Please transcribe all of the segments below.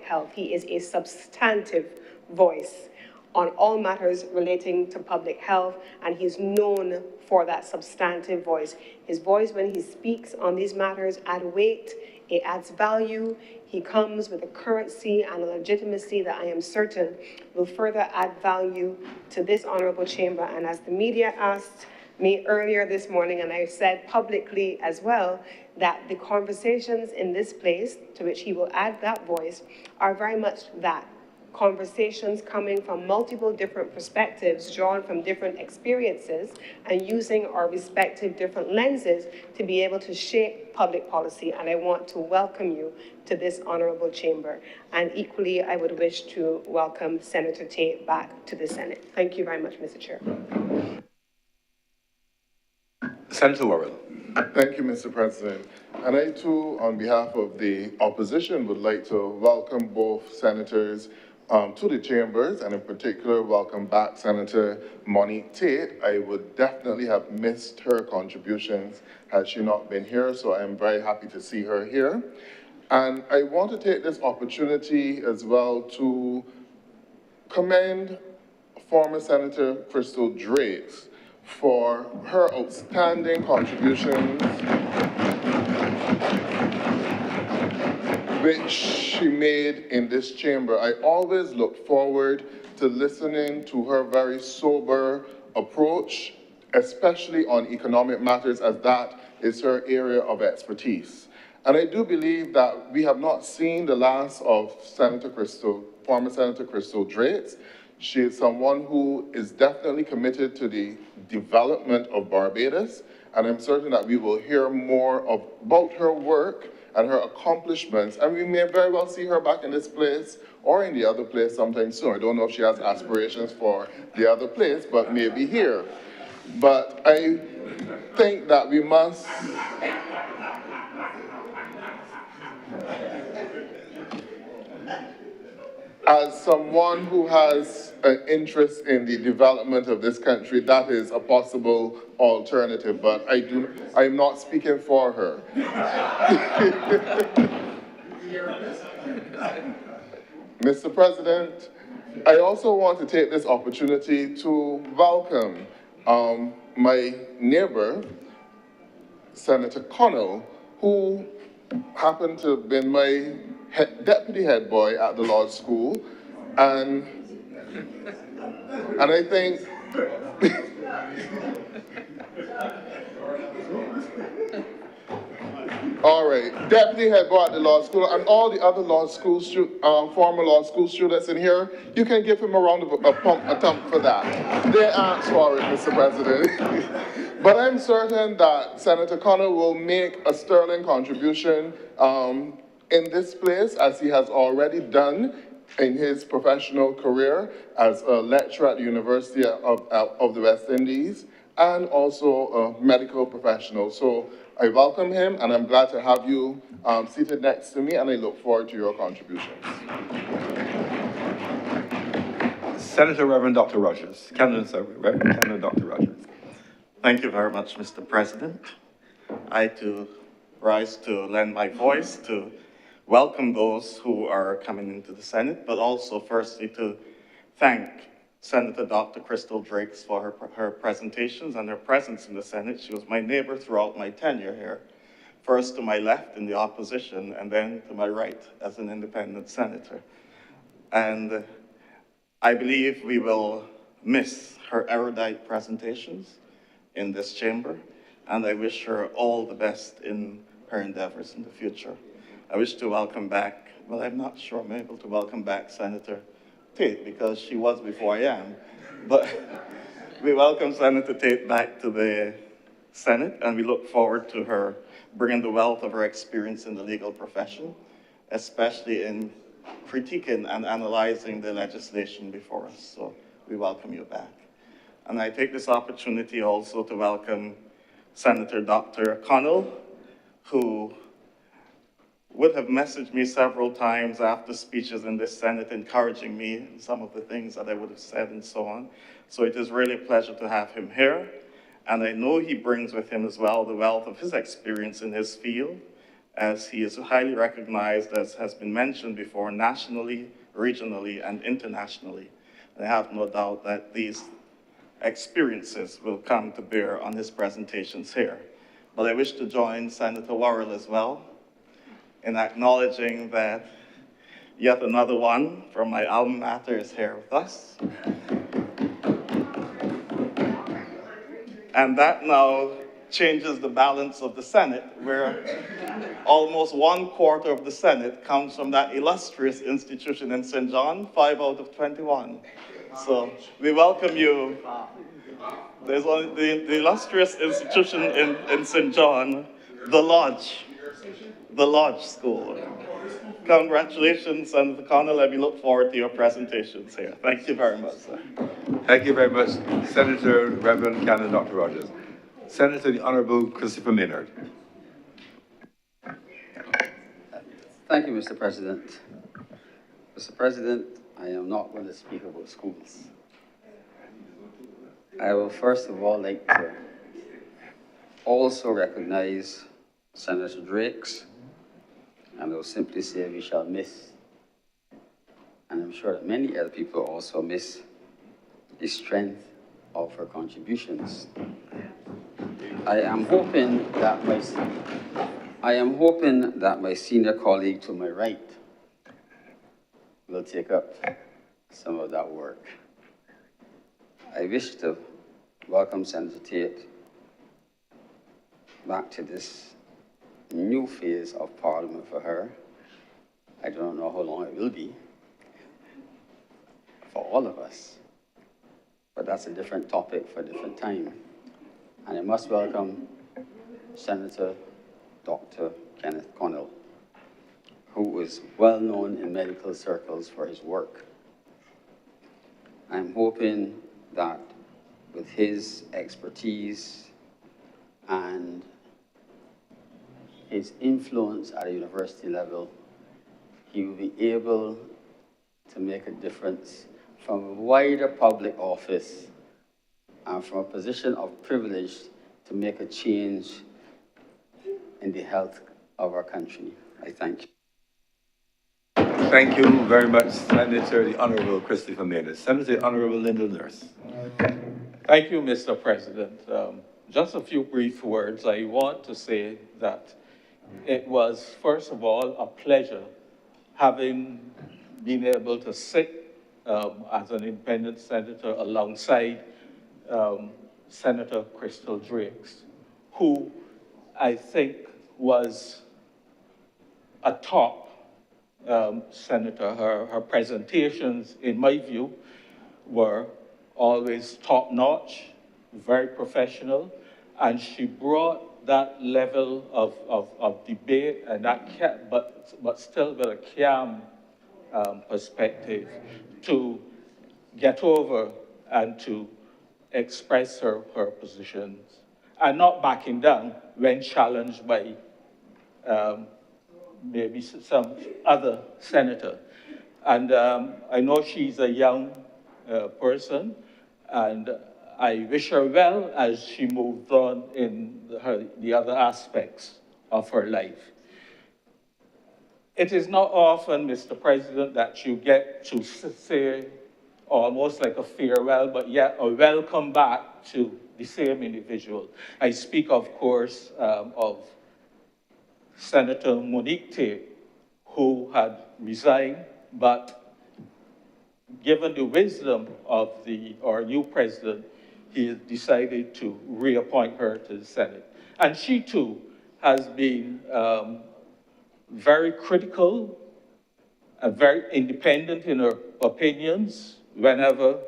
health. He is a substantive voice on all matters relating to public health, and he's known for that substantive voice. His voice, when he speaks on these matters, adds weight, it adds value. He comes with a currency and a legitimacy that I am certain will further add value to this honorable chamber. And as the media asked me earlier this morning, and I said publicly as well, that the conversations in this place, to which he will add that voice, are very much that. Conversations coming from multiple different perspectives, drawn from different experiences, and using our respective different lenses to be able to shape public policy. And I want to welcome you to this honorable chamber. And equally, I would wish to welcome Senator Tate back to the Senate. Thank you very much, Mr. Chair. Senator Worrell. Thank you, Mr. President. And I, too, on behalf of the opposition, would like to welcome both senators to the chambers, and in particular, welcome back Senator Monique Tate. I would definitely have missed her contributions had she not been here, so I am very happy to see her here. And I want to take this opportunity as well to commend former Senator Crystal Drakes for her outstanding contributions which she made in this chamber. I always look forward to listening to her very sober approach, especially on economic matters, as that is her area of expertise. And I do believe that we have not seen the last of former Senator Crystal Drakes. She is someone who is definitely committed to the development of Barbados, and I'm certain that we will hear more about her work and her accomplishments, and we may very well see her back in this place or in the other place sometime soon. I don't know if she has aspirations for the other place, but maybe here. But I think that we must as someone who has an interest in the development of this country, that is a possible alternative, but I'm not speaking for her. Mr. President, I also want to take this opportunity to welcome my neighbor, Senator Connell, who happened to have been my deputy head boy at the law school, and I think all right, deputy head boy at the law school, and all the other law school former law school students in here, you can give him a round of a thump for that. They asked for it, Mr. President. But I'm certain that Senator Connell will make a sterling contribution in this place, as he has already done in his professional career as a lecturer at the University of the West Indies, and also a medical professional. So I welcome him, and I'm glad to have you seated next to me, and I look forward to your contributions. Senator Reverend Dr. Rogers. Reverend Dr. Rogers. Thank you very much, Mr. President. I too rise to lend my voice to welcome those who are coming into the Senate, but also firstly to thank Senator Dr. Crystal Drakes for her presentations and her presence in the Senate. She was my neighbor throughout my tenure here, first to my left in the opposition, and then to my right as an independent senator. And I believe we will miss her erudite presentations in this chamber, and I wish her all the best in her endeavors in the future. I wish to welcome back, well, I'm not sure I'm able to welcome back Senator Tate, because she was before I am, but we welcome Senator Tate back to the Senate, and we look forward to her bringing the wealth of her experience in the legal profession, especially in critiquing and analyzing the legislation before us. So we welcome you back. And I take this opportunity also to welcome Senator Dr. Connell, who would have messaged me several times after speeches in this Senate, encouraging me in some of the things that I would have said and so on. So it is really a pleasure to have him here. And I know he brings with him as well the wealth of his experience in his field, as he is highly recognized, as has been mentioned before, nationally, regionally, and internationally. And I have no doubt that these experiences will come to bear on his presentations here. But I wish to join Senator Worrell as well in acknowledging that yet another one from my alma mater is here with us. And that now changes the balance of the Senate, where almost 1/4 of the Senate comes from that illustrious institution in St. John, 5 out of 21. So we welcome you. There's only the illustrious institution in St. John, the Lodge School. Congratulations, Senator Connell, and we look forward to your presentations here. Thank you very much, sir. Thank you very much, Senator Reverend Canon Dr. Rogers. Senator, the Honorable Christopher Maynard. Thank you, Mr. President. Mr. President, I am not going to speak about schools. I will first of all like to also recognize Senator Drakes, and I will simply say we shall miss, and I'm sure that many other people also miss, the strength of her contributions. I am hoping that my senior colleague to my right will take up some of that work. I wish to welcome Senator Tate back to this new phase of Parliament for her. I don't know how long it will be for all of us, but that's a different topic for a different time. And I must welcome Senator Dr. Kenneth Connell, who is well known in medical circles for his work. I'm hoping that with his expertise and his influence at a university level, he will be able to make a difference from a wider public office and from a position of privilege to make a change in the health of our country. I thank you. Thank you very much, Senator, the Honorable Christopher Maynard. Senator, the Honorable Lyndall Nurse. Thank you, Mr. President. Just a few brief words. I want to say that it was, first of all, a pleasure having been able to sit as an independent senator alongside Senator Crystal Drakes, who I think was a top senator. Her presentations, in my view, were always top-notch, very professional, and she brought that level of debate and that, but still with a calm perspective to get over and to express her positions, and not backing down when challenged by maybe some other senator. And I know she's a young person, and I wish her well as she moves on in the other aspects of her life. It is not often, Mr. President, that you get to say almost like a farewell, but yet a welcome back to the same individual. I speak, of course, of Senator Monique Tate, who had resigned, but given the wisdom of our new president, he decided to reappoint her to the Senate. And she too has been very critical and very independent in her opinions whenever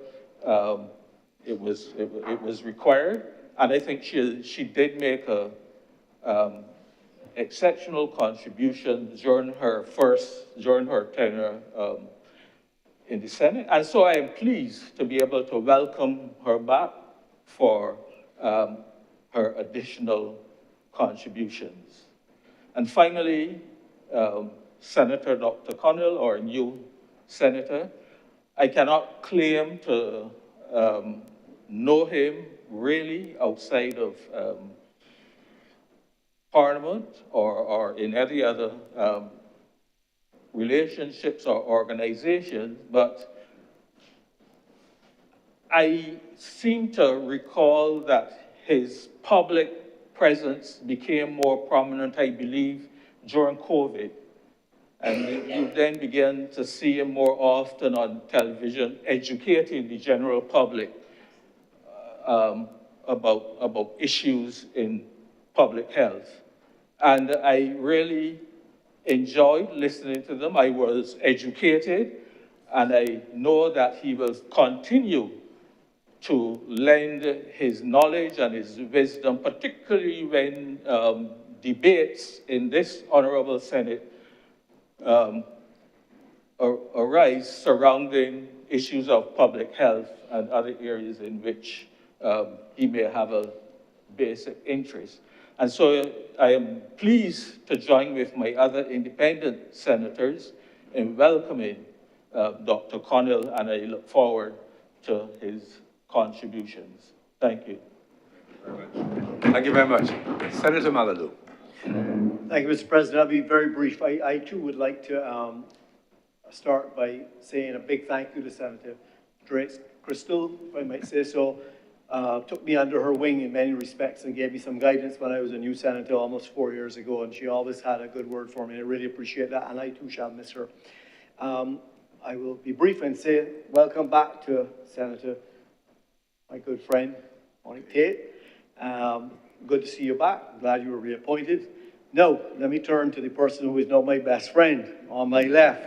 it was required. And I think she did make a exceptional contribution during her tenure in the Senate. And so I am pleased to be able to welcome her back for her additional contributions. And finally, Senator Dr. Connell, our new senator, I cannot claim to know him really outside of Parliament or in any other relationships or organizations, but I seem to recall that his public presence became more prominent, I believe, during COVID. And you then began to see him more often on television, educating the general public about issues in public health. And I really enjoyed listening to them. I was educated, and I know that he will continue to lend his knowledge and his wisdom, particularly when debates in this Honorable Senate arise surrounding issues of public health and other areas in which he may have a basic interest. And so I am pleased to join with my other independent senators in welcoming Dr. Connell, and I look forward to his contributions. Thank you. Thank you very much. Senator Malalou. Thank you, Mr. President. I'll be very brief. I too would like to start by saying a big thank you to Senator Drakes Crystal, if I might say so. Took me under her wing in many respects and gave me some guidance when I was a new senator almost 4 years ago, and she always had a good word for me. I really appreciate that, and I too shall miss her. I will be brief and say welcome back to Senator, my good friend, Monique Tate. Good to see you back. I'm glad you were reappointed. Now, let me turn to the person who is now my best friend on my left.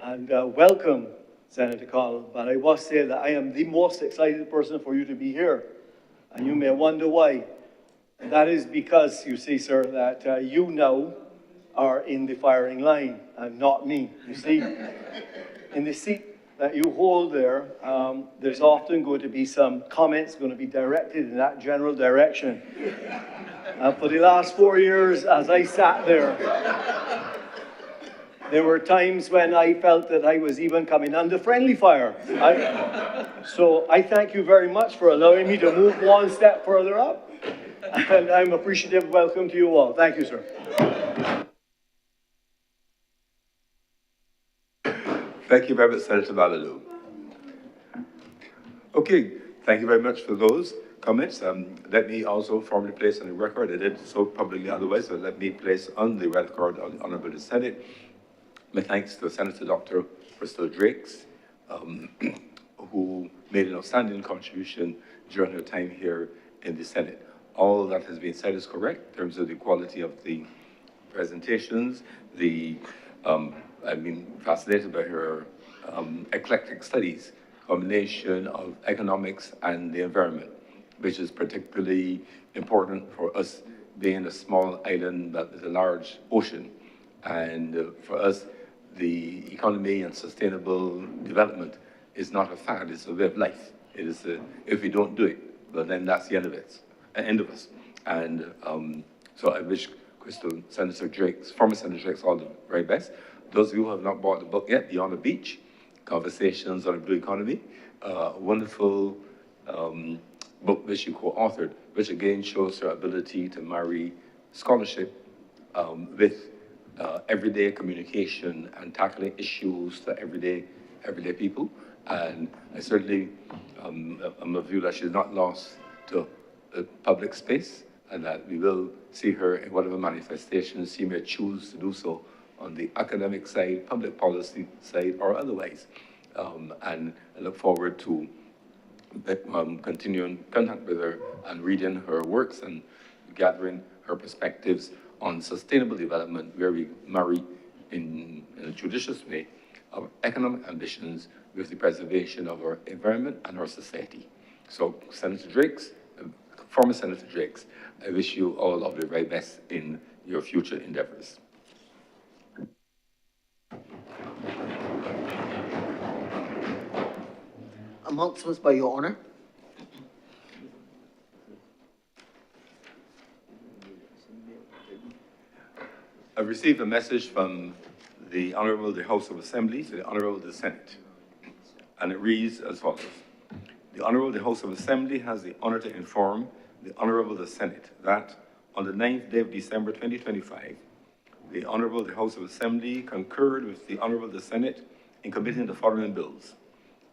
And welcome, Senator Connell. But I must say that I am the most excited person for you to be here. And you may wonder why. And that is because, you see, sir, that you now are in the firing line and not me. You see, in the seat that you hold there, there's often going to be some comments going to be directed in that general direction. And for the last 4 years, as I sat there were times when I felt that I was even coming under friendly fire. So I thank you very much for allowing me to move one step further up. And I'm appreciative. Welcome to you all. Thank you, sir. Thank you very much, Senator Malalou. Okay, thank you very much for those comments. Let me also formally place on the record, I did so publicly otherwise, so let me place on the record of the Honorable Senate my thanks to Senator Dr. Crystal Drakes, who made an outstanding contribution during her time here in the Senate. All that has been said is correct in terms of the quality of the presentations. I've been fascinated by her eclectic studies, combination of economics and the environment, which is particularly important for us being a small island that is a large ocean. And for us, the economy and sustainable development is not a fad, it's a way of life. It is, if we don't do it, well, then that's the end of it, end of us. And so I wish Senator Drakes, former Senator Drakes, all the very best. Those of you who have not bought the book yet, Beyond the Beach, Conversations on the Blue Economy, wonderful book which you co-authored, which again shows her ability to marry scholarship with everyday communication and tackling issues to everyday people. And I certainly am of view that she's not lost to the public space, and that we will see her in whatever manifestations she may choose to do so on the academic side, public policy side, or otherwise. And I look forward to continuing contact with her and reading her works and gathering her perspectives on sustainable development, where we marry in a judicious way our economic ambitions with the preservation of our environment and our society. So, Senator Drakes, former Senator Drakes, I wish you all of the very best in your future endeavors. Announcements by Your Honor. I've received a message from the Honorable the House of Assembly to the Honorable the Senate, and it reads as follows. The Honorable the House of Assembly has the honor to inform the Honorable the Senate that on the 9th day of December 2025, the Honorable the House of Assembly concurred with the Honorable the Senate in committing the following bills: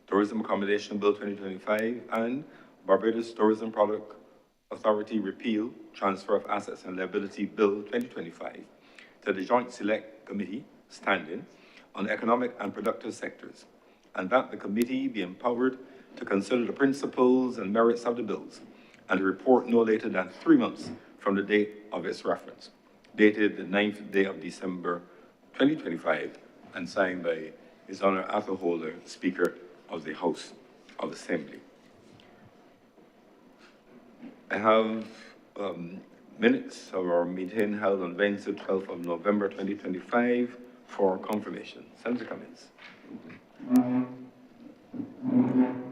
Tourism Accommodation Bill 2025 and Barbados Tourism Product Authority Repeal, Transfer of Assets and Liability Bill 2025 to the Joint Select Committee standing on economic and productive sectors, and that the committee be empowered to consider the principles and merits of the bills and to report no later than 3 months from the date of its reference, dated the 9th day of December 2025, and signed by His Honor Arthur Holder, Speaker of the House of Assembly. I have minutes of our meeting held on Wednesday, 12th of November 2025 for confirmation. Senator Cummins.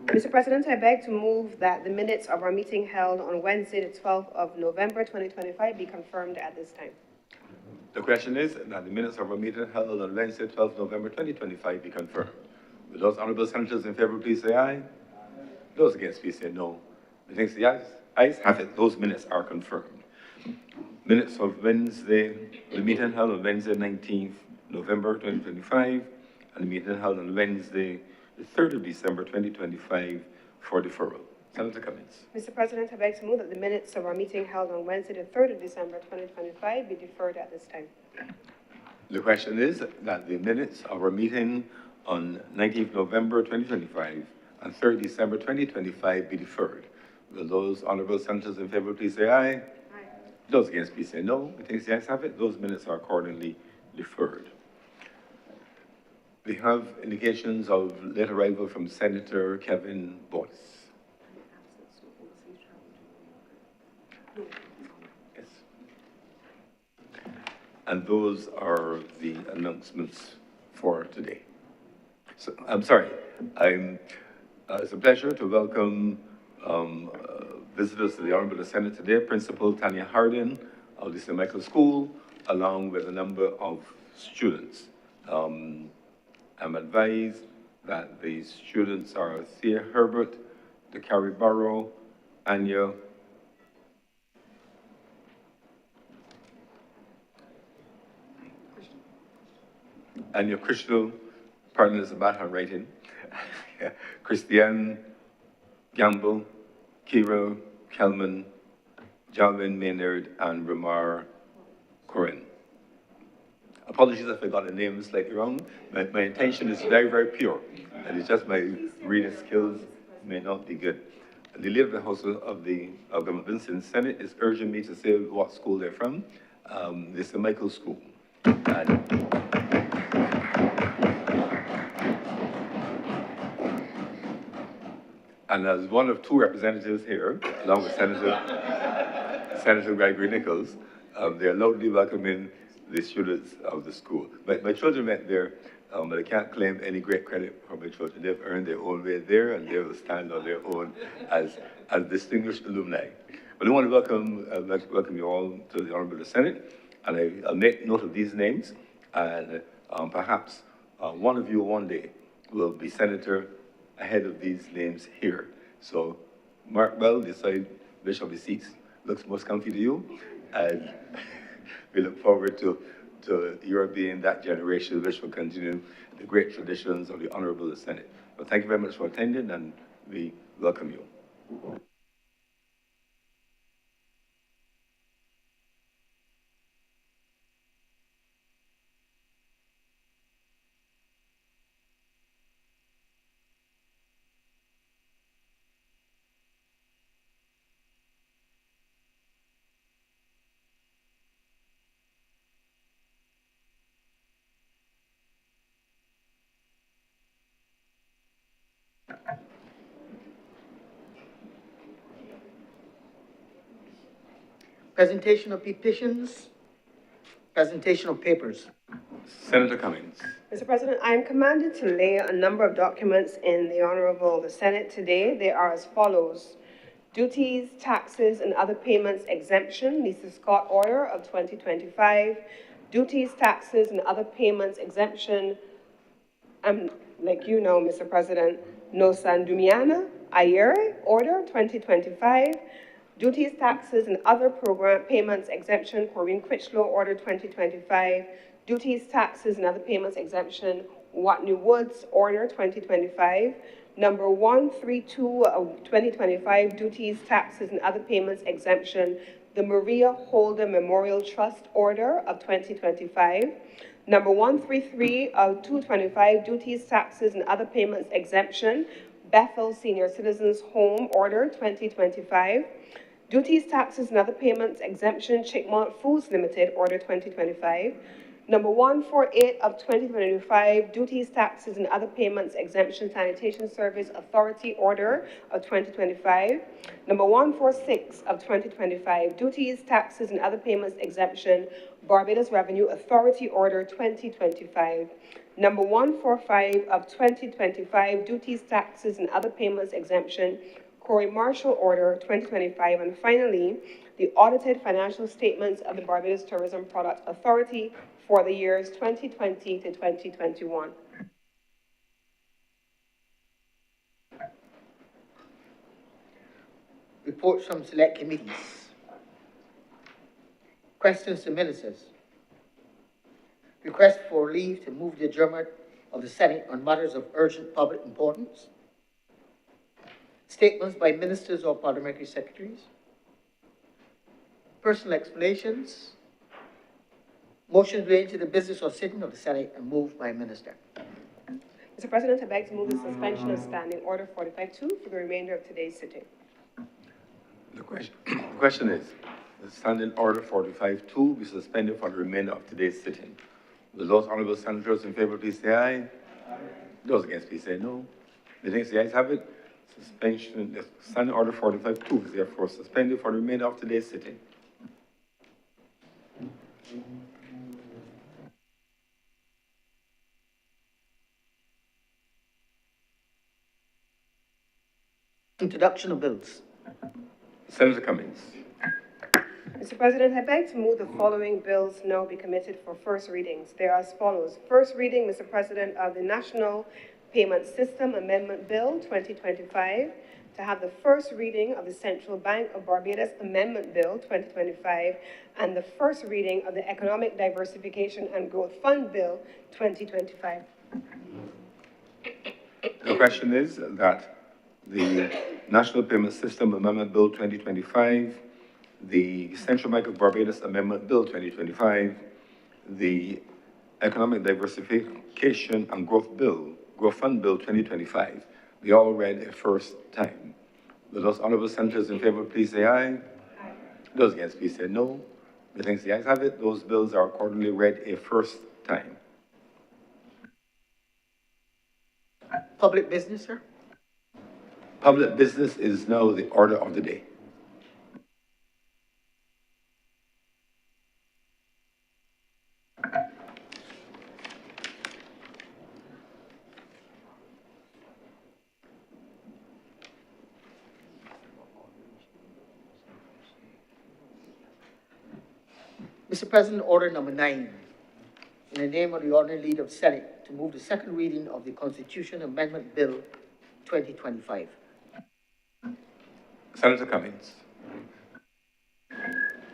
Mr. President, I beg to move that the minutes of our meeting held on Wednesday, the 12th of November 2025 be confirmed at this time. The question is that the minutes of our meeting held on Wednesday, 12th November 2025 be confirmed. Will those honorable senators in favor please say aye? Those against please say no. Methinks the ayes have it. Those minutes are confirmed. Minutes of Wednesday, the meeting held on Wednesday, 19th November 2025, and the meeting held on Wednesday, the 3rd of December 2025 for deferral. Senator Cummins. Mr. President, I beg to move that the minutes of our meeting held on Wednesday, the 3rd of December 2025 be deferred at this time. The question is that the minutes of our meeting on 19th November 2025 and 3rd December 2025 be deferred. Will those honorable senators in favor please say aye? Aye. Those against please say no. I think the ayes have it. Those minutes are accordingly deferred. We have indications of late arrival from Senator Kevin Boyce. Yes. And those are the announcements for today. So, I'm sorry. It's a pleasure to welcome visitors to the Honorable the Senate today, Principal Tanya Hardin of the St. Michael School, along with a number of students. I'm advised that the students are Thea Herbert, DeCarrie Barrow, Anya Crystal, pardon is a bad handwriting, Christiane Gamble, Kira Kelman, Jalvin Maynard, and Ramar Corin. Apologies if I got the name slightly wrong. My intention is very, very pure, and it's just my reading skills may not be good. The leader of the House of Government Vincent Senate is urging me to say what school they're from. The St. Michael School. And as one of two representatives here, along with Senator Gregory Nichols, they're loudly welcoming the students of the school. My children went there, but I can't claim any great credit for my children. They've earned their own way there, and they will stand on their own as distinguished alumni. But I want to welcome you all to the Honorable Senate, and I'll make note of these names, and perhaps one of you one day will be senator ahead of these names here. So mark well, decide which of the seats looks most comfy to you, and we look forward to your being that generation which will continue the great traditions of the Honorable Senate. But thank you very much for attending, and we welcome you. Presentation of petitions, presentation of papers. Senator Cummings. Mr. President, I am commanded to lay a number of documents in the Honorable the Senate today. They are as follows: duties, taxes, and other payments exemption, Lisa Scott order of 2025, duties, taxes, and other payments exemption, like you know, Mr. President, No Sandumiana Ayere order 2025, Duties, taxes, and other program payments exemption, Corinne Critchlow, Order 2025. Duties, taxes, and other payments exemption, Watney Woods, Order 2025. Number 132 of 2025, duties, taxes, and other payments exemption, the Maria Holder Memorial Trust Order of 2025. Number 133 of 225, duties, taxes, and other payments exemption, Bethel Senior Citizens Home Order 2025. Duties, taxes, and other payments exemption, Chickmont Foods Limited Order 2025. Number 148 of 2025, duties, taxes, and other payments exemption, Sanitation Service Authority Order of 2025. Number 146 of 2025, duties, taxes, and other payments exemption, Barbados Revenue Authority Order 2025. Number 145 of 2025, duties, taxes, and other payments exemption, Corey Marshall Order 2025. And finally, the audited financial statements of the Barbados Tourism Product Authority for the years 2020 to 2021. Reports from select committees. Questions to ministers. Request for leave to move the adjournment of the Senate on matters of urgent public importance. Statements by ministers or parliamentary secretaries. Personal explanations. Motions relating to the business or sitting of the Senate and moved by minister. Mr. President, I beg to move the suspension of Standing Order 45-2 for the remainder of today's sitting. The question is, the Standing Order 45-2 be suspended for the remainder of today's sitting. Will those honorable senators in favor please say aye? Aye. Those against please say no. The next the ayes have it. Suspension, the Standing Order 45-2 is therefore suspended for the remainder of today's sitting. Introduction of bills. Senator Cummings. Mr. President, I beg to move the following bills now be committed for first readings. They are as follows. First reading, Mr. President, of the National Payment System Amendment Bill 2025, to have the first reading of the Central Bank of Barbados Amendment Bill 2025, and the first reading of the Economic Diversification and Growth Fund Bill 2025. The question is that the National Payment System Amendment Bill 2025, the Central Bank of Barbados Amendment Bill 2025, the Economic Diversification and Growth Fund Bill 2025, be all read a first time. Will those honorable senators in favor please say aye? Aye. Those against please say no. The thanks the ayes have it. Those bills are accordingly read a first time. Public business, sir. Public business is now the order of the day. Mr. President, order number 9. In the name of the ordinary leader of the Senate, to move the second reading of the Constitution Amendment Bill 2025. Senator Cummings.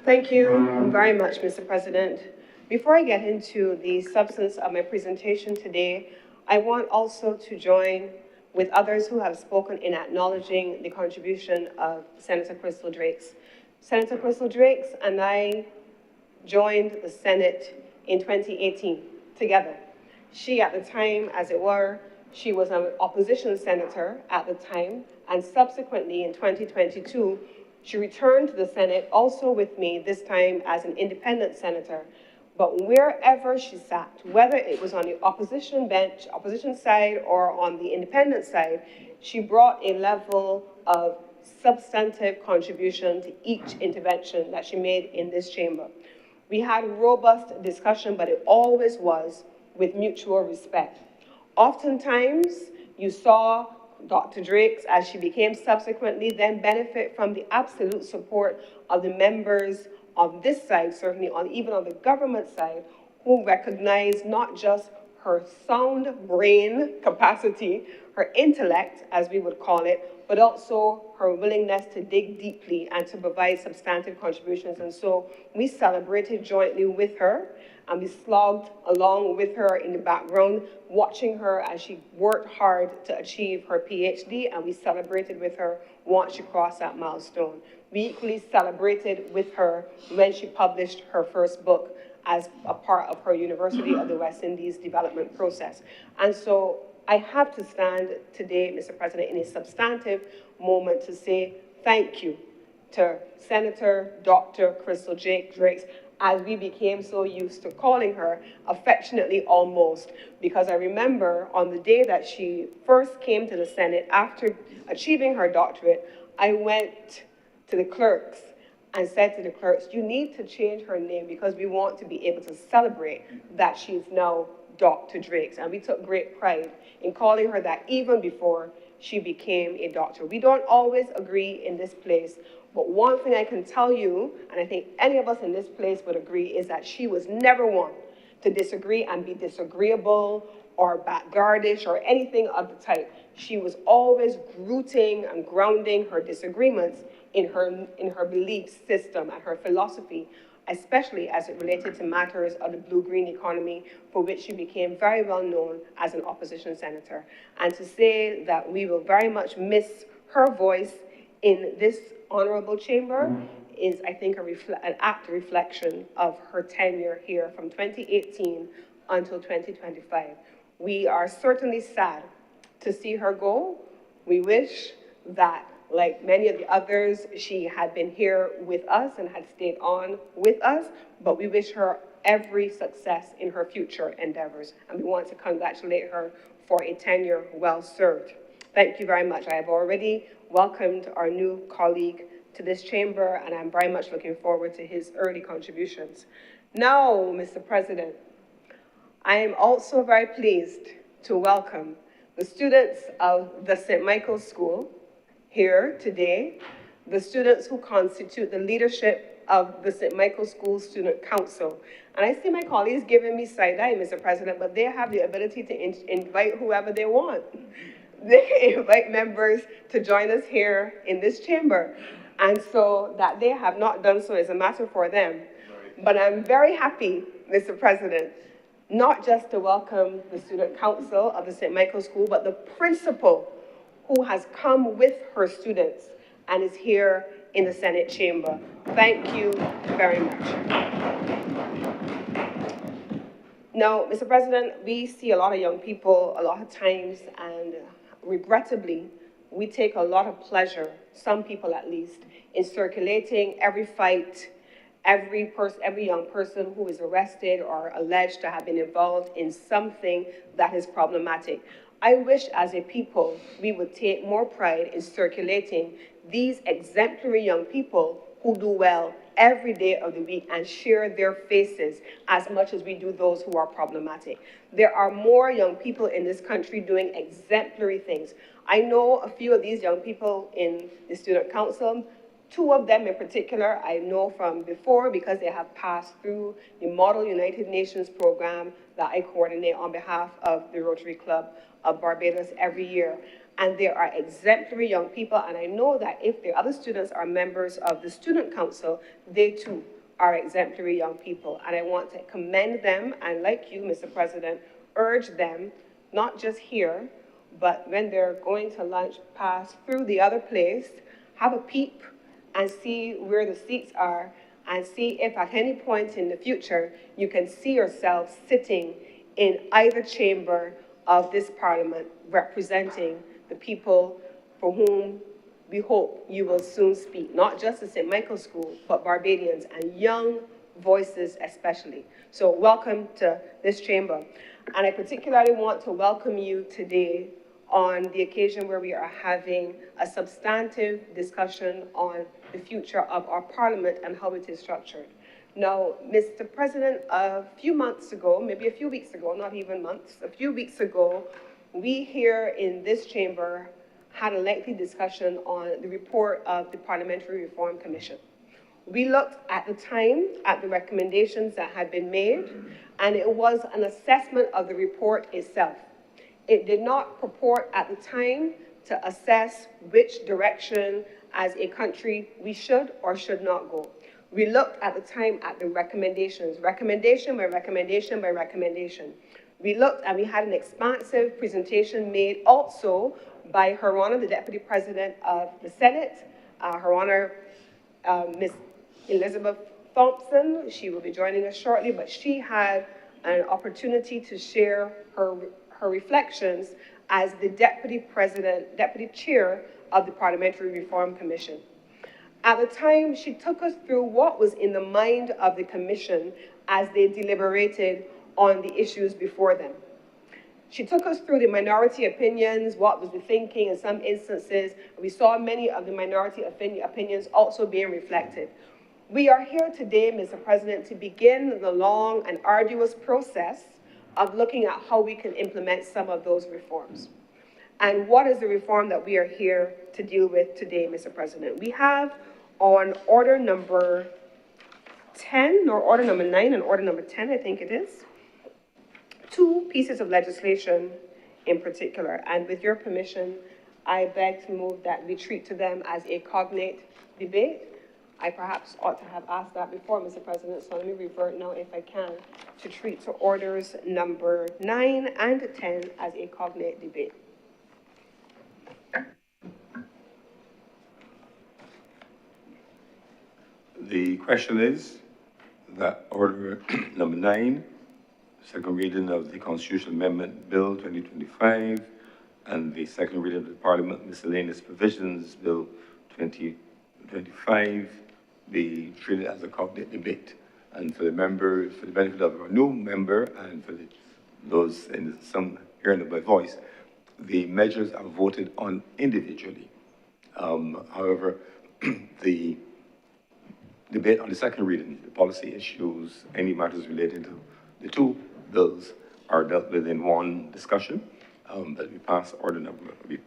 Thank you very much, Mr. President. Before I get into the substance of my presentation today, I want also to join with others who have spoken in acknowledging the contribution of Senator Crystal Drakes. Senator Crystal Drakes and I joined the Senate in 2018 together. She, at the time, as it were, she was an opposition senator at the time, and subsequently in 2022, she returned to the Senate also with me, this time as an independent senator. But wherever she sat, whether it was on the opposition bench, opposition side, or on the independent side, she brought a level of substantive contribution to each intervention that she made in this chamber. We had robust discussion, but it always was with mutual respect. Oftentimes, you saw Dr. Drakes, as she became subsequently, then benefit from the absolute support of the members on this side, certainly even on the government side, who recognized not just her sound brain capacity, her intellect, as we would call it, but also her willingness to dig deeply and to provide substantive contributions. And so we celebrated jointly with her, and we slogged along with her in the background, watching her as she worked hard to achieve her PhD, and we celebrated with her once she crossed that milestone. We equally celebrated with her when she published her first book as a part of her University of the West Indies development process. And so I have to stand today, Mr. President, in a substantive moment to say thank you to Senator Dr. Crystal Drakes, as we became so used to calling her affectionately almost, because I remember on the day that she first came to the Senate after achieving her doctorate, I went to the clerks and said to the clerks, you need to change her name because we want to be able to celebrate that she's now Dr. Drakes. And we took great pride in calling her that even before she became a doctor. We don't always agree in this place, but one thing I can tell you, and I think any of us in this place would agree, is that she was never one to disagree and be disagreeable or backgardish or anything of the type. She was always rooting and grounding her disagreements in her belief system and her philosophy, especially as it related to matters of the blue-green economy, for which she became very well known as an opposition senator. And to say that we will very much miss her voice in this honorable chamber is, I think, an apt reflection of her tenure here from 2018 until 2025. We are certainly sad to see her go. We wish that, like many of the others, she had been here with us and had stayed on with us, but we wish her every success in her future endeavors, and we want to congratulate her for a tenure well served. Thank you very much. I have already welcomed our new colleague to this chamber, and I'm very much looking forward to his early contributions. Now, Mr. President, I am also very pleased to welcome the students of the St. Michael's School here today, the students who constitute the leadership of the St. Michael's School Student Council. And I see my colleagues giving me side-eye, Mr. President, but they have the ability to invite whoever they want. They can invite members to join us here in this chamber. And so that they have not done so is a matter for them. But I'm very happy, Mr. President, not just to welcome the Student Council of the St. Michael's School, but the principal who has come with her students and is here in the Senate chamber. Thank you very much. Now, Mr. President, we see a lot of young people a lot of times, and regrettably, we take a lot of pleasure, some people at least, in circulating every fight, every young person who is arrested or alleged to have been involved in something that is problematic. I wish as a people we would take more pride in circulating these exemplary young people who do well every day of the week and share their faces as much as we do those who are problematic. There are more young people in this country doing exemplary things. I know a few of these young people in the Student Council. Two of them in particular I know from before because they have passed through the Model United Nations program that I coordinate on behalf of the Rotary Club of Barbados every year. And there are exemplary young people, and I know that if the other students are members of the Student Council, they too are exemplary young people. And I want to commend them, and like you, Mr. President, urge them, not just here, but when they're going to lunch, pass through the other place, have a peep and see where the seats are, and see if at any point in the future you can see yourself sitting in either chamber of this Parliament representing the people for whom we hope you will soon speak, not just the St. Michael's School, but Barbadians and young voices especially. So welcome to this chamber. And I particularly want to welcome you today on the occasion where we are having a substantive discussion on the future of our Parliament and how it is structured. Now, Mr. President, a few months ago, maybe a few weeks ago, not even months, a few weeks ago, we here in this chamber had a lengthy discussion on the report of the Parliamentary Reform Commission, We looked at the time at the recommendations that had been made, and it was an assessment of the report itself. It did not purport at the time to assess which direction as a country we should or should not go. We looked at the time at the recommendations, recommendation by recommendation by recommendation. We looked and we had an expansive presentation made also by Her Honor, the Deputy President of the Senate, Her Honor, Ms. Elizabeth Thompson. She will be joining us shortly, but she had an opportunity to share her reflections as the Deputy Chair of the Parliamentary Reform Commission. At the time, she took us through what was in the mind of the Commission as they deliberated on the issues before them. She took us through the minority opinions, what was the thinking in some instances. We saw many of the minority opinions also being reflected. We are here today, Mr. President, to begin the long and arduous process of looking at how we can implement some of those reforms. And what is the reform that we are here to deal with today, Mr. President? We have on order number 10, or order number 9 and order number 10, I think it is, two pieces of legislation in particular. And with your permission, I beg to move that we treat to them as a cognate debate. I perhaps ought to have asked that before, Mr. President, so let me revert now, if I can, to treat to orders number 9 and 10 as a cognate debate. The question is that order number 9, second reading of the Constitutional Amendment Bill 2025 and the second reading of the Parliament Miscellaneous Provisions Bill 2025 be treated as a cognate debate. And for the member, for the benefit of our new member and for those in some hearing of my voice, the measures are voted on individually. However, the debate on the second reading, the policy issues, any matters related to the two bills are dealt with in one discussion. But we pass order number, we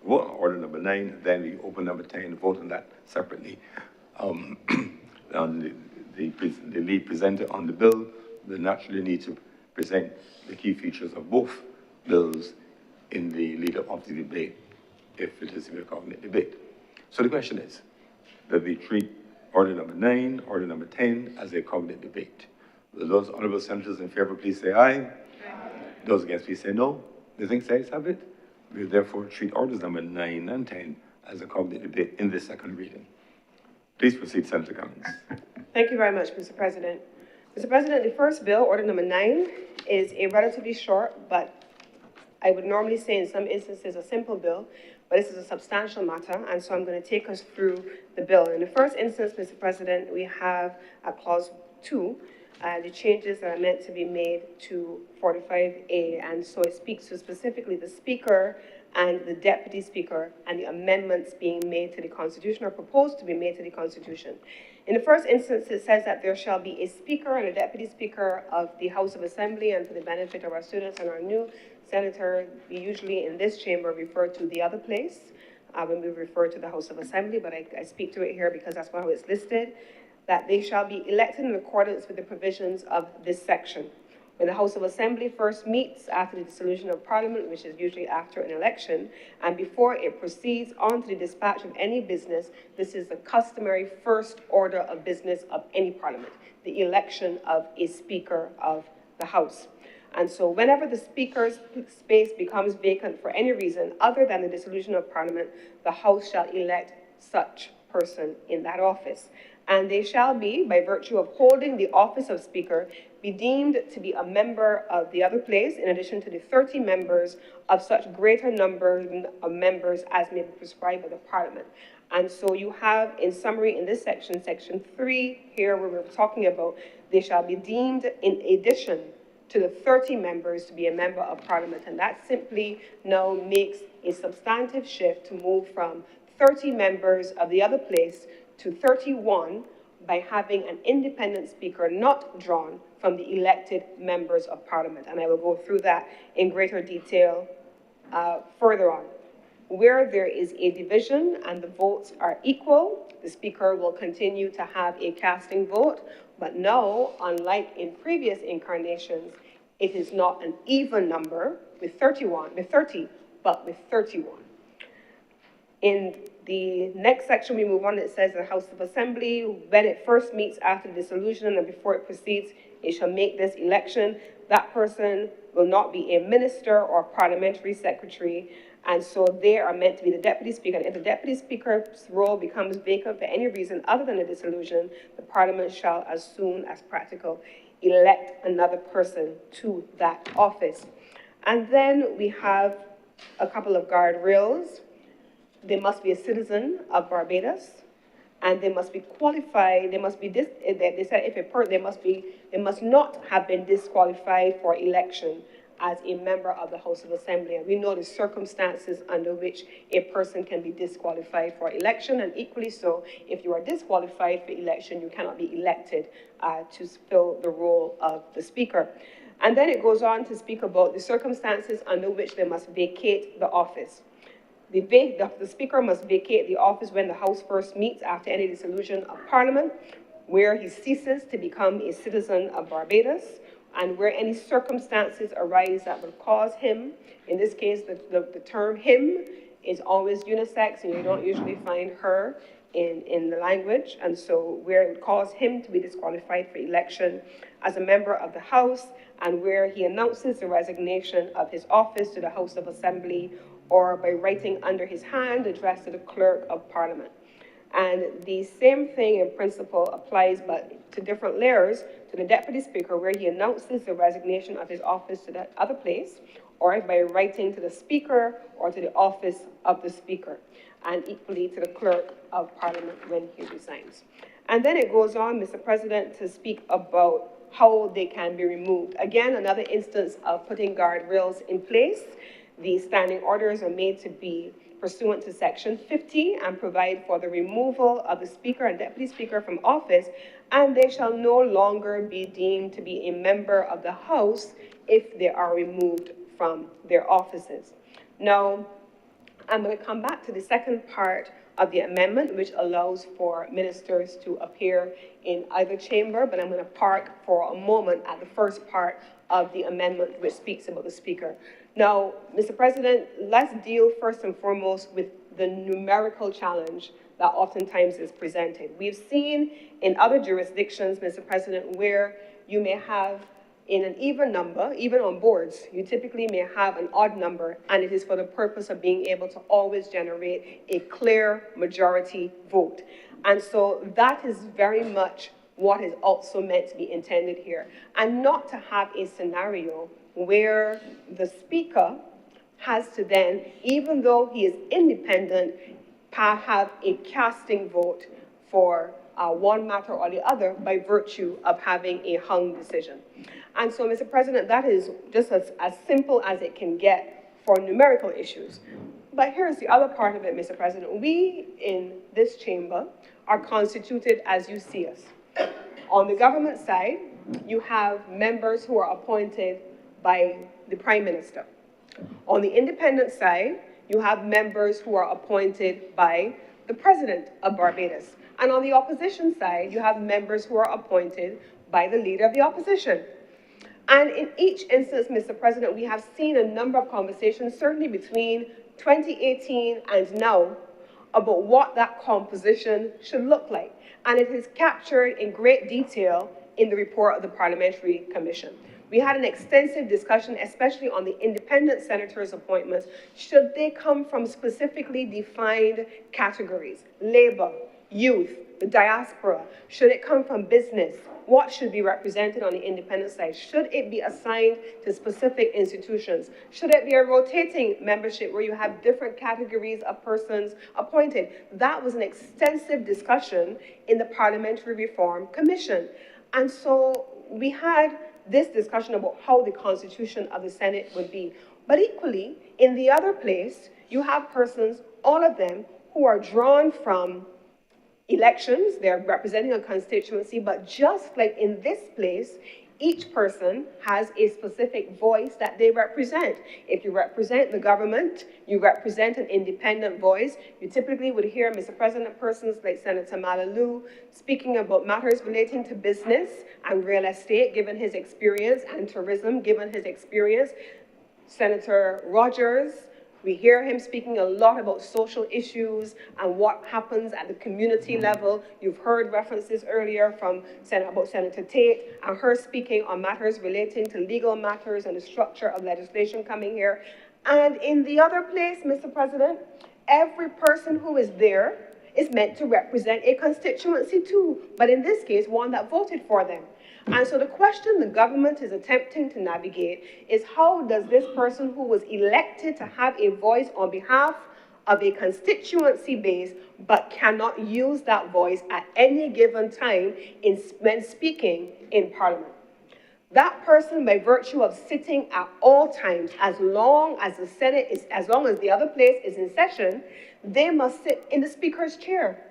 vote on order number 9, then we open number 10 and vote on that separately. The lead presenter on the bill will naturally need to present the key features of both bills in the lead up of the debate, if it is a cognate debate. So the question is that we treat order number 9, order number 10 as a cognate debate. Will those honorable senators in favor please say aye? Aye. Those against please say no. The things ayes have it. We will therefore treat orders number 9 and 10 as a cognate debate in this second reading. Please proceed, Senator Cummings. Thank you very much, Mr. President. Mr. President, the first bill, order number 9, is a relatively short, but I would normally say in some instances a simple bill, but this is a substantial matter, and so I'm going to take us through the bill. In the first instance, Mr. President, we have at clause 2, the changes that are meant to be made to 45A, and so it speaks to specifically the Speaker and the Deputy Speaker and the amendments being made to the Constitution or proposed to be made to the Constitution. In the first instance, it says that there shall be a Speaker and a Deputy Speaker of the House of Assembly, and for the benefit of our students and our new senator, we usually in this chamber refer to the other place when we refer to the House of Assembly, but I speak to it here because that's how it's listed, that they shall be elected in accordance with the provisions of this section. When the House of Assembly first meets after the dissolution of Parliament, which is usually after an election, and before it proceeds on to the dispatch of any business, this is the customary first order of business of any Parliament, the election of a Speaker of the House. And so whenever the Speaker's space becomes vacant for any reason other than the dissolution of Parliament, the House shall elect such person in that office. And they shall be, by virtue of holding the office of Speaker, be deemed to be a member of the other place, in addition to the 30 members of such greater number of members as may be prescribed by the Parliament. And so you have, in summary, in this section, section 3, here where we're talking about, they shall be deemed in addition to the 30 members to be a member of Parliament. And that simply now makes a substantive shift to move from 30 members of the other place to 31 by having an independent Speaker not drawn from the elected members of Parliament. And I will go through that in greater detail further on. Where there is a division and the votes are equal, the Speaker will continue to have a casting vote. But now, unlike in previous incarnations, it is not an even number with 30, but with 31. In the next section, we move on. It says the House of Assembly, when it first meets after the dissolution and before it proceeds, it shall make this election. That person will not be a minister or parliamentary secretary, and so they are meant to be the deputy speaker. And if the deputy speaker's role becomes vacant for any reason other than a dissolution, the parliament shall, as soon as practical, elect another person to that office. And then we have a couple of guardrails. They must be a citizen of Barbados, and they must be qualified. They must be they said they must not have been disqualified for election as a member of the House of Assembly. And we know the circumstances under which a person can be disqualified for election, and equally so, if you are disqualified for election, you cannot be elected to fill the role of the Speaker. And then it goes on to speak about the circumstances under which they must vacate the office. The Speaker must vacate the office when the House first meets after any dissolution of Parliament, where he ceases to become a citizen of Barbados, and where any circumstances arise that would cause him, in this case, the term him is always unisex, and you don't usually find her in the language, and so where it would cause him to be disqualified for election as a member of the House, and where he announces the resignation of his office to the House of Assembly, or by writing under his hand addressed to the Clerk of Parliament. And the same thing in principle applies, but to different layers, to the Deputy Speaker, where he announces the resignation of his office to that other place, or by writing to the Speaker or to the office of the Speaker, and equally to the Clerk of Parliament when he resigns. And then it goes on, Mr. President, to speak about how they can be removed. Again, another instance of putting guardrails in place. The standing orders are made to be pursuant to Section 50 and provide for the removal of the Speaker and Deputy Speaker from office, and they shall no longer be deemed to be a member of the House if they are removed from their offices. Now, I'm going to come back to the second part of the amendment, which allows for ministers to appear in either chamber, but I'm going to park for a moment at the first part of the amendment, which speaks about the Speaker. Now, Mr. President, let's deal first and foremost with the numerical challenge that oftentimes is presented. We've seen in other jurisdictions, Mr. President, where you may have in an even number, even on boards, you typically may have an odd number, and it is for the purpose of being able to always generate a clear majority vote. And so that is very much what is also meant to be intended here, and not to have a scenario where the Speaker has to then, even though he is independent, have a casting vote for one matter or the other by virtue of having a hung decision. And so, Mr. President, that is just as simple as it can get for numerical issues. But here's the other part of it, Mr. President. We in this chamber are constituted as you see us. On the government side, you have members who are appointed by the Prime Minister. On the independent side, you have members who are appointed by the President of Barbados. And on the opposition side, you have members who are appointed by the Leader of the Opposition. And in each instance, Mr. President, we have seen a number of conversations, certainly between 2018 and now, about what that composition should look like. And it is captured in great detail in the report of the Parliamentary Commission. We had an extensive discussion, especially on the independent senators' appointments. Should they come from specifically defined categories? Labor, youth, the diaspora. Should it come from business? What should be represented on the independent side? Should it be assigned to specific institutions? Should it be a rotating membership where you have different categories of persons appointed? That was an extensive discussion in the Parliamentary Reform Commission. And so we had this discussion about how the constitution of the Senate would be. But equally, in the other place, you have persons, all of them, who are drawn from elections. They're representing a constituency, but just like in this place, Each person has a specific voice that they represent. If you represent the government, you represent an independent voice. You typically would hear, Mr. President, persons like Senator Malalou speaking about matters relating to business and real estate, given his experience, and tourism, given his experience. Senator Rogers, we hear him speaking a lot about social issues and what happens at the community level. You've heard references earlier from Senator Tate and her speaking on matters relating to legal matters and the structure of legislation coming here. And in the other place, Mr. President, every person who is there is meant to represent a constituency too, but in this case, one that voted for them. And so the question the government is attempting to navigate is, how does this person who was elected to have a voice on behalf of a constituency base but cannot use that voice at any given time when speaking in Parliament? That person, by virtue of sitting at all times, as long as the Senate is, as long as the other place is in session, they must sit in the Speaker's chair.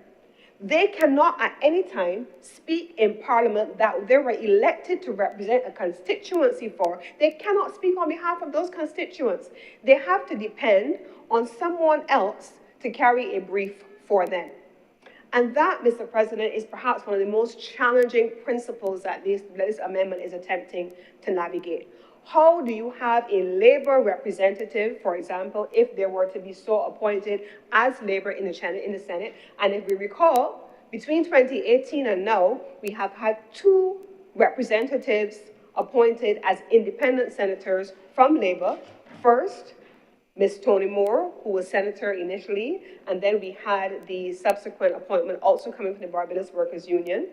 They cannot at any time speak in Parliament that they were elected to represent a constituency for. They cannot speak on behalf of those constituents. They have to depend on someone else to carry a brief for them. And that, Mr. President, is perhaps one of the most challenging principles that this amendment is attempting to navigate. How do you have a Labour representative, for example, if they were to be so appointed as Labour in the Senate? And if we recall, between 2018 and now, we have had 2 representatives appointed as independent senators from Labour. First, Ms. Toni Moore, who was senator initially, and then we had the subsequent appointment also coming from the Barbados Workers Union.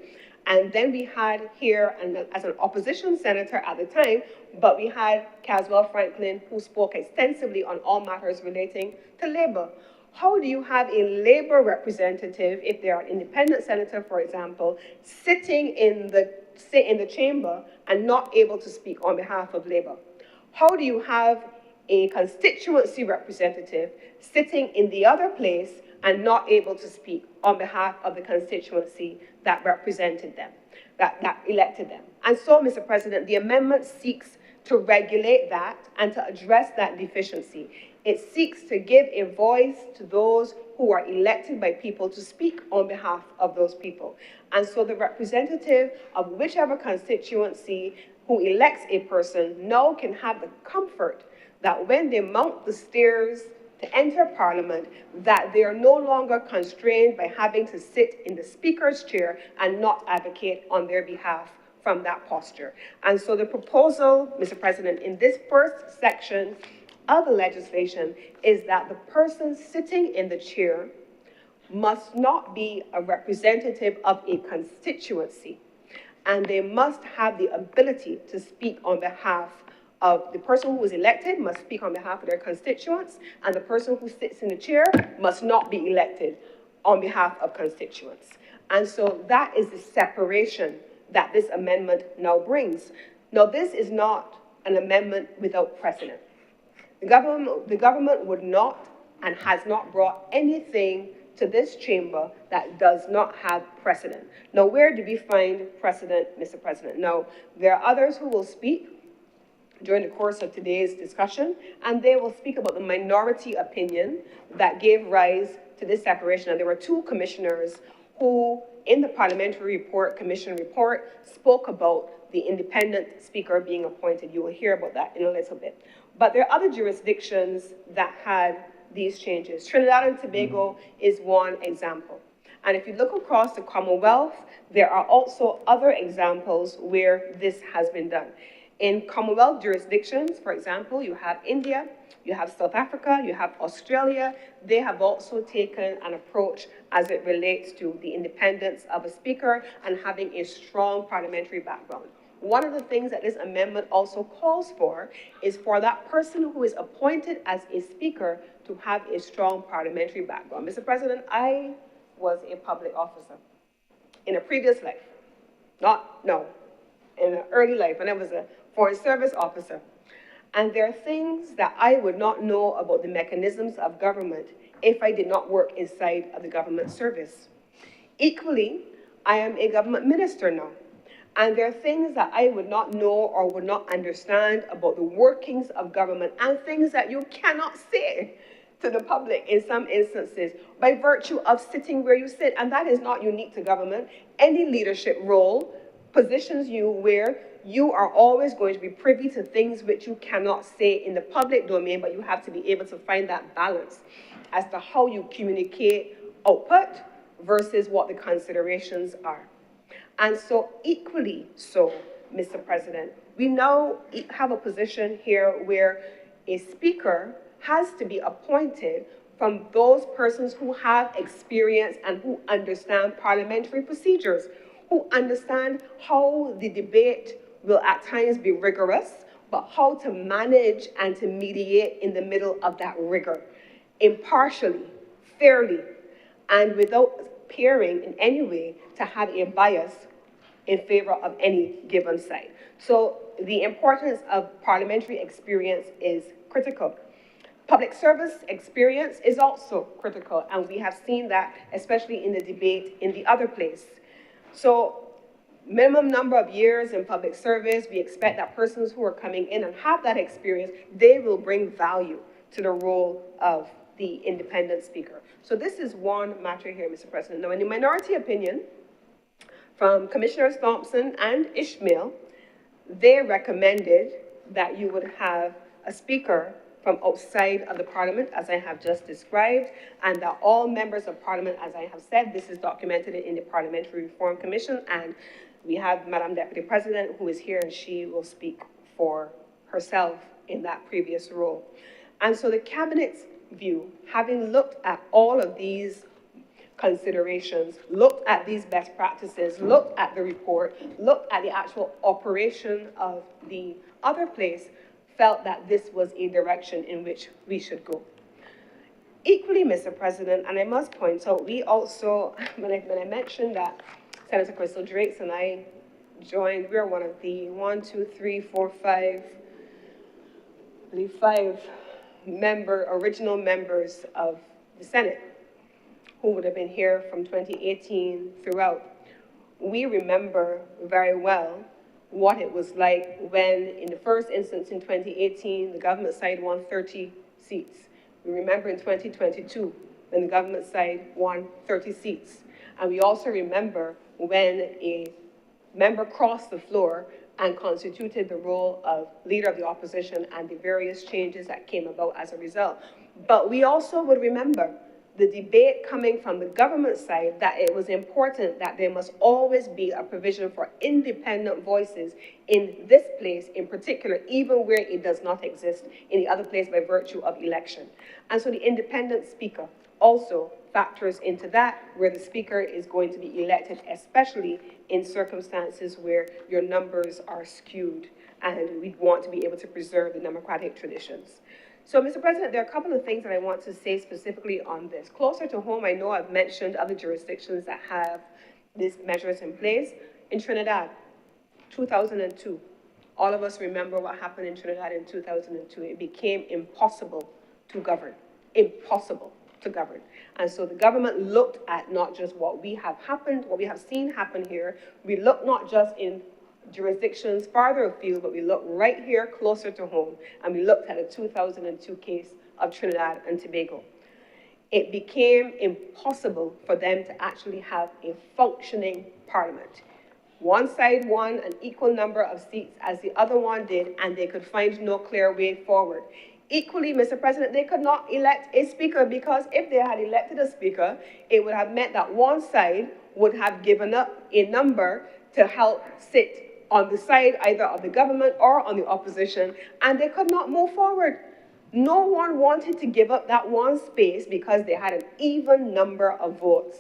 And then we had here, as an opposition senator at the time, but we had Caswell Franklin, who spoke extensively on all matters relating to Labour. How do you have a Labour representative, if they are an independent senator, for example, sitting in the chamber and not able to speak on behalf of Labour? How do you have a constituency representative sitting in the other place and not able to speak on behalf of the constituency that represented them, that elected them? And so, Mr. President, the amendment seeks to regulate that and to address that deficiency. It seeks to give a voice to those who are elected by people to speak on behalf of those people. And so the representative of whichever constituency who elects a person now can have the comfort that when they mount the stairs to enter Parliament, that they are no longer constrained by having to sit in the Speaker's chair and not advocate on their behalf from that posture. And so the proposal, Mr. President, in this first section of the legislation is that the person sitting in the chair must not be a representative of a constituency, and they must have the ability to speak on behalf of the person who was elected, must speak on behalf of their constituents, and the person who sits in the chair must not be elected on behalf of constituents. And so that is the separation that this amendment now brings. Now, this is not an amendment without precedent. The government would not and has not brought anything to this chamber that does not have precedent. Now, where do we find precedent, Mr. President? Now, there are others who will speak during the course of today's discussion, and they will speak about the minority opinion that gave rise to this separation. And there were 2 commissioners who, in the parliamentary commission report, spoke about the independent speaker being appointed. You will hear about that in a little bit. But there are other jurisdictions that had these changes. Trinidad and Tobago is one example. And if you look across the Commonwealth, there are also other examples where this has been done. In Commonwealth jurisdictions, for example, you have India, you have South Africa, you have Australia. They have also taken an approach as it relates to the independence of a speaker and having a strong parliamentary background. One of the things that this amendment also calls for is for that person who is appointed as a speaker to have a strong parliamentary background. Mr. President, I was a public officer in a previous life, in an early life, when I was a Foreign Service officer. And there are things that I would not know about the mechanisms of government if I did not work inside of the government service. Equally, I am a government minister now. And there are things that I would not know or would not understand about the workings of government, and things that you cannot say to the public in some instances by virtue of sitting where you sit. And that is not unique to government. Any leadership role positions you where you are always going to be privy to things which you cannot say in the public domain, but you have to be able to find that balance as to how you communicate output versus what the considerations are. And so equally so, Mr. President, we now have a position here where a speaker has to be appointed from those persons who have experience and who understand parliamentary procedures, who understand how the debate will at times be rigorous, but how to manage and to mediate in the middle of that rigor, impartially, fairly, and without appearing in any way to have a bias in favor of any given side. So the importance of parliamentary experience is critical. Public service experience is also critical, and we have seen that, especially in the debate in the other place. So minimum number of years in public service, we expect that persons who are coming in and have that experience, they will bring value to the role of the independent speaker. So this is one matter here, Mr. President. Now, in the minority opinion from Commissioners Thompson and Ishmael, they recommended that you would have a speaker from outside of the Parliament, as I have just described, and that all members of Parliament, as I have said, this is documented in the Parliamentary Reform Commission, and we have Madam Deputy President who is here, and she will speak for herself in that previous role. And so the Cabinet's view, having looked at all of these considerations, looked at these best practices, looked at the report, looked at the actual operation of the other place, felt that this was a direction in which we should go. Equally, Mr. President, and I must point out, we also, when I mentioned that Senator Crystal Drakes and I joined, we are one of the 5 original members of the Senate who would have been here from 2018 throughout. We remember very well what it was like when, in the first instance in 2018, the government side won 30 seats. We remember in 2022, when the government side won 30 seats. And we also remember when a member crossed the floor and constituted the role of leader of the opposition and the various changes that came about as a result. But we also would remember the debate coming from the government side that it was important that there must always be a provision for independent voices in this place in particular, even where it does not exist in the other place by virtue of election. And so the independent speaker also factors into that, where the speaker is going to be elected, especially in circumstances where your numbers are skewed, and we want to be able to preserve the democratic traditions. So, Mr. President, there are a couple of things that I want to say specifically on this. Closer to home, I know I've mentioned other jurisdictions that have these measures in place. In Trinidad, 2002, all of us remember what happened in Trinidad in 2002. It became impossible to govern, impossible to govern. And so the government looked at not just what we have seen happen here. We looked not just in jurisdictions farther afield, but we looked right here closer to home, and we looked at a 2002 case of Trinidad and Tobago. It became impossible for them to actually have a functioning parliament. One side won an equal number of seats as the other one did, and they could find no clear way forward. Equally, Mr. President, they could not elect a speaker, because if they had elected a speaker, it would have meant that one side would have given up a number to help sit on the side either of the government or on the opposition, and they could not move forward. No one wanted to give up that one space because they had an even number of votes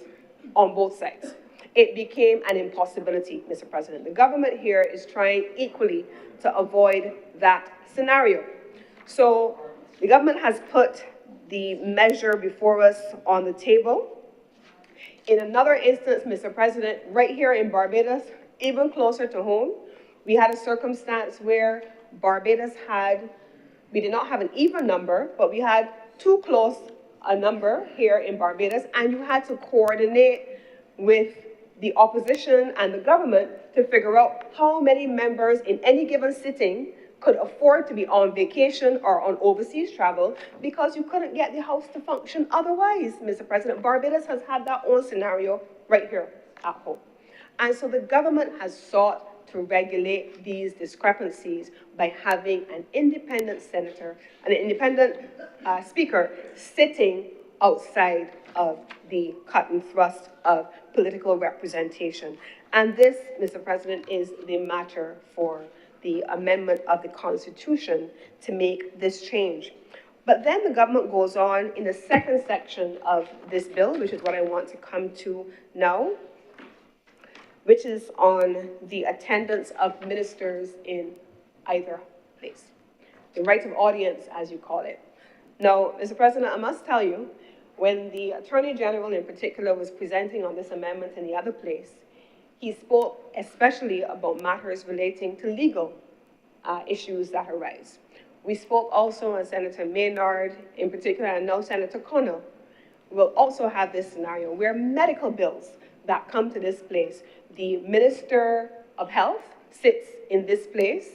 on both sides. It became an impossibility, Mr. President. The government here is trying equally to avoid that scenario. So the government has put the measure before us on the table. In another instance, Mr. President, right here in Barbados, even closer to home, we had a circumstance where Barbados we did not have an even number, but we had too close a number here in Barbados, and you had to coordinate with the opposition and the government to figure out how many members in any given sitting could afford to be on vacation or on overseas travel because you couldn't get the House to function otherwise, Mr. President. Barbados has had that own scenario right here at home. And so the government has sought to regulate these discrepancies by having an independent senator, an independent speaker sitting outside of the cut and thrust of political representation. And this, Mr. President, is the matter for the amendment of the Constitution to make this change. But then the government goes on in the second section of this bill, which is what I want to come to now, which is on the attendance of ministers in either place. The right of audience, as you call it. Now, Mr. President, I must tell you, when the Attorney General in particular was presenting on this amendment in the other place, he spoke especially about matters relating to legal issues that arise. We spoke also on Senator Maynard in particular, and now Senator Connell will also have this scenario where medical bills that come to this place, the Minister of Health sits in this place,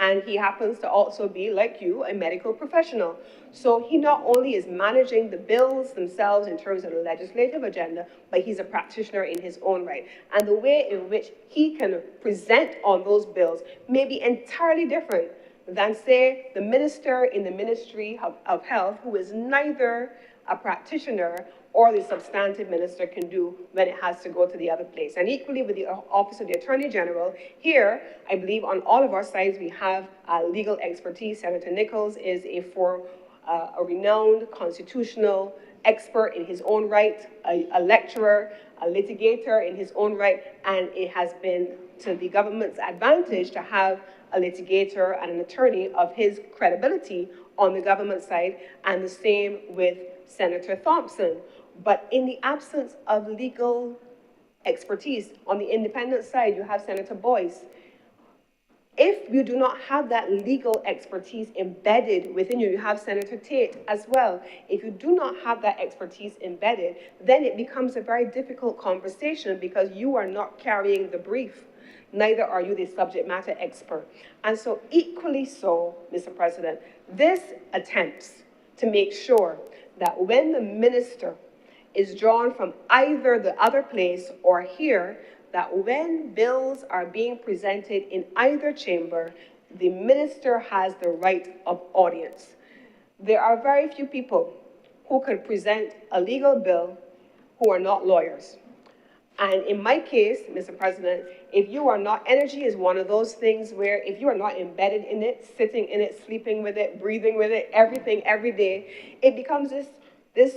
and he happens to also be, like you, a medical professional. So he not only is managing the bills themselves in terms of the legislative agenda, but he's a practitioner in his own right. And the way in which he can present on those bills may be entirely different than, say, the minister in the Ministry of Health, who is neither a practitioner or the substantive minister can do when it has to go to the other place. And equally with the Office of the Attorney General, here, I believe on all of our sides, we have legal expertise. Senator Nichols is a renowned constitutional expert in his own right, a lecturer, a litigator in his own right, and it has been to the government's advantage to have a litigator and an attorney of his credibility on the government side, and the same with Senator Thompson. But in the absence of legal expertise on the independent side, you have Senator Boyce. If you do not have that legal expertise embedded within you, you have Senator Tate as well. If you do not have that expertise embedded, then it becomes a very difficult conversation because you are not carrying the brief. Neither are you the subject matter expert. And so equally so, Mr. President, this attempts to make sure that when the minister is drawn from either the other place or here, that when bills are being presented in either chamber, the minister has the right of audience. There are very few people who could present a legal bill who are not lawyers. And in my case, Mr. President, if you are not, energy is one of those things where if you are not embedded in it, sitting in it, sleeping with it, breathing with it, everything, every day, it becomes this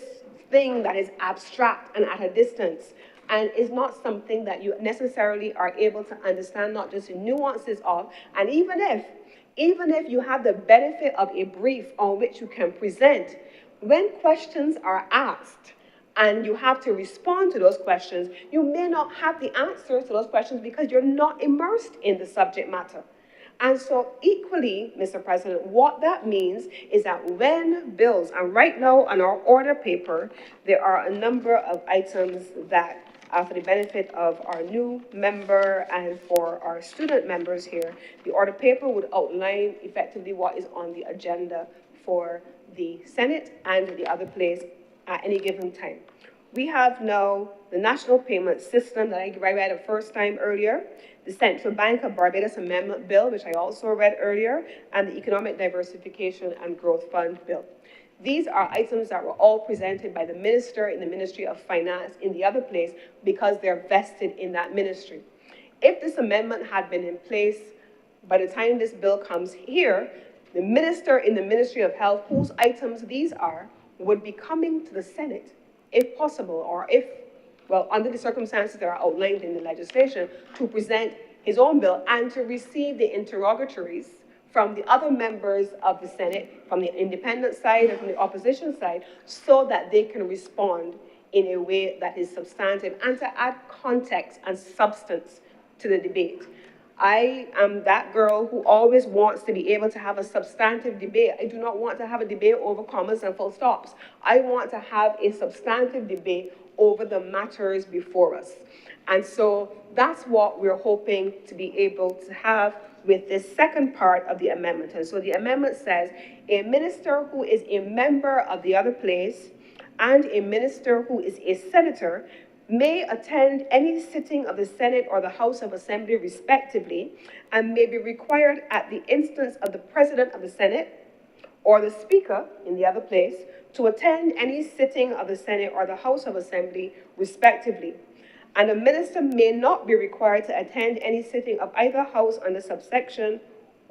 thing that is abstract and at a distance, and is not something that you necessarily are able to understand, not just the nuances of. And even if you have the benefit of a brief on which you can present, when questions are asked and you have to respond to those questions, you may not have the answers to those questions because you're not immersed in the subject matter. And so equally, Mr. President, what that means is that when bills, and right now on our order paper, there are a number of items that, for the benefit of our new member and for our student members here, the order paper would outline effectively what is on the agenda for the Senate and the other place at any given time. We have now the National Payment System that I read the first time earlier, the Central Bank of Barbados Amendment Bill, which I also read earlier, and the Economic Diversification and Growth Fund Bill. These are items that were all presented by the minister in the Ministry of Finance in the other place because they're vested in that ministry. If this amendment had been in place by the time this bill comes here, the minister in the Ministry of Health, whose items these are, would be coming to the Senate, if possible, or if, well, under the circumstances that are outlined in the legislation, to present his own bill and to receive the interrogatories from the other members of the Senate, from the independent side and from the opposition side, so that they can respond in a way that is substantive and to add context and substance to the debate. I am that girl who always wants to be able to have a substantive debate. I do not want to have a debate over commas and full stops. I want to have a substantive debate over the matters before us. And so that's what we're hoping to be able to have with this second part of the amendment. And so the amendment says, a minister who is a member of the other place and a minister who is a senator may attend any sitting of the Senate or the House of Assembly respectively, and may be required at the instance of the President of the Senate or the Speaker in the other place to attend any sitting of the Senate or the House of Assembly respectively. And a minister may not be required to attend any sitting of either House under subsection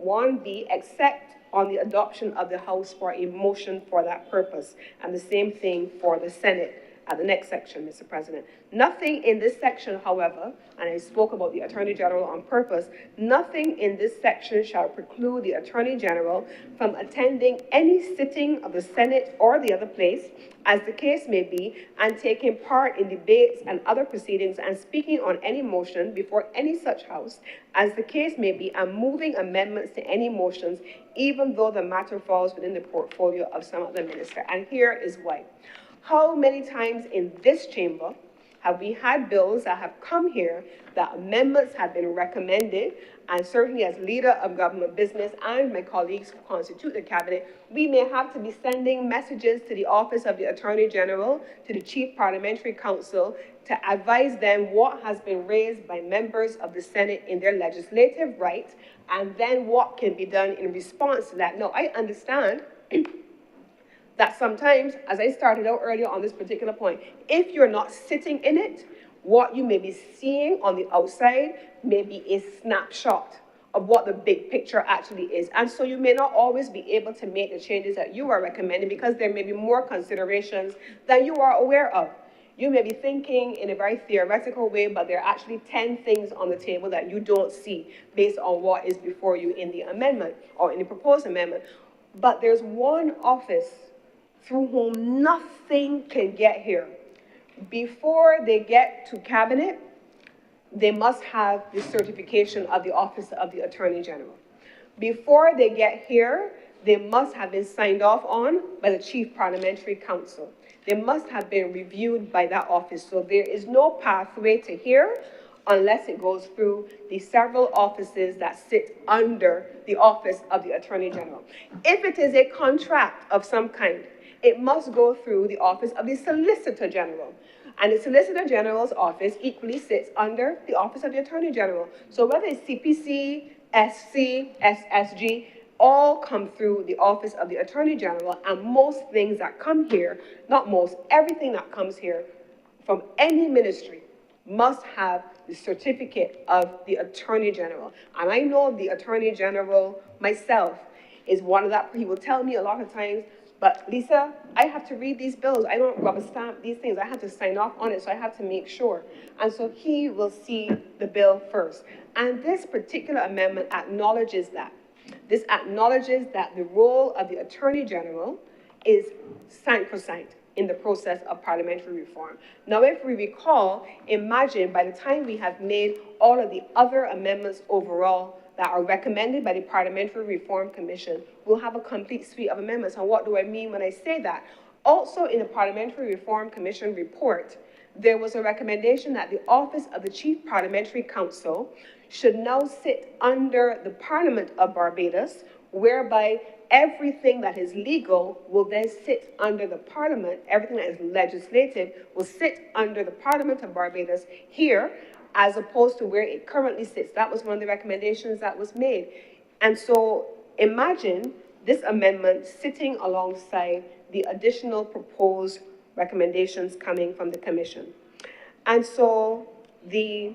1B except on the adoption of the House for a motion for that purpose. And the same thing for the Senate. At the next section, Mr. President. Nothing in this section, however, and I spoke about the Attorney General on purpose, nothing in this section shall preclude the Attorney General from attending any sitting of the Senate or the other place, as the case may be, and taking part in debates and other proceedings and speaking on any motion before any such house, as the case may be, and moving amendments to any motions, even though the matter falls within the portfolio of some other minister. And here is why. How many times in this chamber have we had bills that have come here that amendments have been recommended, and certainly as leader of government business and my colleagues who constitute the cabinet, we may have to be sending messages to the Office of the Attorney General, to the Chief Parliamentary Counsel, to advise them what has been raised by members of the Senate in their legislative right, and then what can be done in response to that. Now, I understand that sometimes, as I started out earlier on this particular point, if you're not sitting in it, what you may be seeing on the outside may be a snapshot of what the big picture actually is. And so you may not always be able to make the changes that you are recommending because there may be more considerations than you are aware of. You may be thinking in a very theoretical way, but there are actually 10 things on the table that you don't see based on what is before you in the amendment or in the proposed amendment. But there's one office through whom nothing can get here. Before they get to cabinet, they must have the certification of the Office of the Attorney General. Before they get here, they must have been signed off on by the Chief Parliamentary Counsel. They must have been reviewed by that office. So there is no pathway to here unless it goes through the several offices that sit under the Office of the Attorney General. If it is a contract of some kind, it must go through the Office of the Solicitor General. And the Solicitor General's office equally sits under the Office of the Attorney General. So whether it's CPC, SC, SSG, all come through the Office of the Attorney General, and most things that come here, not most, everything that comes here from any ministry must have the certificate of the Attorney General. And I know the Attorney General myself is one of that. He will tell me a lot of times, but Lisa, I have to read these bills. I don't rubber stamp these things. I have to sign off on it, so I have to make sure. And so he will see the bill first. And this particular amendment acknowledges that. This acknowledges that the role of the Attorney General is sacrosanct in the process of parliamentary reform. Now, if we recall, imagine by the time we have made all of the other amendments overall that are recommended by the Parliamentary Reform Commission, we'll have a complete suite of amendments. And what do I mean when I say that? Also in the Parliamentary Reform Commission report, there was a recommendation that the Office of the Chief Parliamentary Counsel should now sit under the Parliament of Barbados, whereby everything that is legal will then sit under the Parliament, everything that is legislative will sit under the Parliament of Barbados here, as opposed to where it currently sits. That was one of the recommendations that was made. And so imagine this amendment sitting alongside the additional proposed recommendations coming from the Commission. And so the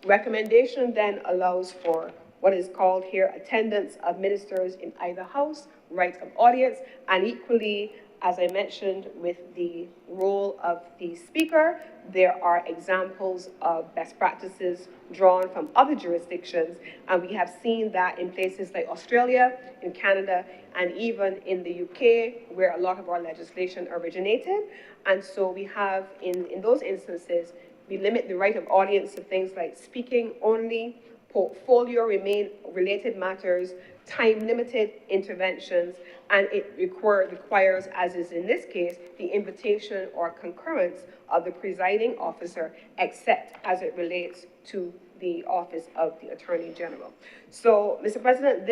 recommendation then allows for what is called here attendance of ministers in either house, right of audience, and equally, as I mentioned, with the role of the speaker, there are examples of best practices drawn from other jurisdictions, and we have seen that in places like Australia, in Canada, and even in the UK, where a lot of our legislation originated. And so we have, in those instances, we limit the right of audience to things like speaking only, related matters, time-limited interventions, and it requires, as is in this case, the invitation or concurrence of the presiding officer, except as it relates to the office of the Attorney General. So, Mr. President,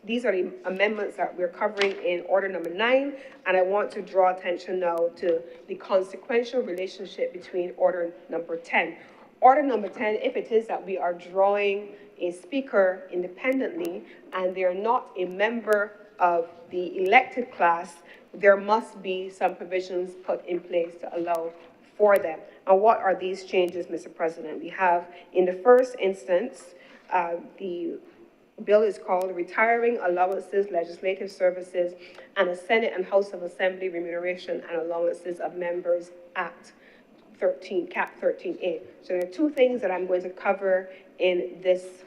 these are the amendments that we're covering in order number 9, and I want to draw attention now to the consequential relationship between order number 10. Order number 10, if it is that we are drawing a speaker independently and they're not a member of the elected class, there must be some provisions put in place to allow for them. And what are these changes, Mr. President? We have, in the first instance, the bill is called Retiring Allowances, Legislative Services, and the Senate and House of Assembly Remuneration and Allowances of Members Act 13, Cap 13A. So there are two things that I'm going to cover in this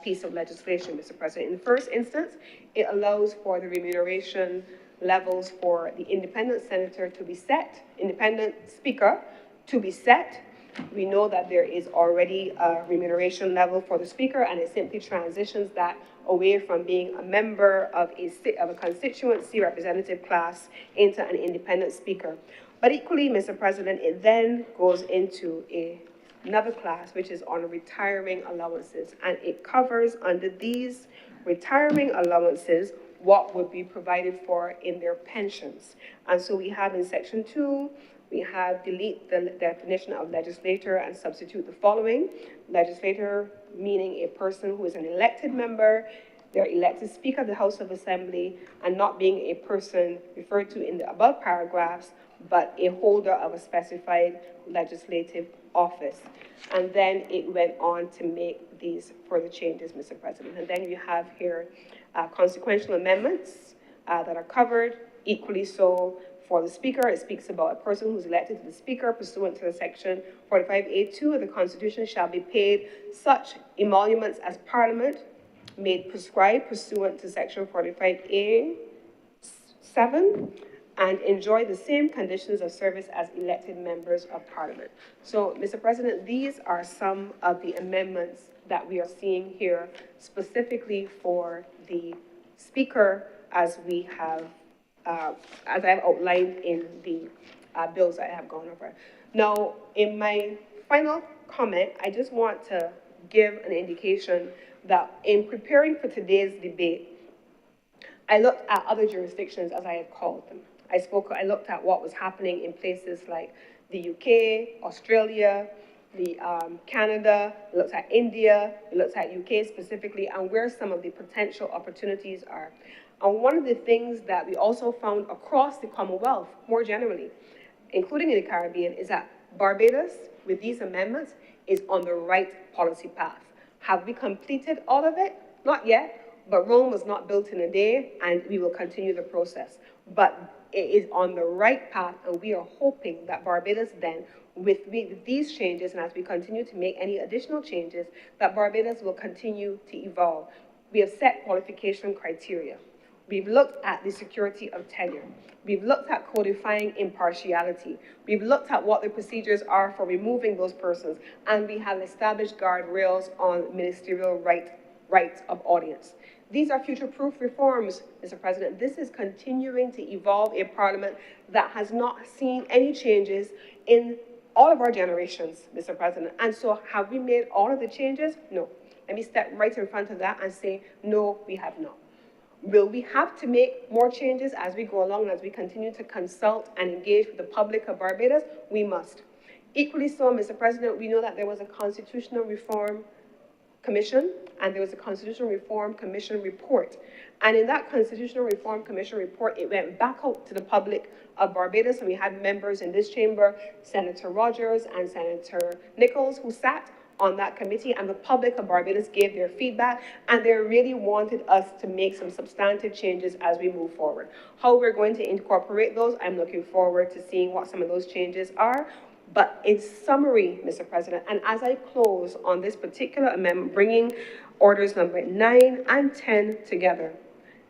piece of legislation, Mr. President. In the first instance, it allows for the remuneration levels for the independent senator to be set, independent speaker to be set. We know that there is already a remuneration level for the speaker, and it simply transitions that away from being a member of a constituency representative class into an independent speaker. But equally, Mr. President, it then goes into another class, which is on retiring allowances, and it covers under these retiring allowances what would be provided for in their pensions. And so we have in section 2, we have delete the definition of legislator and substitute the following. Legislator meaning a person who is an elected member, they're elected Speaker of the House of Assembly, and not being a person referred to in the above paragraphs, but a holder of a specified legislative office. And then it went on to make these further changes, Mr. President. And then you have here consequential amendments that are covered, equally so for the Speaker. It speaks about a person who's elected to the Speaker pursuant to the section 45A2 of the Constitution shall be paid such emoluments as Parliament made prescribed pursuant to section 45A7 and enjoy the same conditions of service as elected members of Parliament. So, Mr. President, these are some of the amendments that we are seeing here specifically for the Speaker as we have as I have outlined in the bills that I have gone over. Now, in my final comment, I just want to give an indication that in preparing for today's debate, I looked at other jurisdictions as I had called them. I looked at what was happening in places like the UK, Australia, Canada, we looked at India, we looked at UK specifically, and where some of the potential opportunities are. And one of the things that we also found across the Commonwealth, more generally, including in the Caribbean, is that Barbados, with these amendments, is on the right policy path. Have we completed all of it? Not yet, but Rome was not built in a day, and we will continue the process. But it is on the right path, and we are hoping that Barbados then, with these changes, and as we continue to make any additional changes, that Barbados will continue to evolve. We have set qualification criteria. We've looked at the security of tenure. We've looked at codifying impartiality. We've looked at what the procedures are for removing those persons, and we have established guardrails on ministerial rights of audience. These are future-proof reforms, Mr. President. This is continuing to evolve a parliament that has not seen any changes in all of our generations, Mr. President. And so have we made all of the changes? No. Let me step right in front of that and say, no, we have not. Will we have to make more changes as we go along and as we continue to consult and engage with the public of Barbados? We must. Equally so, Mr. President, we know that there was a Constitutional Reform Commission and there was a Constitutional Reform Commission report. And in that Constitutional Reform Commission report, it went back out to the public of Barbados, and we had members in this chamber, Senator Rogers and Senator Nichols, who sat on that committee, and the public of Barbados gave their feedback, and they really wanted us to make some substantive changes as we move forward. How we're going to incorporate those, I'm looking forward to seeing what some of those changes are. But in summary, Mr. President, and as I close on this particular amendment, bringing orders number 9 and 10 together,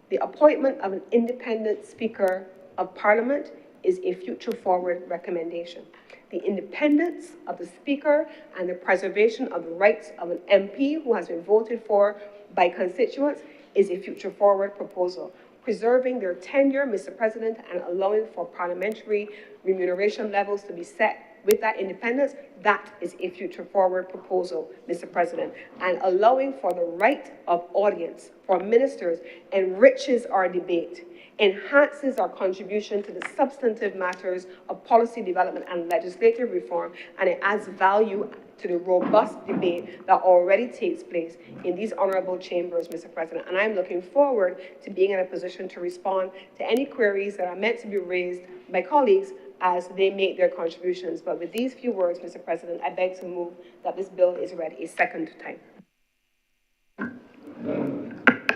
the appointment of an independent Speaker of Parliament is a future forward recommendation. The independence of the Speaker and the preservation of the rights of an MP who has been voted for by constituents is a future-forward proposal. Preserving their tenure, Mr. President, and allowing for parliamentary remuneration levels to be set with that independence, that is a future-forward proposal, Mr. President. And allowing for the right of audience for ministers enriches our debate, enhances our contribution to the substantive matters of policy development and legislative reform, and it adds value to the robust debate that already takes place in these honorable chambers, Mr. President. And I'm looking forward to being in a position to respond to any queries that are meant to be raised by colleagues as they make their contributions. But with these few words, Mr. President, I beg to move that this bill is read a second time.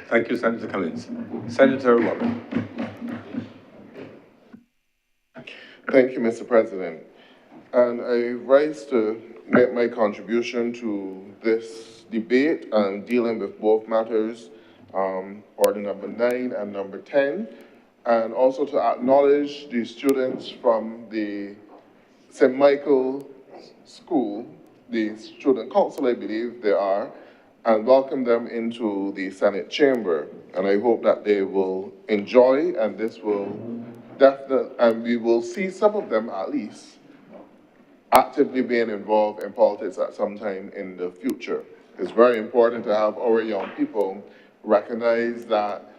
Thank you, Senator Cummings. Senator Warren. Thank you, Mr. President. And I rise to make my contribution to this debate and dealing with both matters, order number 9 and number 10, and also to acknowledge the students from the St. Michael School, the student council, I believe they are, and welcome them into the Senate chamber. And I hope that they will enjoy, and this will definitely, and we will see some of them at least actively being involved in politics at some time in the future. It's very important to have our young people recognize that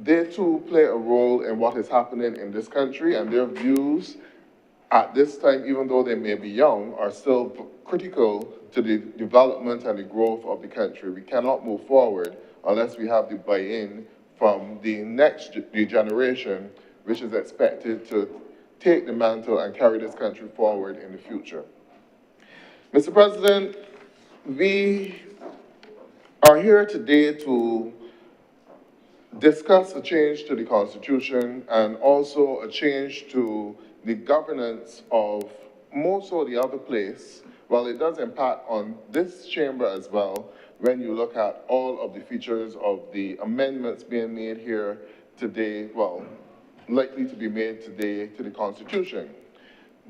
they too play a role in what is happening in this country, and their views at this time, even though they may be young, are still critical to the development and the growth of the country. We cannot move forward unless we have the buy-in from the next generation, which is expected to take the mantle and carry this country forward in the future. Mr. President, we are here today to discuss a change to the Constitution and also a change to the governance of most of the other place. Well, it does impact on this chamber as well when you look at all of the features of the amendments being made here today, well, likely to be made today to the Constitution.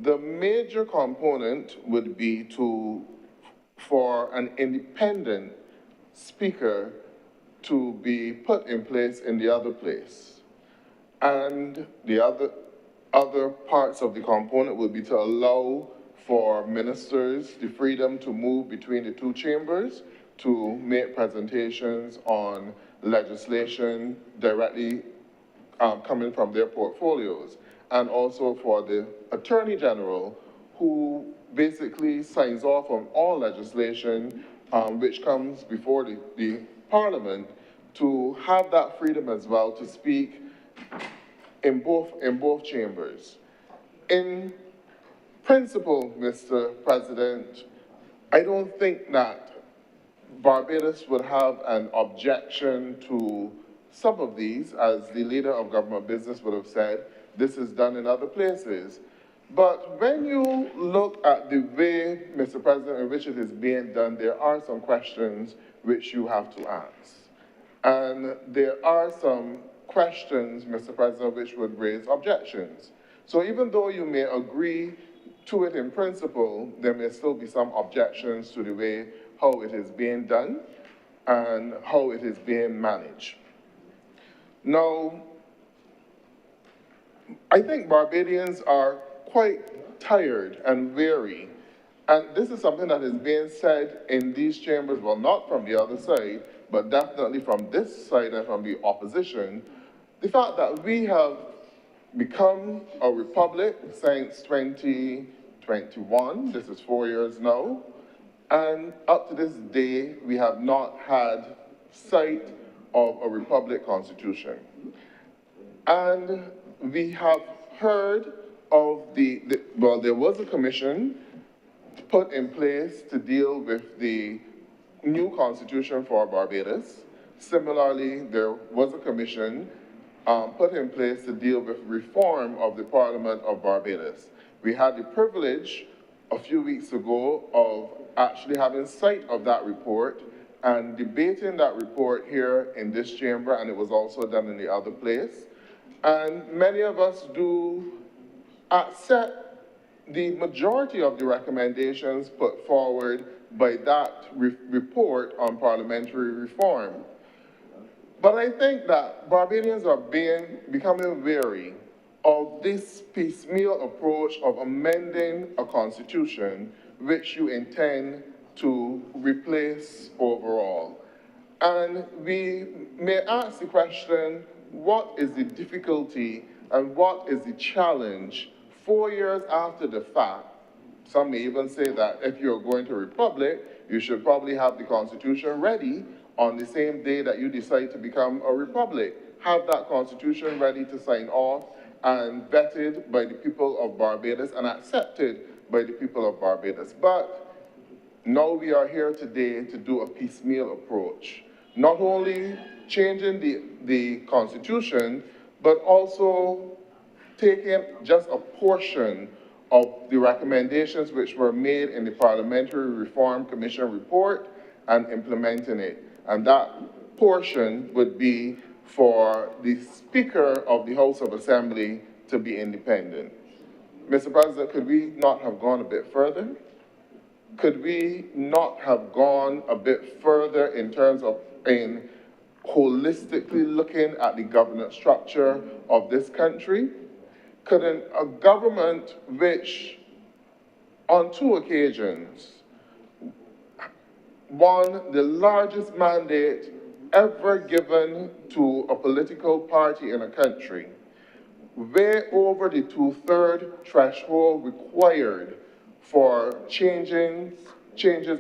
The major component would be for an independent speaker to be put in place in the other place. And the other parts of the component would be to allow for ministers the freedom to move between the two chambers to make presentations on legislation directly coming from their portfolios, and also for the Attorney General, who basically signs off on all legislation which comes before the Parliament, to have that freedom as well to speak in both chambers. In principle, Mr. President, I don't think that Barbados would have an objection to some of these, as the leader of government business would have said, this is done in other places. But when you look at the way, Mr. President, in which it is being done, there are some questions which you have to ask. And there are some questions, Mr. President, which would raise objections. So even though you may agree to it in principle, there may still be some objections to the way how it is being done and how it is being managed. Now, I think Barbadians are quite tired and weary, and this is something that is being said in these chambers, well, not from the other side, but definitely from this side and from the opposition, the fact that we have become a republic since 2021, this is 4 years now, and up to this day, we have not had sight of a republic constitution. And we have heard of well, there was a commission put in place to deal with the new constitution for Barbados. Similarly, there was a commission put in place to deal with reform of the Parliament of Barbados. We had the privilege a few weeks ago of actually having sight of that report and debating that report here in this chamber, and it was also done in the other place. And many of us do accept the majority of the recommendations put forward by that report on parliamentary reform. But I think that Barbadians are becoming wary of this piecemeal approach of amending a constitution which you intend to replace overall. And we may ask the question, what is the difficulty and what is the challenge 4 years after the fact? Some may even say that if you're going to a republic, you should probably have the constitution ready on the same day that you decide to become a republic. Have that constitution ready to sign off and vetted by the people of Barbados and accepted by the people of Barbados. But now we are here today to do a piecemeal approach. Not only changing the constitution, but also taking just a portion of the recommendations which were made in the Parliamentary Reform Commission report and implementing it. And that portion would be for the Speaker of the House of Assembly to be independent. Mr. President, could we not have gone a bit further? Could we not have gone a bit further in terms of holistically looking at the governance structure of this country? Couldn't a government which, on 2 occasions, won the largest mandate ever given to a political party in a country, way over the 2/3 threshold required for changes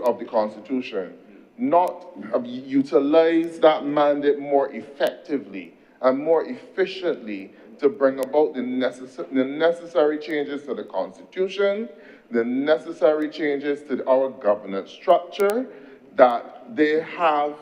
of the Constitution, not utilize that mandate more effectively and more efficiently to bring about the necessary changes to the Constitution, the necessary changes to our governance structure that they have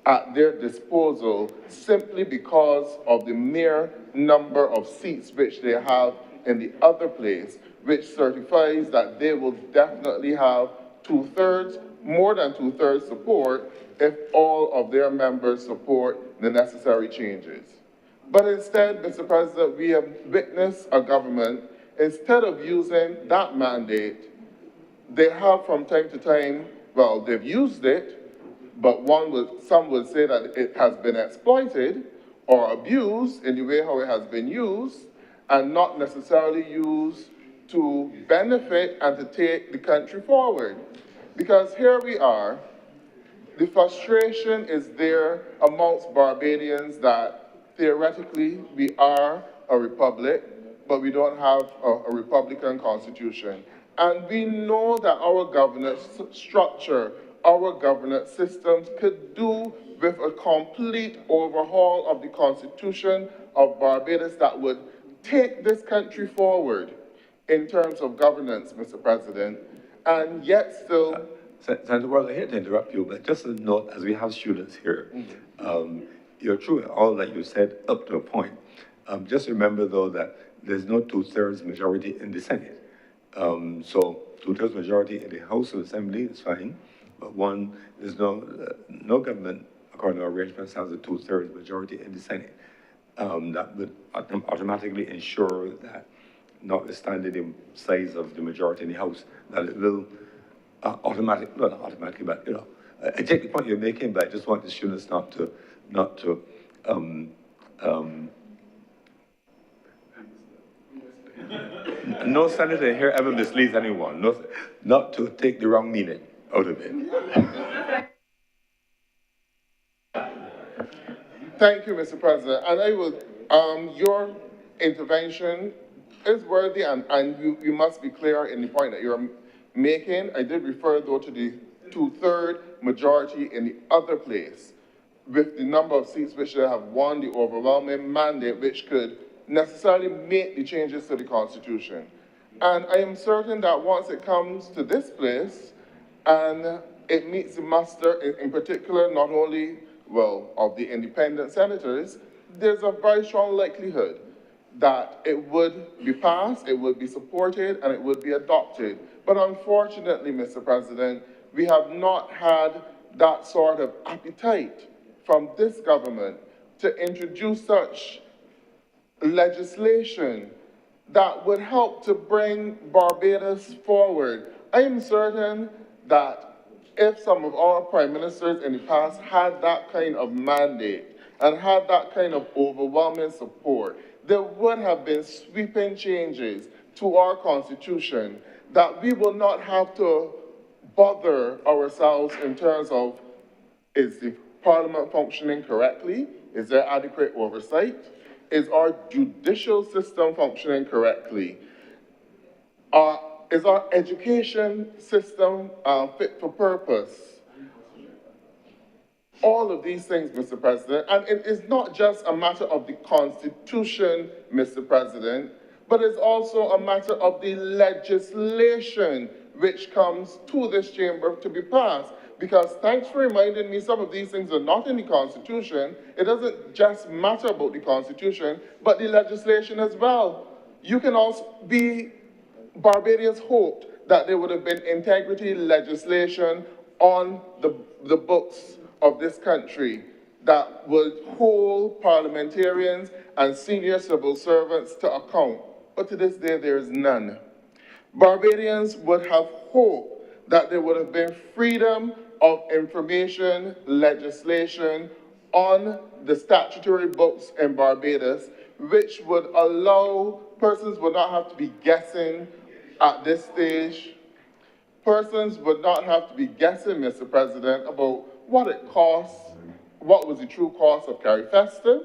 at their disposal simply because of the mere number of seats which they have in the other place, which certifies that they will definitely have 2/3, more than 2/3 support if all of their members support the necessary changes. But instead, Mr. President, we have witnessed a government, instead of using that mandate, they have from time to time, well, they've used it, but some would say that it has been exploited or abused in the way how it has been used, and not necessarily used to benefit and to take the country forward. Because here we are, the frustration is there amongst Barbadians that theoretically we are a republic, but we don't have a republican constitution. And we know that our governance structure, our governance systems could do with a complete overhaul of the Constitution of Barbados that would take this country forward in terms of governance, Mr. President, and yet still... Senator Worrell, I hate to interrupt you, but just a note, as we have students here, you're true in all that you said up to a point. Just remember, though, that there's no 2/3 majority in the Senate. So 2/3 majority in the House of Assembly is fine, but there's no government, according to our arrangements, has a 2/3 majority in the Senate. That would automatically ensure that, notwithstanding the size of the majority in the House, that it will not automatically, but, I take the point you're making, but I just want the students not to no senator here ever misleads anyone, not to take the wrong meaning out of it. Thank you, Mr. President. And I will, your intervention is worthy, and you must be clear in the point that you're making. I did refer, though, to the 2/3 majority in the other place, with the number of seats which they have won, the overwhelming mandate which could necessarily make the changes to the Constitution. And I am certain that once it comes to this place, and it meets the muster, in particular, not only, well, of the independent senators, there's a very strong likelihood that it would be passed, it would be supported, and it would be adopted. But unfortunately, Mr. President, we have not had that sort of appetite from this government to introduce such legislation that would help to bring Barbados forward. I am certain that if some of our prime ministers in the past had that kind of mandate and had that kind of overwhelming support, there would have been sweeping changes to our constitution that we will not have to bother ourselves in terms of, is the parliament functioning correctly? Is there adequate oversight? Is our judicial system functioning correctly? Is our education system fit for purpose? All of these things, Mr. President, and it is not just a matter of the Constitution, Mr. President, but it's also a matter of the legislation which comes to this chamber to be passed. Because thanks for reminding me, some of these things are not in the Constitution. It doesn't just matter about the Constitution, but the legislation as well. You can also be, Barbadians hoped that there would have been integrity legislation on the books of this country that would hold parliamentarians and senior civil servants to account. But to this day, there is none. Barbadians would have hoped that there would have been freedom of information legislation on the statutory books in Barbados, which would allow persons would not have to be guessing at this stage. Persons would not have to be guessing, Mr. President, about what it costs, what was the true cost of Carifesta.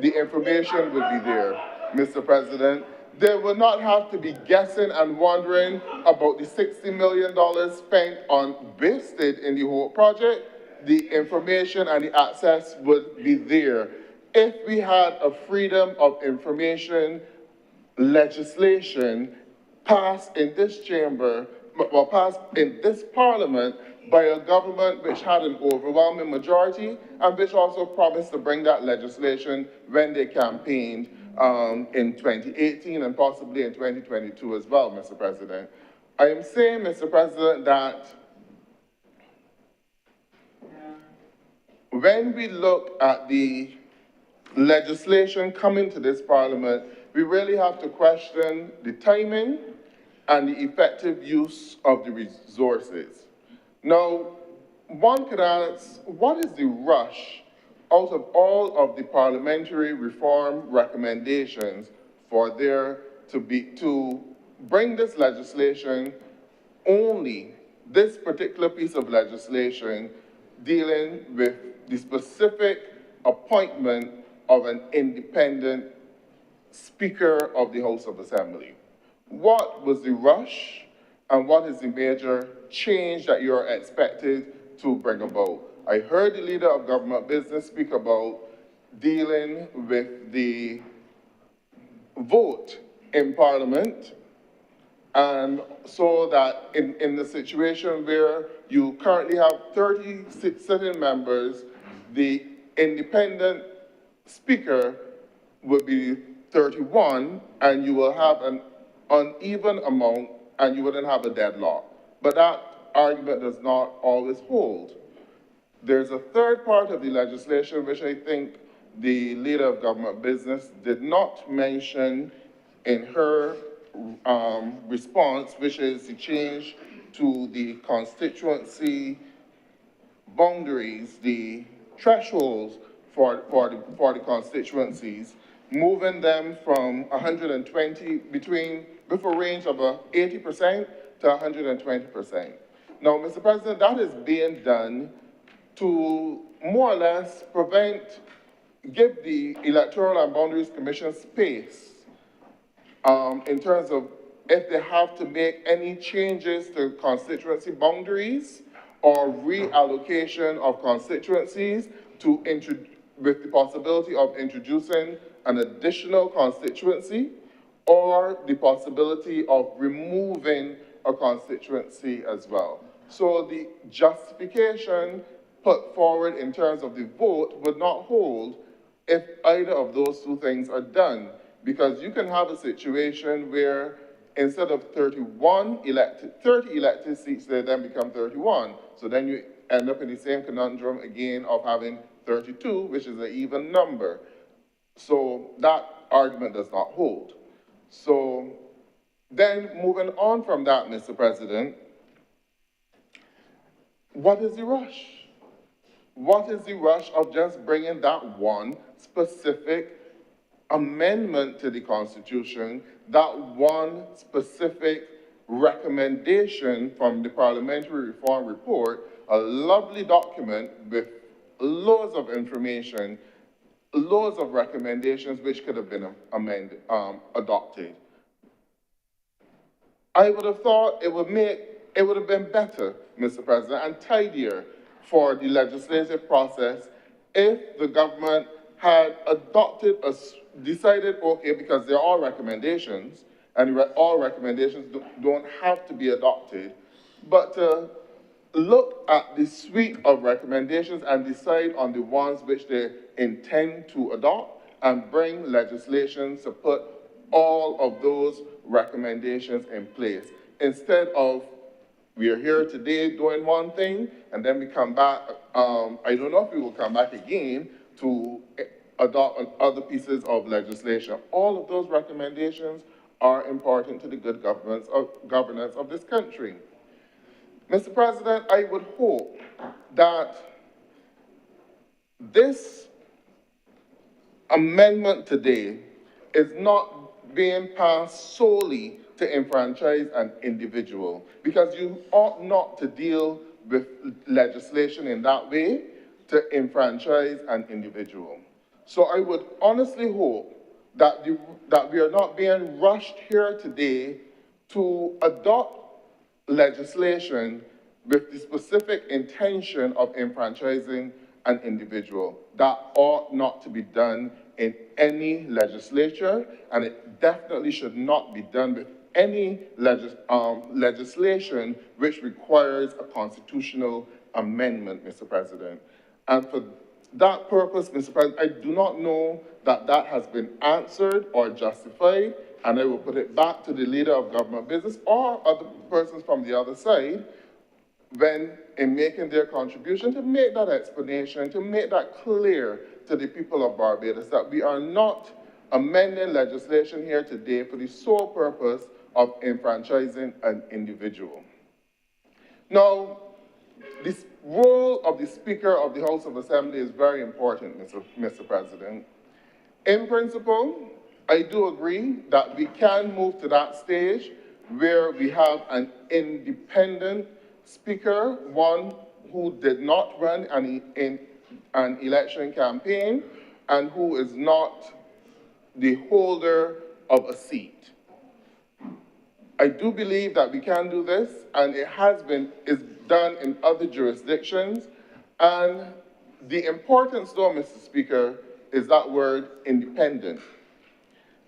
The information would be there, Mr. President. They would not have to be guessing and wondering about the $60 million spent on wasted in the whole project. The information and the access would be there. If we had a freedom of information legislation passed in this chamber, well, passed in this parliament by a government which had an overwhelming majority and which also promised to bring that legislation when they campaigned in 2018 and possibly in 2022 as well, Mr. President. I am saying, Mr. President, that when we look at the legislation coming to this parliament, we really have to question the timing and the effective use of the resources. Now, one could ask, what is the rush out of all of the parliamentary reform recommendations for there to bring this legislation, only this particular piece of legislation dealing with the specific appointment of an independent Speaker of the House of Assembly? What was the rush and what is the major change that you're expected to bring about? I heard the Leader of Government Business speak about dealing with the vote in Parliament, and so that in the situation where you currently have 30 sitting members, the independent Speaker would be 31, and you will have an uneven amount, and you wouldn't have a deadlock. But that argument does not always hold. There's a third part of the legislation which I think the Leader of Government Business did not mention in her response, which is the change to the constituency boundaries, the thresholds for the constituencies, moving them from 120 with a range of 80% to 120%. Now, Mr. President, that is being done to more or less give the Electoral and Boundaries Commission space in terms of if they have to make any changes to constituency boundaries or reallocation of constituencies with the possibility of introducing an additional constituency or the possibility of removing a constituency as well. So the justification put forward in terms of the vote would not hold if either of those two things are done, because you can have a situation where instead of 30 elected seats, they then become 31. So then you end up in the same conundrum again of having 32, which is an even number. So that argument does not hold. So then moving on from that, Mr. President, what is the rush? What is the rush of just bringing that one specific amendment to the Constitution, that one specific recommendation from the Parliamentary Reform Report, a lovely document with loads of information, loads of recommendations which could have been adopted? I would have thought it would have been better, Mr. President, and tidier for the legislative process if the government had decided, okay, because they're all recommendations, and all recommendations don't have to be adopted, but to look at the suite of recommendations and decide on the ones which they intend to adopt and bring legislation to put all of those recommendations in place. Instead of, we are here today doing one thing, and then we come back, I don't know if we will come back again to adopt other pieces of legislation. All of those recommendations are important to the good governance of this country. Mr. President, I would hope that this amendment today is not being passed solely to enfranchise an individual, because you ought not to deal with legislation in that way to enfranchise an individual. So I would honestly hope that we are not being rushed here today to adopt legislation with the specific intention of enfranchising an individual. That ought not to be done in any legislature, and it definitely should not be done with any legislation which requires a constitutional amendment, Mr. President. And for that purpose, Mr. President, I do not know that that has been answered or justified, and I will put it back to the leader of government business or other persons from the other side when in making their contribution to make that explanation, to make that clear to the people of Barbados that we are not amending legislation here today for the sole purpose of enfranchising an individual. Now, this role of the Speaker of the House of Assembly is very important, Mr. President. In principle, I do agree that we can move to that stage where we have an independent Speaker, one who did not run in an election campaign and who is not the holder of a seat. I do believe that we can do this, and is done in other jurisdictions. And the importance, though, Mr. Speaker, is that word independent.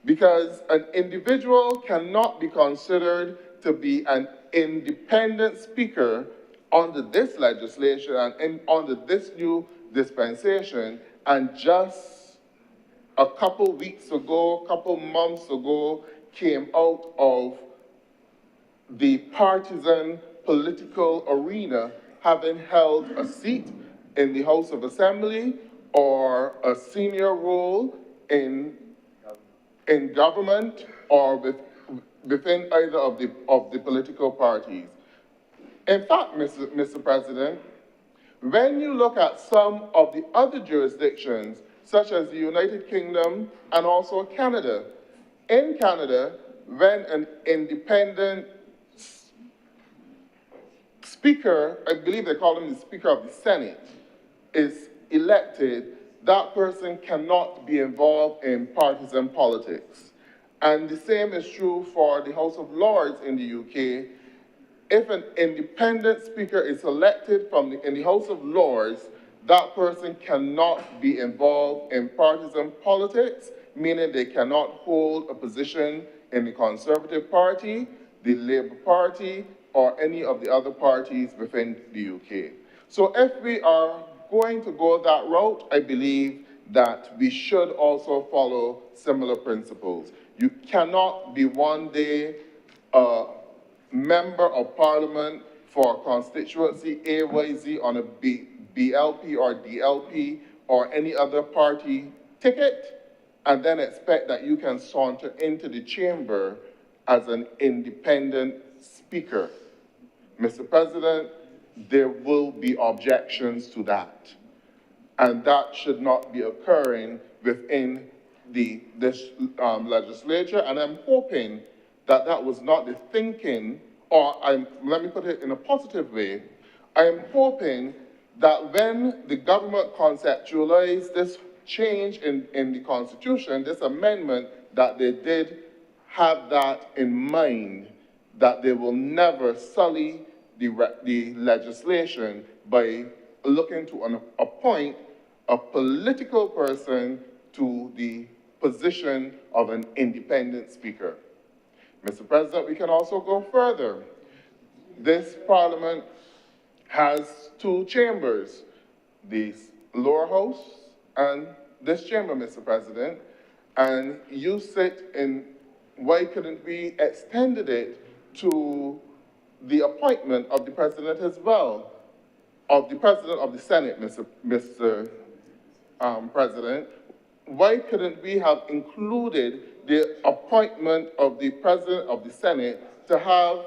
Because an individual cannot be considered to be an independent speaker under this legislation and under this new dispensation, and just a couple weeks ago, a couple months ago, came out of the partisan political arena, having held a seat in the House of Assembly or a senior role in government or within either of the political parties. In fact, Mr. President, when you look at some of the other jurisdictions, such as the United Kingdom and also Canada, in Canada, when an independent Speaker, I believe they call him the Speaker of the Senate, is elected, that person cannot be involved in partisan politics. And the same is true for the House of Lords in the UK. If an independent speaker is elected in the House of Lords, that person cannot be involved in partisan politics, meaning they cannot hold a position in the Conservative Party, the Labour Party, or any of the other parties within the UK. So if we are going to go that route, I believe that we should also follow similar principles. You cannot be one day a member of parliament for constituency AYZ on a BLP or DLP or any other party ticket, and then expect that you can saunter into the chamber as an independent speaker. Mr. President, there will be objections to that. And that should not be occurring within this legislature. And I'm hoping that that was not the thinking, or let me put it in a positive way. I am hoping that when the government conceptualized this change in the Constitution, this amendment, that they did have that in mind, that they will never sully the legislation by looking to appoint a political person to the position of an independent speaker. Mr. President, we can also go further. This Parliament has two chambers, the lower house and this chamber, Mr. President, and you sit in, why couldn't we extended it to the appointment of the President as well, of the President of the Senate, Mr. President? Why couldn't we have included the appointment of the President of the Senate to have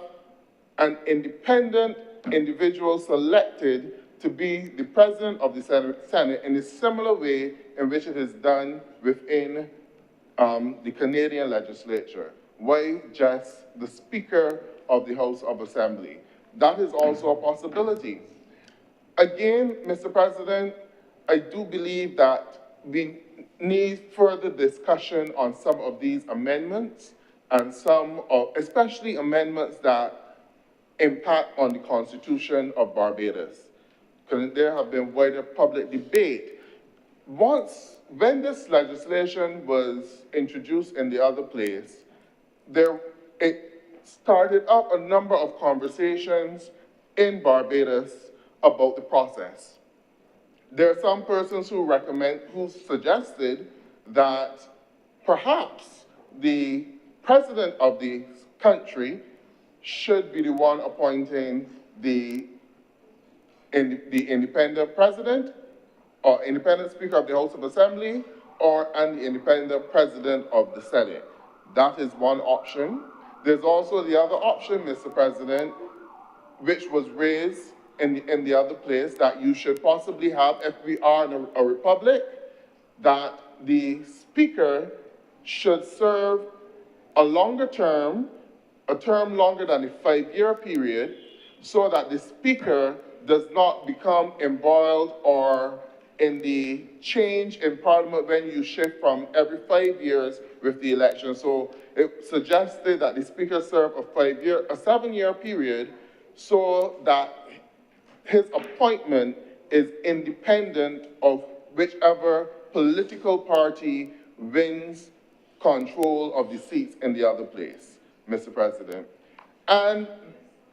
an independent individual selected to be the President of the Senate in a similar way in which it is done within the Canadian legislature? Why just the Speaker of the House of Assembly? That is also a possibility. Again, Mr. President, I do believe that we need further discussion on some of these amendments, and especially amendments that impact on the Constitution of Barbados. Couldn't there have been wider public debate? When this legislation was introduced in the other place, it started up a number of conversations in Barbados about the process. There are some persons who suggested that perhaps the president of the country should be the one appointing the independent president or independent speaker of the House of Assembly and the independent president of the Senate. That is one option. There's also the other option, Mr. President, which was raised in the other place, that you should possibly have, if we are in a republic, that the speaker should serve a longer term, a term longer than a 5-year period, so that the speaker does not become embroiled or in the change in Parliament when you shift from every 5 years with the election. So it suggested that the speaker serve a 7-year period, so that his appointment is independent of whichever political party wins control of the seats in the other place, Mr. President. And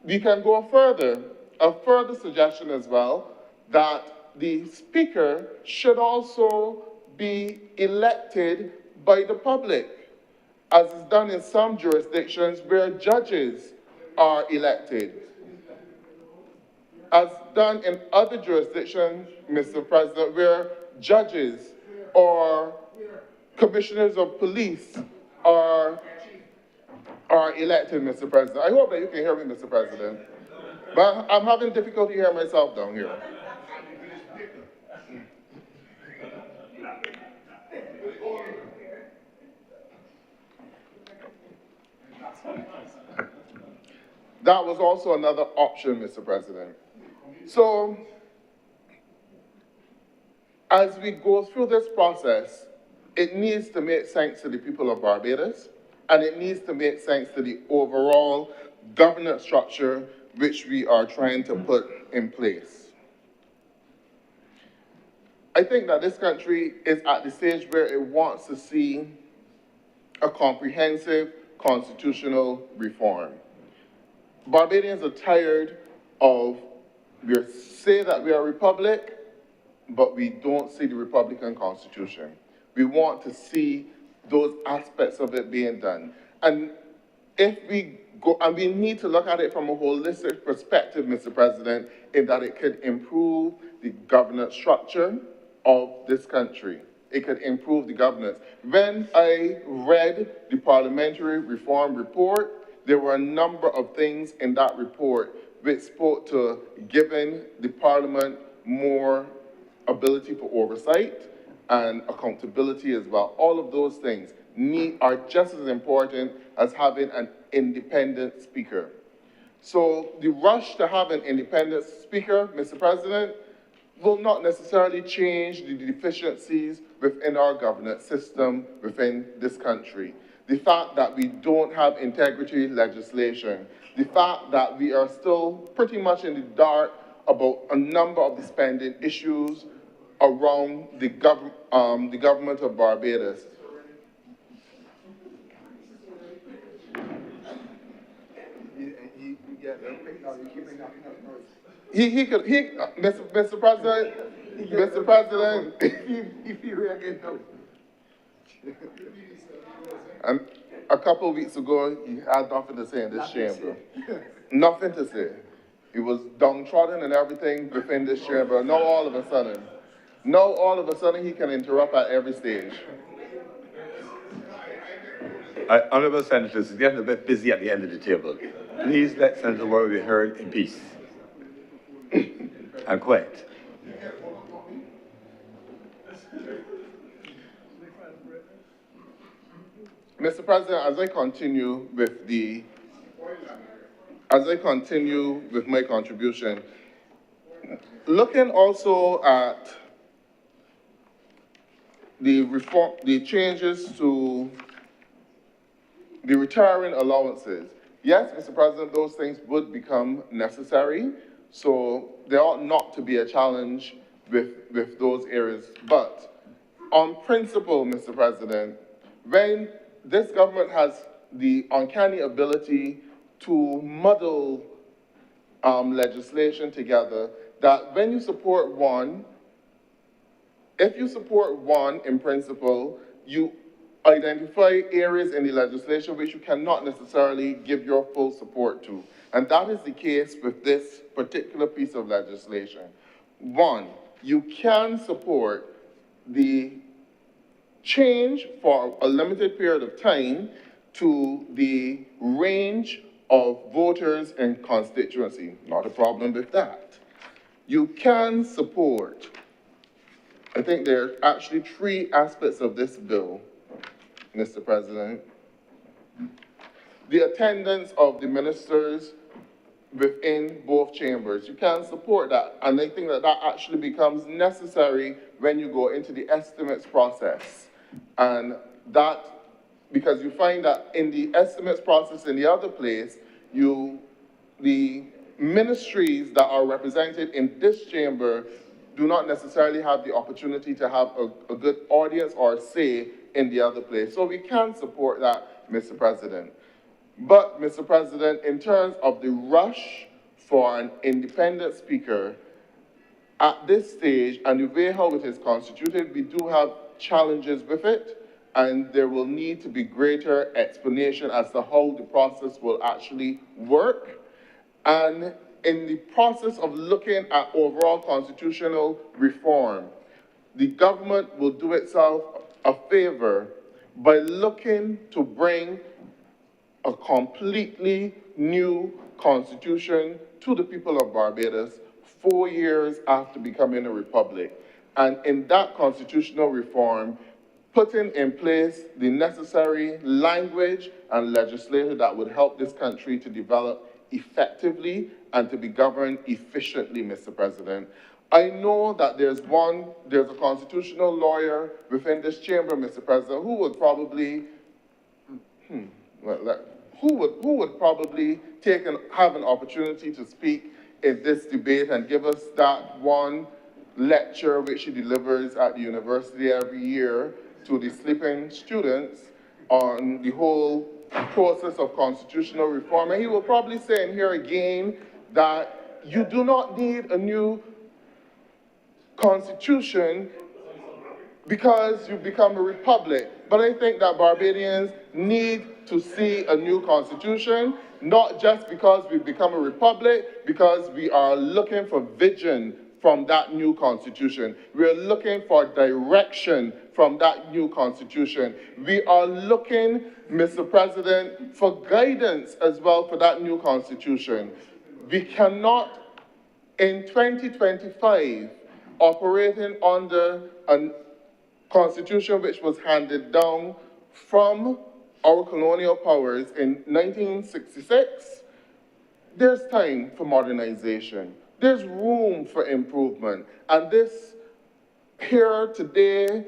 we can go further, a further suggestion as well, that the speaker should also be elected by the public, as is done in some jurisdictions where judges are elected. As done in other jurisdictions, Mr. President, where judges or commissioners of police are elected, Mr. President. I hope that you can hear me, Mr. President. But I'm having difficulty hearing myself down here. That was also another option, Mr. President. So, as we go through this process, it needs to make sense to the people of Barbados, and it needs to make sense to the overall governance structure which we are trying to put in place. I think that this country is at the stage where it wants to see a comprehensive constitutional reform. Barbadians are tired of, we say that we are a republic, but we don't see the Republican Constitution. We want to see those aspects of it being done. And if we go, and we need to look at it from a holistic perspective, Mr. President, in that it could improve the governance structure of this country. it could improve the governance. When I read the parliamentary reform report, there were a number of things in that report which spoke to giving the parliament more ability for oversight and accountability as well. All of those things are just as important as having an independent speaker. So the rush to have an independent speaker, Mr. President, will not necessarily change the deficiencies within our governance system within this country. The fact that we don't have integrity legislation, the fact that we are still pretty much in the dark about a number of the spending issues around the government of Barbados. Mr. President, and a couple of weeks ago, he had nothing to say in this chamber. Nothing to say. He was downtrodden and everything within this chamber. Now all of a sudden, he can interrupt at every stage. Honourable Senators, it's getting a bit busy at the end of the table. Please let Senator Worrell be heard in peace and quiet. Mr. President, as I continue with my contribution, looking also at the changes to the retiring allowances. Yes, Mr. President, those things would become necessary, so there ought not to be a challenge with those areas. But on principle, Mr. President, when this government has the uncanny ability to muddle legislation together, that when you support one, if you support one in principle, you identify areas in the legislation which you cannot necessarily give your full support to. And that is the case with this particular piece of legislation. One, you can support the change for a limited period of time to the range of voters in constituency. Not a problem with that. You can support, I think there are actually 3 aspects of this bill, Mr. President. The attendance of the ministers within both chambers. You can support that, and I think that actually becomes necessary when you go into the estimates process. And that, because you find that in the estimates process in the other place, the ministries that are represented in this chamber do not necessarily have the opportunity to have a good audience or say in the other place. So we can support that, Mr. President. But, Mr. President, in terms of the rush for an independent speaker, at this stage, and the way how it is constituted, we do have challenges with it, and there will need to be greater explanation as to how the process will actually work. And in the process of looking at overall constitutional reform, the government will do itself a favor by looking to bring a completely new constitution to the people of Barbados 4 years after becoming a republic. And in that constitutional reform, putting in place the necessary language and legislation that would help this country to develop effectively and to be governed efficiently, Mr. President. I know that there's a constitutional lawyer within this chamber, Mr. President, who would probably, who would probably have an opportunity to speak in this debate and give us that one lecture which he delivers at the university every year to the sleeping students on the whole process of constitutional reform. And he will probably say in here again that you do not need a new constitution because you've become a republic. But I think that Barbadians need to see a new constitution, not just because we've become a republic, because we are looking for vision from that new constitution. We're looking for direction from that new constitution. We are looking, Mr. President, for guidance as well for that new constitution. We cannot, in 2025, operating under a constitution which was handed down from our colonial powers in 1966, there's time for modernization. There's room for improvement. And this here today,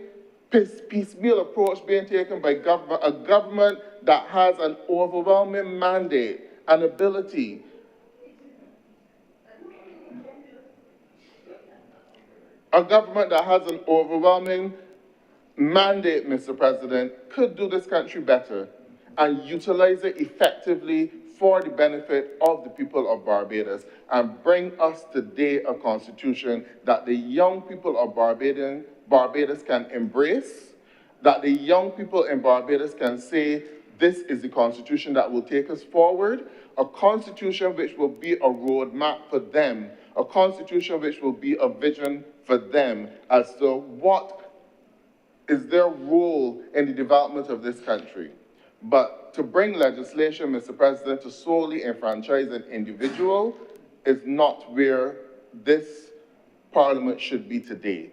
piecemeal approach being taken by a government that has an overwhelming mandate and ability a government that has an overwhelming mandate, Mr. President, could do this country better and utilize it effectively for the benefit of the people of Barbados and bring us today a constitution that the young people of Barbados can embrace, that the young people in Barbados can say, this is the constitution that will take us forward, a constitution which will be a roadmap for them, a constitution which will be a vision for them as to what is their role in the development of this country. But to bring legislation, Mr. President, to solely enfranchise an individual is not where this Parliament should be today.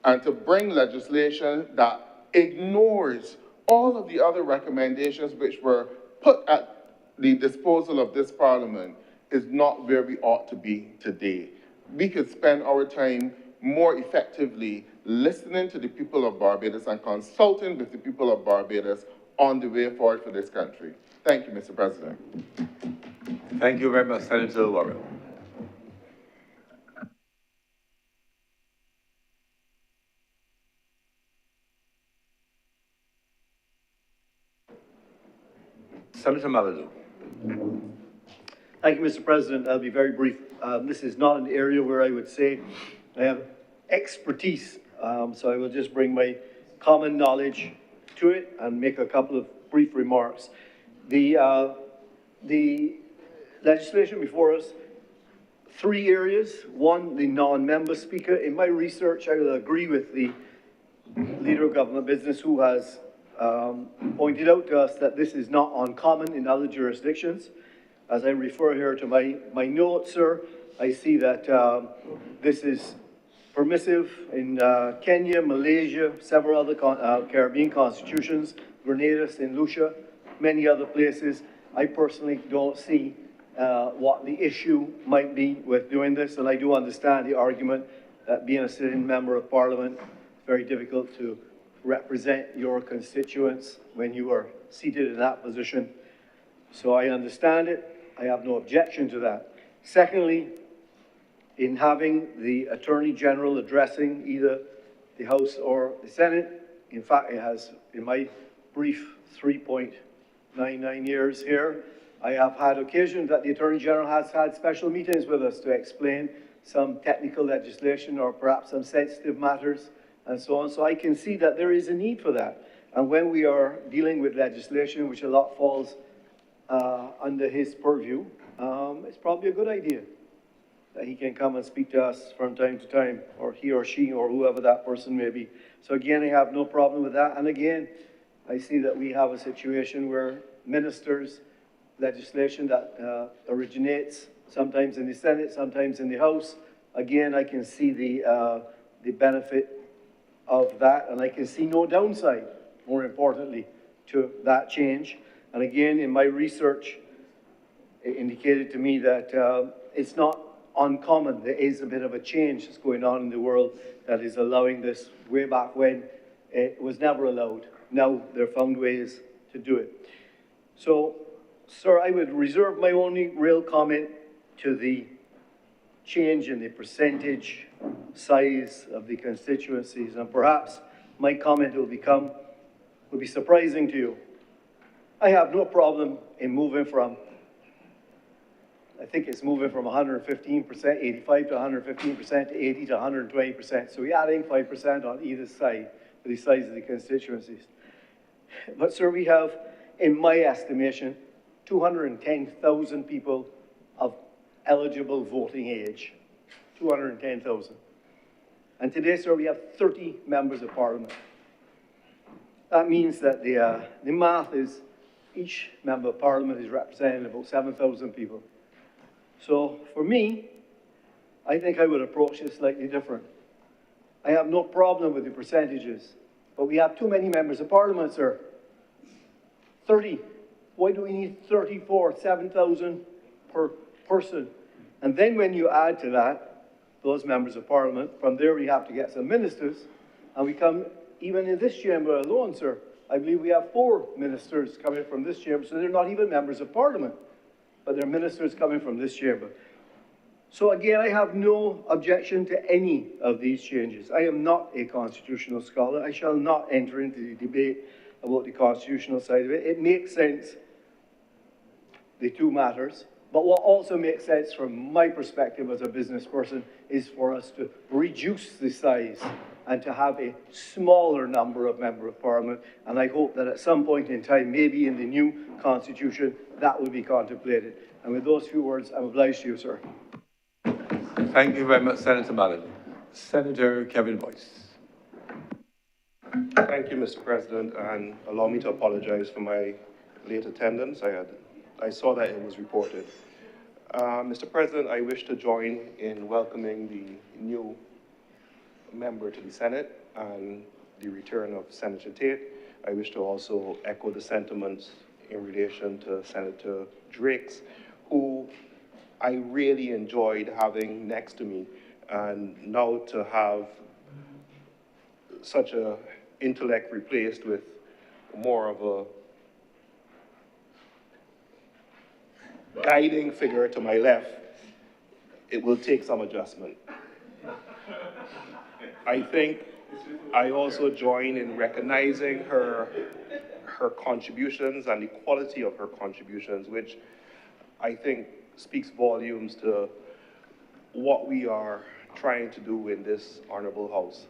And to bring legislation that ignores all of the other recommendations which were put at the disposal of this Parliament is not where we ought to be today. We could spend our time more effectively listening to the people of Barbados and consulting with the people of Barbados on the way forward for this country. Thank you, Mr. President. Thank you very much, Senator Warren. Senator Maladu. Thank you, Mr. President. I'll be very brief. This is not an area where I would say I have expertise, so I will just bring my common knowledge to it and make a couple of brief remarks. The legislation before us, 3 areas. One, the non-member speaker. In my research, I will agree with the Leader of Government Business who has pointed out to us that this is not uncommon in other jurisdictions. As I refer here to my notes, sir, I see that this is permissive in Kenya, Malaysia, several other Caribbean constitutions, Grenada, St. Lucia, many other places. I personally don't see what the issue might be with doing this, and I do understand the argument that being a sitting member of Parliament, it's very difficult to represent your constituents when you are seated in that position. So I understand it. I have no objection to that. Secondly, in having the Attorney General addressing either the House or the Senate, in fact, it has, in my brief 3.99 years here, I have had occasion that the Attorney General has had special meetings with us to explain some technical legislation or perhaps some sensitive matters and so on. So I can see that there is a need for that. And when we are dealing with legislation, which a lot falls under his purview, it's probably a good idea that he can come and speak to us from time to time, or he or she or whoever that person may be. So again, I have no problem with that. And again, I see that we have a situation where ministers, legislation that originates sometimes in the Senate, sometimes in the House. Again, I can see the benefit of that, and I can see no downside, more importantly, to that change. And again, in my research, it indicated to me that it's not uncommon. There is a bit of a change that's going on in the world that is allowing this way back when it was never allowed. Now they're found ways to do it. So, sir, I would reserve my only real comment to the change in the percentage size of the constituencies, and perhaps my comment will be surprising to you. I have no problem in moving from, I think it's moving from 115%, 85 to 115% to 80 to 120%. So we're adding 5% on either side for the size of the constituencies. But sir, we have, in my estimation, 210,000 people of eligible voting age. 210,000. And today, sir, we have 30 members of parliament. That means that the math is each member of parliament is representing about 7,000 people. So for me, I think I would approach this slightly different. I have no problem with the percentages, but we have too many members of parliament, sir. 30. Why do we need 34, 7,000 per person? And then when you add to that, those members of parliament, from there we have to get some ministers, and we come, even in this chamber alone, sir, I believe we have 4 ministers coming from this chamber, so they're not even members of parliament, but they're ministers coming from this chamber. So again, I have no objection to any of these changes. I am not a constitutional scholar. I shall not enter into the debate about the constitutional side of it. It makes sense, the two matters. But what also makes sense from my perspective as a business person is for us to reduce the size and to have a smaller number of members of parliament. And I hope that at some point in time, maybe in the new constitution, that will be contemplated. And with those few words, I'm obliged to you, sir. Thank you very much, Senator Mallon. Senator Kevin Boyce. Thank you, Mr. President, and allow me to apologize for my late attendance. I saw that it was reported. Mr. President, I wish to join in welcoming the new member to the Senate and the return of Senator Tate. I wish to also echo the sentiments in relation to Senator Drakes, who I really enjoyed having next to me, and now to have such a intellect replaced with more of a guiding figure to my left, it will take some adjustment. I think I also join in recognizing her contributions and the quality of her contributions, which I think speaks volumes to what we are trying to do in this honorable house.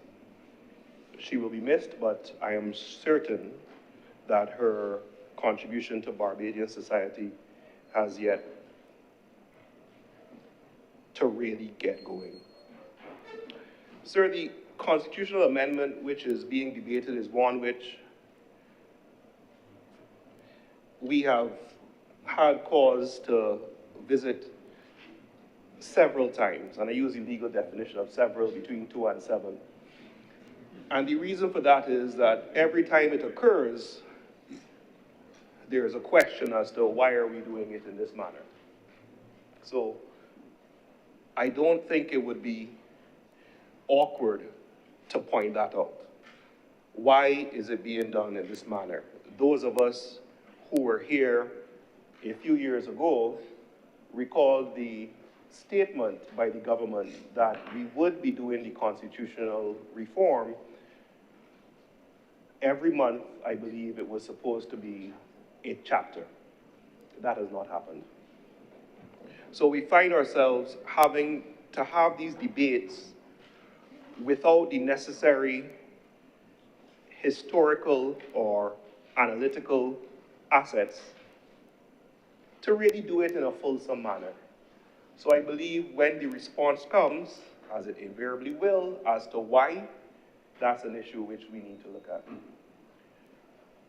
She will be missed, but I am certain that her contribution to Barbadian society has yet to really get going. Sir, the constitutional amendment which is being debated is one which we have had cause to visit several times, and I use the legal definition of several, between 2 and 7. And the reason for that is that every time it occurs, there is a question as to why are we doing it in this manner. So I don't think it would be awkward to point that out. Why is it being done in this manner? Those of us who were here a few years ago recall the statement by the government that we would be doing the constitutional reform every month. I believe it was supposed to be a chapter. That has not happened. So we find ourselves having to have these debates without the necessary historical or analytical assets to really do it in a fulsome manner. So I believe when the response comes, as it invariably will, as to why, that's an issue which we need to look at.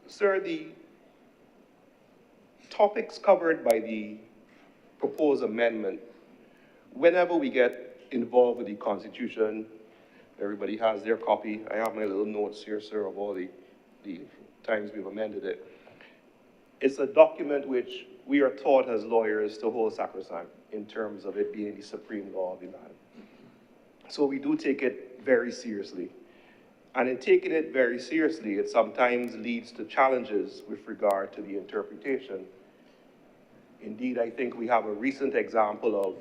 Sir, the topics covered by the proposed amendment, whenever we get involved with the Constitution, everybody has their copy. I have my little notes here, sir, of all the times we've amended it. It's a document which we are taught as lawyers to hold sacrosanct in terms of it being the supreme law of the land. So we do take it very seriously. And in taking it very seriously, it sometimes leads to challenges with regard to the interpretation. Indeed, I think we have a recent example of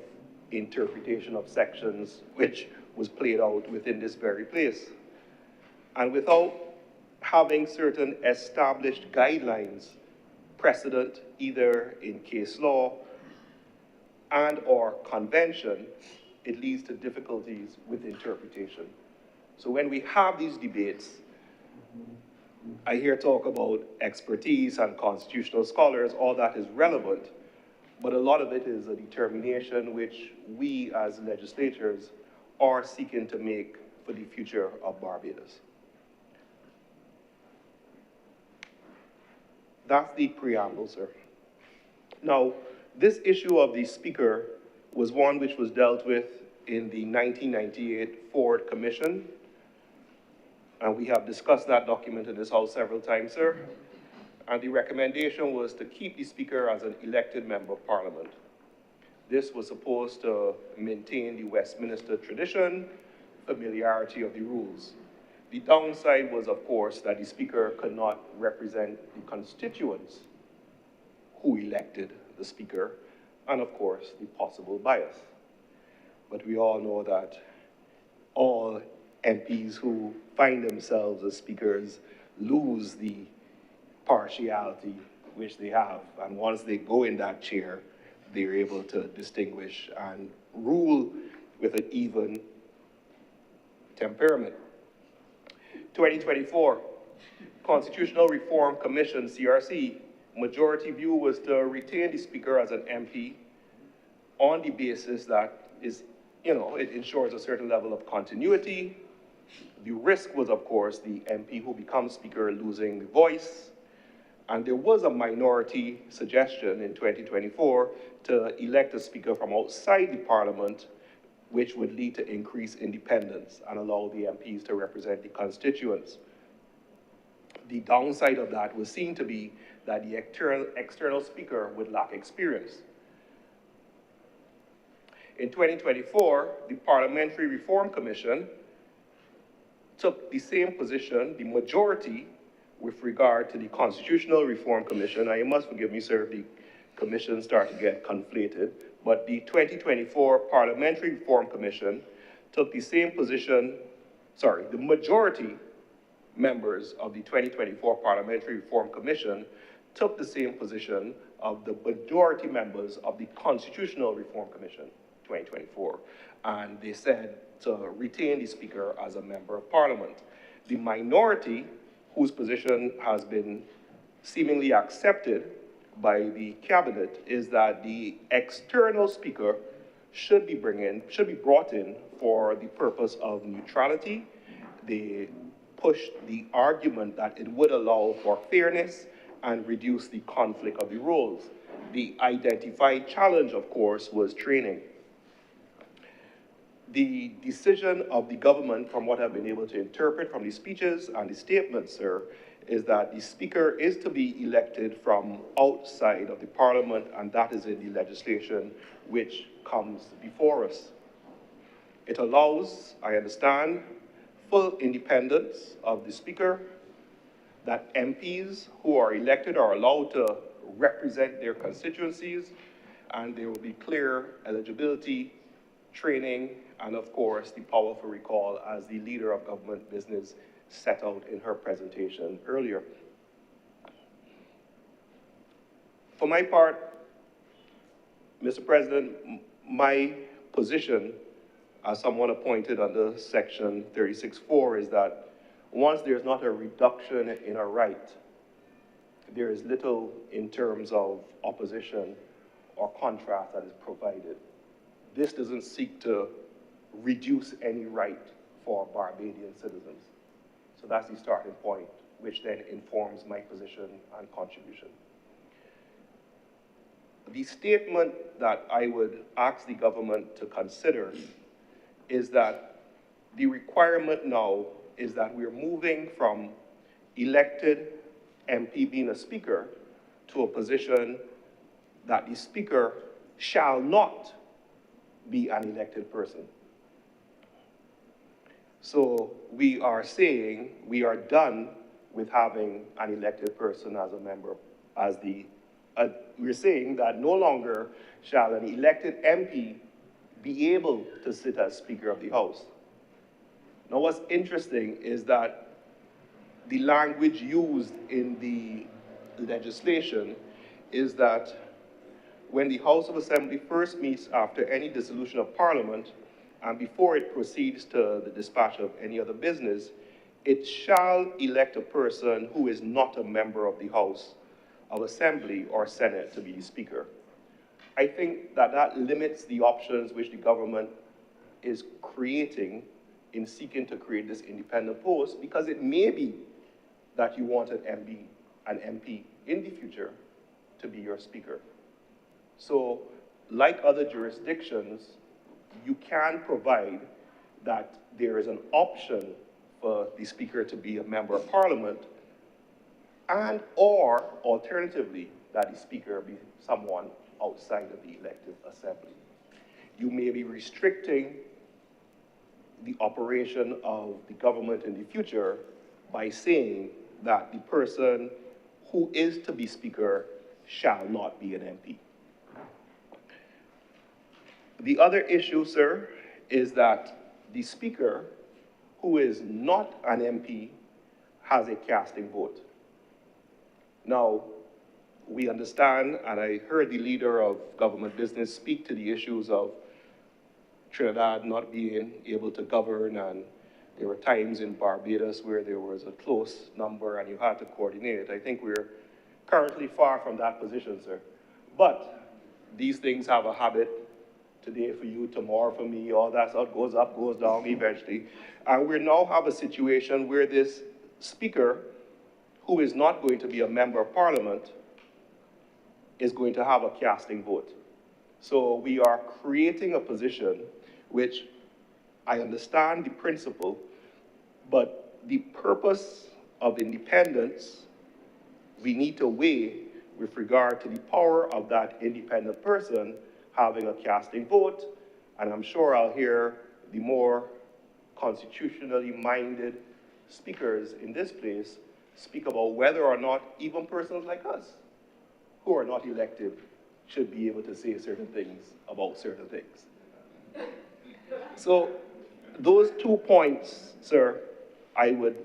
interpretation of sections which was played out within this very place. And without having certain established guidelines, precedent, either in case law and or convention, it leads to difficulties with interpretation. So when we have these debates, I hear talk about expertise and constitutional scholars, all that is relevant, but a lot of it is a determination which we as legislators are seeking to make for the future of Barbados. That's the preamble, sir. Now, this issue of the speaker was one which was dealt with in the 1998 Ford Commission, and we have discussed that document in this House several times, sir. And the recommendation was to keep the speaker as an elected member of parliament. This was supposed to maintain the Westminster tradition, familiarity of the rules. The downside was, of course, that the speaker could not represent the constituents who elected the speaker, and of course, the possible bias. But we all know that all MPs who find themselves as speakers lose the partiality which they have. And once they go in that chair, they're able to distinguish and rule with an even temperament. 2024, Constitutional Reform Commission, CRC, majority view was to retain the speaker as an MP on the basis that it ensures a certain level of continuity. The risk was, of course, the MP who becomes speaker losing the voice. And there was a minority suggestion in 2024 to elect a speaker from outside the parliament, which would lead to increased independence and allow the MPs to represent the constituents. The downside of that was seen to be that the external speaker would lack experience. In 2024, the Parliamentary Reform Commission took the same position, the majority, with regard to the Constitutional Reform Commission. Now, you must forgive me, sir, if the commissions start to get conflated, but the 2024 Parliamentary Reform Commission took the same position, the majority members of the 2024 Parliamentary Reform Commission took the same position of the majority members of the Constitutional Reform Commission, 2024. And they said to retain the speaker as a member of parliament. The minority, whose position has been seemingly accepted by the cabinet, is that the external speaker should be brought in for the purpose of neutrality. They pushed the argument that it would allow for fairness and reduce the conflict of the roles. The identified challenge, of course, was training. The decision of the government, from what I've been able to interpret from the speeches and the statements, sir, is that the speaker is to be elected from outside of the parliament, and that is in the legislation which comes before us. It allows, I understand, full independence of the speaker, that MPs who are elected are allowed to represent their constituencies, and there will be clear eligibility, training, and of course, the powerful recall as the leader of government business set out in her presentation earlier. For my part, Mr. President, my position as someone appointed under Section 36(4) is that once there's not a reduction in a right, there is little in terms of opposition or contrast that is provided. This doesn't seek to reduce any right for Barbadian citizens. So that's the starting point, which then informs my position and contribution. The statement that I would ask the government to consider is that the requirement now is that we're moving from elected MP being a speaker to a position that the speaker shall not be an elected person. So we are saying we are done with having an elected person as a member, we're saying that no longer shall an elected MP be able to sit as Speaker of the House. Now, what's interesting is that the language used in the legislation is that when the House of Assembly first meets after any dissolution of Parliament, and before it proceeds to the dispatch of any other business, it shall elect a person who is not a member of the House of Assembly or Senate to be the Speaker. I think that that limits the options which the government is creating in seeking to create this independent post, because it may be that you want an MP in the future to be your speaker. So, like other jurisdictions, you can provide that there is an option for the speaker to be a member of parliament, and or alternatively, that the speaker be someone outside of the elected assembly. You may be restricting the operation of the government in the future by saying that the person who is to be speaker shall not be an MP. The other issue, sir, is that the speaker who is not an MP has a casting vote. Now, we understand, and I heard the leader of government business speak to the issues of Trinidad not being able to govern, and there were times in Barbados where there was a close number and you had to coordinate. I think we're currently far from that position, sir. But these things have a habit. Today for you, tomorrow for me, all that stuff goes up, goes down eventually. And we now have a situation where this speaker, who is not going to be a member of parliament, is going to have a casting vote. So we are creating a position which I understand the principle, but the purpose of independence, we need to weigh with regard to the power of that independent person having a casting vote, and I'm sure I'll hear the more constitutionally minded speakers in this place speak about whether or not even persons like us, who are not elected, should be able to say certain things about certain things. So those 2 points, sir, I would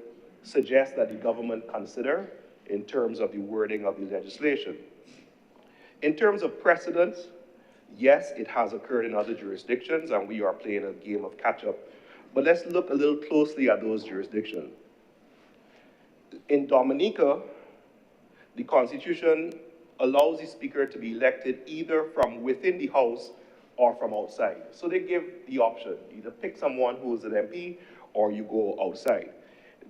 suggest that the government consider in terms of the wording of the legislation. In terms of precedents, yes, it has occurred in other jurisdictions, and we are playing a game of catch-up. But let's look a little closely at those jurisdictions. In Dominica, the Constitution allows the speaker to be elected either from within the House or from outside. So they give the option, either pick someone who is an MP or you go outside.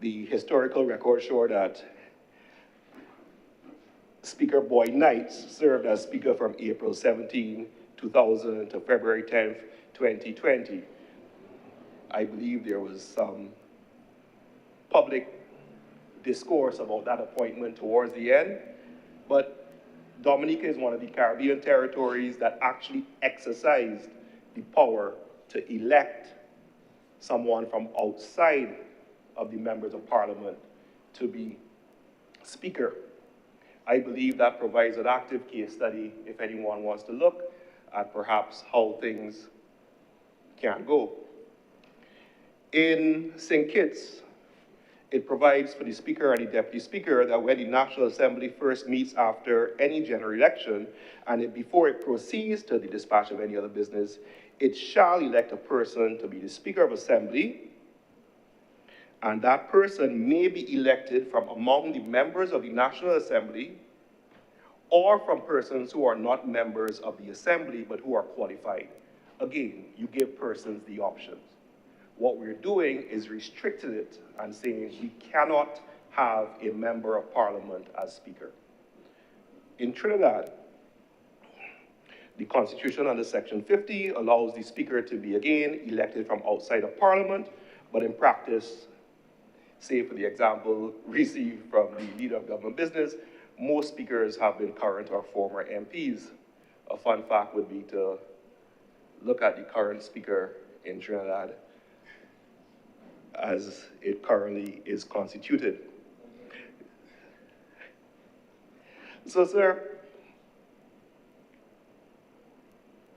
The historical records show that Speaker Boyd Knights served as speaker from April 17, 2000 to February 10th, 2020. I believe there was some public discourse about that appointment towards the end, but Dominica is one of the Caribbean territories that actually exercised the power to elect someone from outside of the members of parliament to be speaker. I believe that provides an active case study if anyone wants to look at perhaps how things can go. In St. Kitts, it provides for the speaker and the deputy speaker that when the National Assembly first meets after any general election, and before it proceeds to the dispatch of any other business, it shall elect a person to be the Speaker of Assembly, and that person may be elected from among the members of the National Assembly or from persons who are not members of the Assembly but who are qualified. Again, you give persons the options. What we're doing is restricting it and saying we cannot have a member of parliament as speaker. In Trinidad, the Constitution under Section 50 allows the speaker to be again elected from outside of parliament, but in practice, say for the example received from the leader of government business, most speakers have been current or former MPs. A fun fact would be to look at the current speaker in Trinidad as it currently is constituted. So, sir,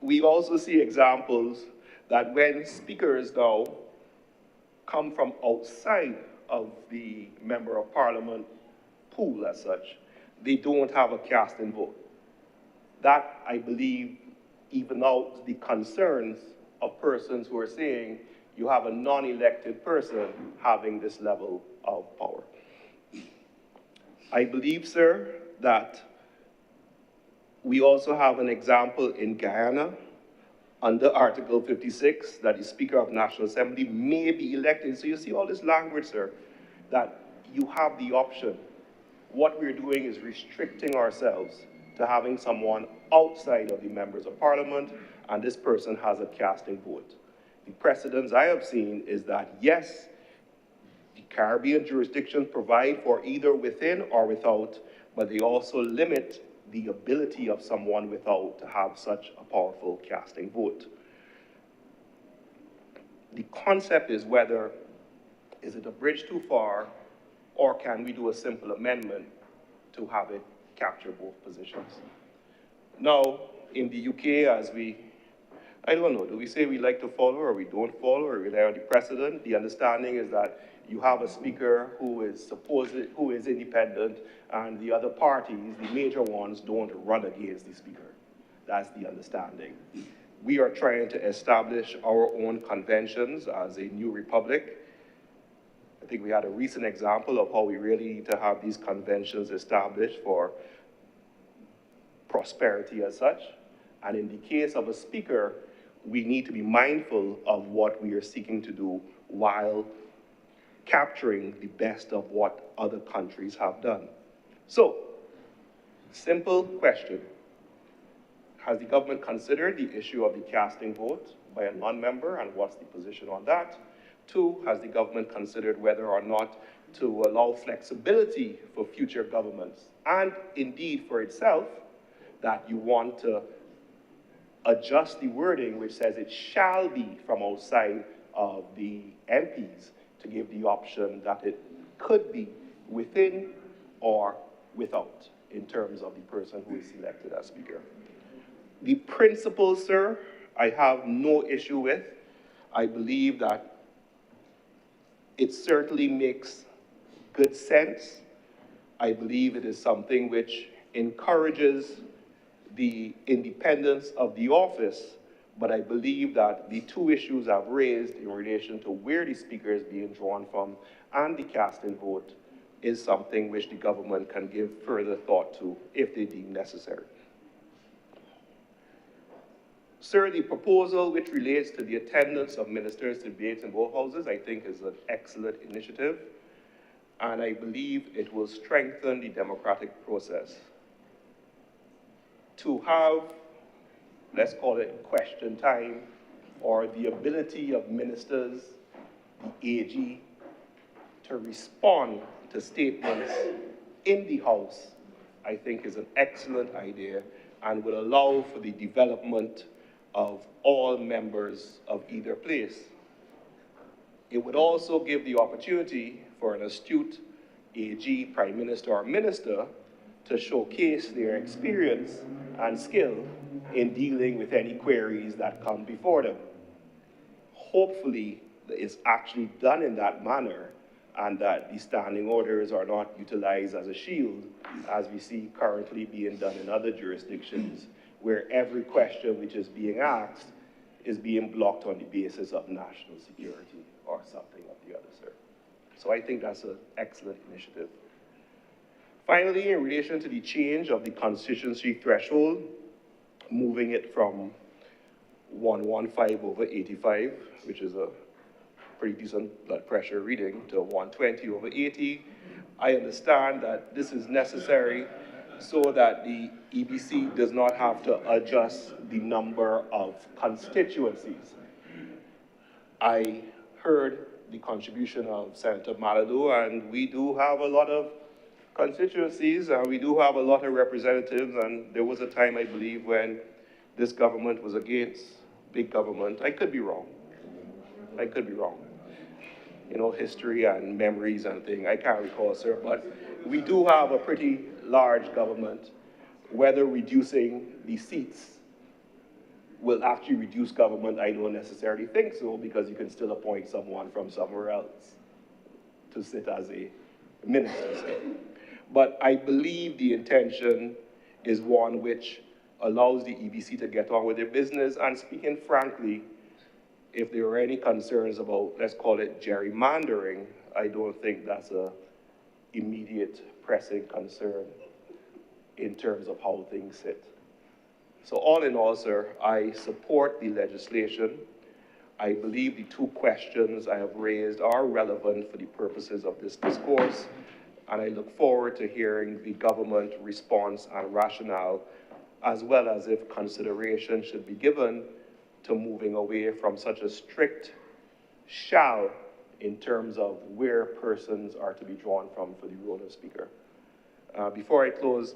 we also see examples that when speakers now come from outside of the member of parliament pool as such, they don't have a casting vote. That, I believe, even out the concerns of persons who are saying you have a non-elected person having this level of power. I believe, sir, that we also have an example in Guyana under Article 56 that the Speaker of National Assembly may be elected. So you see all this language, sir, that you have the option. What we're doing is restricting ourselves to having someone outside of the members of parliament, and this person has a casting vote. The precedents I have seen is that, yes, the Caribbean jurisdictions provide for either within or without, but they also limit the ability of someone without to have such a powerful casting vote. The concept is whether, is it a bridge too far, or can we do a simple amendment to have it capture both positions? Now, in the UK, I don't know, do we say we like to follow or we don't follow or rely on the precedent? The understanding is that you have a speaker who is independent, and the other parties, the major ones, don't run against the speaker. That's the understanding. We are trying to establish our own conventions as a new republic. I think we had a recent example of how we really need to have these conventions established for prosperity as such. And in the case of a speaker, we need to be mindful of what we are seeking to do while capturing the best of what other countries have done. So, simple question. Has the government considered the issue of the casting vote by a non-member, and what's the position on that? 2, has the government considered whether or not to allow flexibility for future governments, and indeed for itself, that you want to adjust the wording which says it shall be from outside of the MPs to give the option that it could be within or without in terms of the person who is selected as speaker. The principle, sir, I have no issue with. I believe that it certainly makes good sense. I believe it is something which encourages the independence of the office, but I believe that the 2 issues I've raised in relation to where the speaker is being drawn from and the casting vote is something which the government can give further thought to if they deem necessary. Sir, the proposal which relates to the attendance of ministers to debates in both houses, I think is an excellent initiative, and I believe it will strengthen the democratic process. To have, let's call it question time, or the ability of ministers, the AG, to respond to statements in the House, I think is an excellent idea and will allow for the development of all members of either place. It would also give the opportunity for an astute AG, Prime Minister, or Minister to showcase their experience and skill in dealing with any queries that come before them. Hopefully, it's actually done in that manner and that the standing orders are not utilized as a shield, as we see currently being done in other jurisdictions, where every question which is being asked is being blocked on the basis of national security or something of the other, sir. So I think that's an excellent initiative. Finally, in relation to the change of the constituency threshold, moving it from 115/85, which is a pretty decent blood pressure reading, to 120/80, I understand that this is necessary so that the EBC does not have to adjust the number of constituencies. I heard the contribution of Senator Maladou, and we do have a lot of constituencies, and we do have a lot of representatives, and there was a time, I believe, when this government was against big government. I could be wrong. I could be wrong. You know, history and memories and things, I can't recall, sir, but we do have a pretty large government. Whether reducing the seats will actually reduce government, I don't necessarily think so, because you can still appoint someone from somewhere else to sit as a minister. But I believe the intention is one which allows the EBC to get on with their business. And speaking frankly, if there are any concerns about, let's call it gerrymandering, I don't think that's an immediate pressing concern in terms of how things sit. So all in all, sir, I support the legislation. I believe the two questions I have raised are relevant for the purposes of this discourse, and I look forward to hearing the government response and rationale, as well as if consideration should be given to moving away from such a strict shall in terms of where persons are to be drawn from for the role of speaker. Before I close,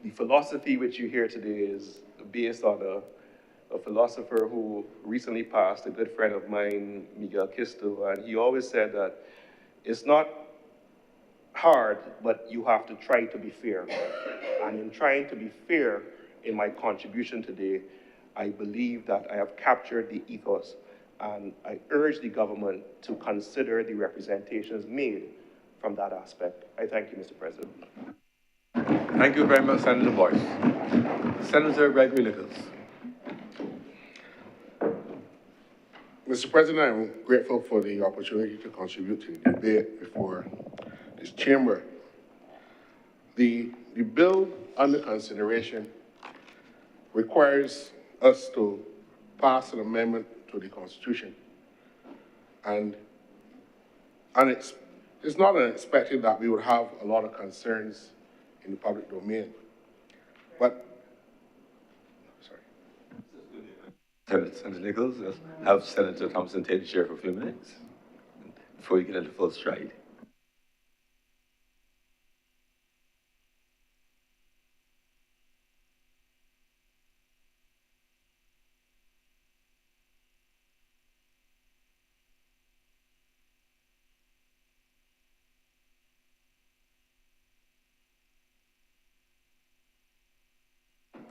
the philosophy which you hear today is based on a philosopher who recently passed, a good friend of mine, Miguel Kisto, and he always said that it's not hard, but you have to try to be fair. And in trying to be fair in my contribution today, I believe that I have captured the ethos, and I urge the government to consider the representations made from that aspect. I thank you, Mr. President. Thank you very much, Senator Boyce. Senator Gregory Nichols. Mr. President, I'm grateful for the opportunity to contribute to the debate before this chamber. The bill under consideration requires us to pass an amendment to the Constitution. And it's not unexpected that we would have a lot of concerns in the public domain. But, sorry. Senator Nichols, yes. Have Senator Thompson take the chair for a few minutes before you get into full stride.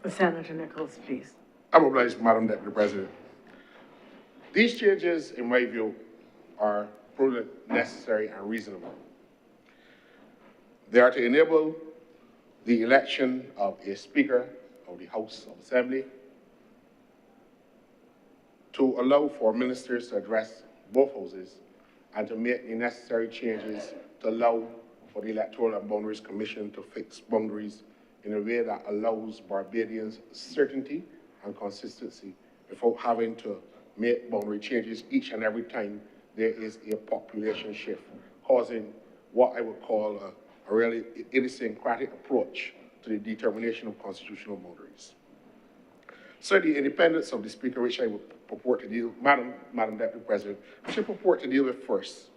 Senator Nichols, please. I'm obliged, Madam Deputy President. These changes, in my view, are prudent, necessary, and reasonable. They are to enable the election of a Speaker of the House of Assembly, to allow for ministers to address both houses, and to make the necessary changes to allow for the Electoral and Boundaries Commission to fix boundaries in a way that allows Barbadians certainty and consistency without having to make boundary changes each and every time there is a population shift, causing what I would call a really idiosyncratic approach to the determination of constitutional boundaries. So the independence of the Speaker, which I would purport to deal, Madam Deputy President, which I purport to deal with first,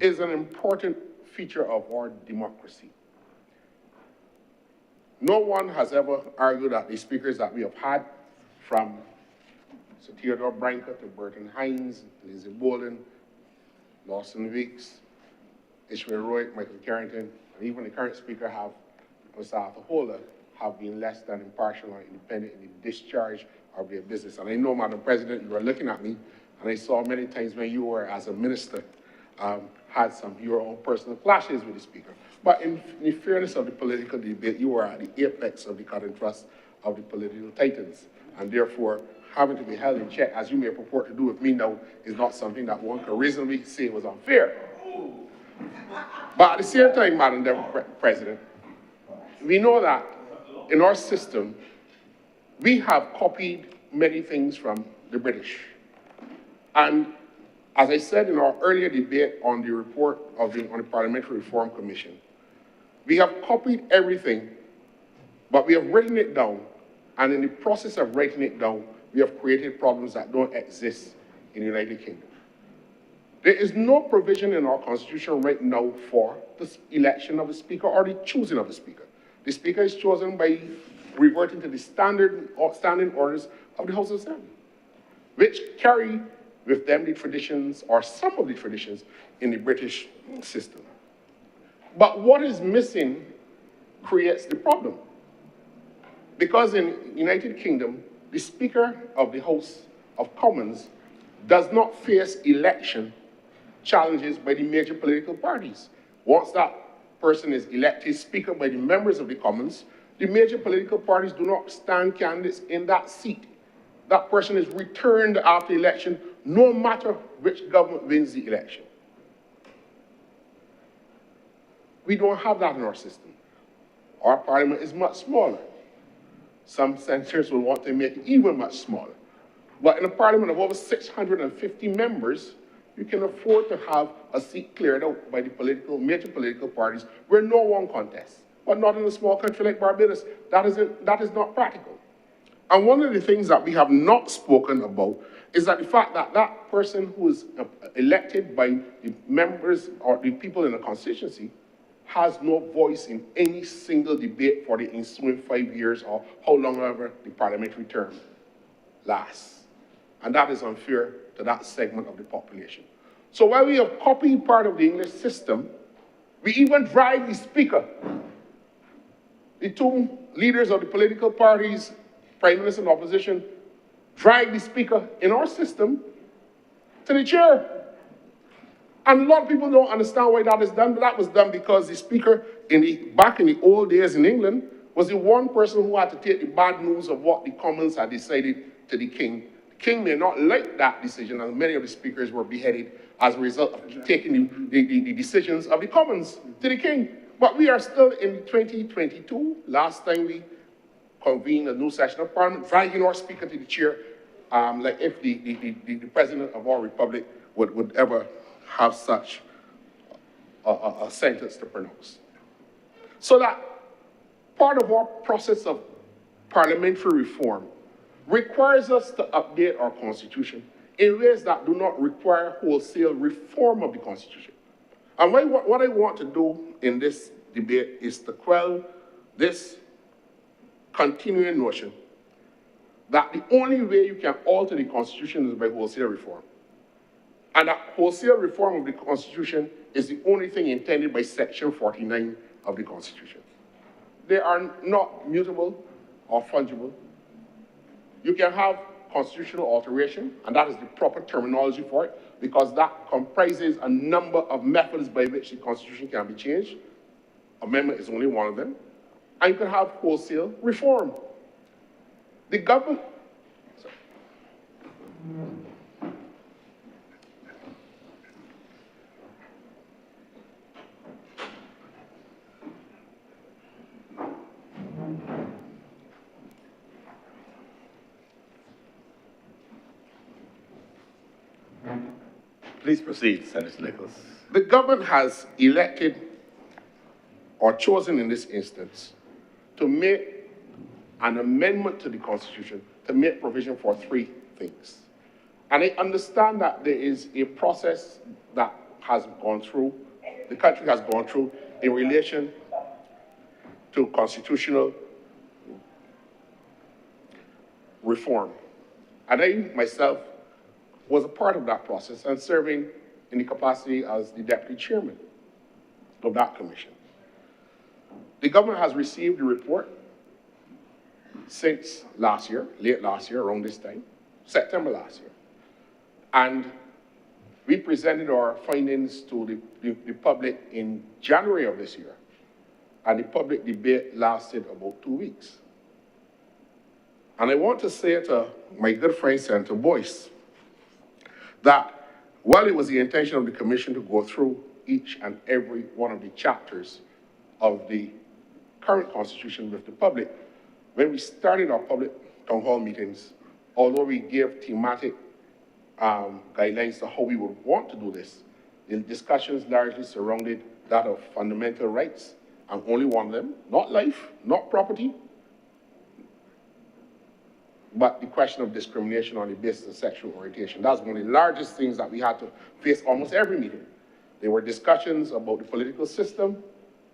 is an important feature of our democracy. No one has ever argued that the speakers that we have had, from Sir Theodore Branca to Burton Hines, Lizzie Bolden, Lawson Weeks, Ishmael Roy, Michael Carrington, and even the current speaker, Mr. Arthur Holder, have been less than impartial or independent in the discharge of their business. And I know, Madam President, you were looking at me, and I saw many times when you were, as a minister, had your own personal clashes with the speaker. But in the fairness of the political debate, you were at the apex of the cutting thrust of the political titans. And therefore, having to be held in check, as you may purport to do with me now, is not something that one could reasonably say was unfair. But at the same time, Madam President, we know that in our system, we have copied many things from the British. And as I said in our earlier debate on the report on the Parliamentary Reform Commission, we have copied everything, but we have written it down, and in the process of writing it down, we have created problems that don't exist in the United Kingdom. There is no provision in our Constitution right now for the election of a Speaker or the choosing of a Speaker. The Speaker is chosen by reverting to the standing orders of the House of Assembly, which carry with them the traditions, or some of the traditions, in the British system. But what is missing creates the problem. Because in the United Kingdom, the Speaker of the House of Commons does not face election challenges by the major political parties. Once that person is elected Speaker by the members of the Commons, the major political parties do not stand candidates in that seat. That person is returned after election, no matter which government wins the election. We don't have that in our system. Our parliament is much smaller. Some senators will want to make it even much smaller. But in a parliament of over 650 members, you can afford to have a seat cleared out by the major political parties where no one contests. But not in a small country like Barbados. That is not practical. And one of the things that we have not spoken about is that the fact that that person who is elected by the members or the people in the constituency has no voice in any single debate for the ensuing 5 years or how long ever the parliamentary term lasts. And that is unfair to that segment of the population. So while we have copied part of the English system, we even drive the speaker. The two leaders of the political parties, Prime Minister and opposition, drag the speaker in our system to the chair. And a lot of people don't understand why that is done, but that was done because the speaker back in the old days in England was the one person who had to take the bad news of what the Commons had decided to the king. The king may not like that decision, and many of the speakers were beheaded as a result of taking the decisions of the Commons to the king. But we are still in 2022. Last time we convened a new session of Parliament, dragging our speaker to the chair, like if the president of our republic would ever have such a sentence to pronounce. So that part of our process of parliamentary reform requires us to update our constitution in ways that do not require wholesale reform of the constitution. And what I want to do in this debate is to quell this continuing notion that the only way you can alter the constitution is by wholesale reform. And that wholesale reform of the Constitution is the only thing intended by Section 49 of the Constitution. They are not mutable or fungible. You can have constitutional alteration, and that is the proper terminology for it, because that comprises a number of methods by which the Constitution can be changed. Amendment is only one of them. And you can have wholesale reform. The government... Please proceed, Senator Nichols. The government has elected or chosen in this instance to make an amendment to the Constitution to make provision for three things. And I understand that there is a process that has gone through, the country has gone through in relation to constitutional reform. And I myself was a part of that process and serving in the capacity as the deputy chairman of that commission. The government has received the report since last year, late last year, around this time, September last year. And we presented our findings to the public in January of this year. And the public debate lasted about 2 weeks. And I want to say to my good friend, Senator Boyce, that while it was the intention of the commission to go through each and every one of the chapters of the current constitution with the public, when we started our public town hall meetings, although we gave thematic guidelines to how we would want to do this, the discussions largely surrounded that of fundamental rights, and only one of them, not life, not property, but the question of discrimination on the basis of sexual orientation. That's one of the largest things that we had to face almost every meeting. There were discussions about the political system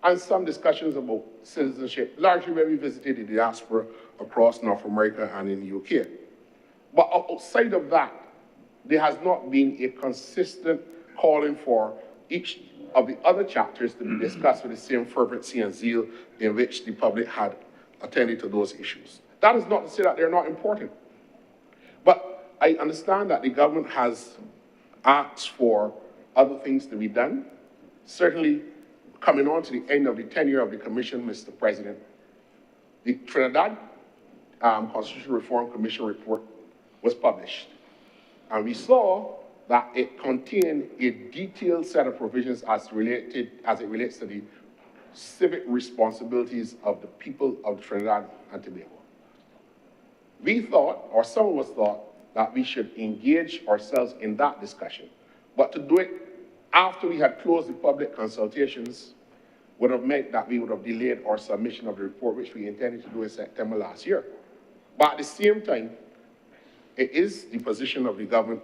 and some discussions about citizenship, largely where we visited the diaspora across North America and in the UK. But outside of that, there has not been a consistent calling for each of the other chapters to be discussed with the same fervency and zeal in which the public had attended to those issues. That is not to say that they're not important. But I understand that the government has asked for other things to be done. Certainly, coming on to the end of the tenure of the commission, Mr. President, the Trinidad Constitutional Reform Commission report was published. And we saw that it contained a detailed set of provisions as it relates to the civic responsibilities of the people of Trinidad and Tobago. We thought, or some of us thought, that we should engage ourselves in that discussion. But to do it after we had closed the public consultations would have meant that we would have delayed our submission of the report, which we intended to do in September last year. But at the same time, it is the position of the government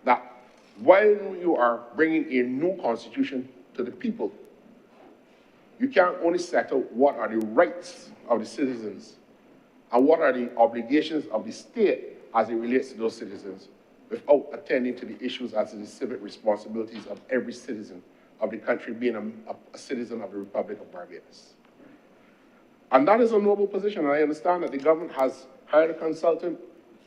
that while you are bringing a new constitution to the people, you can't only settle what are the rights of the citizens and what are the obligations of the state as it relates to those citizens without attending to the issues as to the civic responsibilities of every citizen of the country being a citizen of the Republic of Barbados. And that is a noble position, and I understand that the government has hired a consultant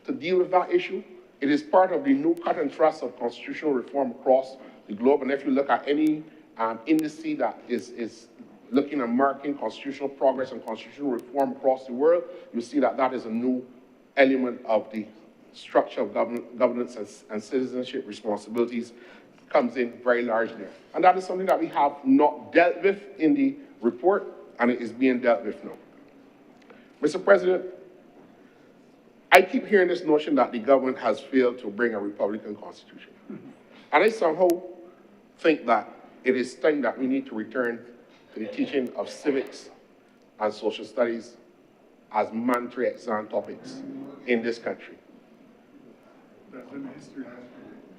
to deal with that issue. It is part of the new cut and thrust of constitutional reform across the globe, and if you look at any indice that is looking and marking constitutional progress and constitutional reform across the world, you see that that is a new element of the structure of governance and citizenship responsibilities comes in very large there. And that is something that we have not dealt with in the report, and it is being dealt with now. Mr. President, I keep hearing this notion that the government has failed to bring a Republican constitution. And I somehow think that it is time that we need to return to the teaching of civics and social studies as mandatory exam topics in this country.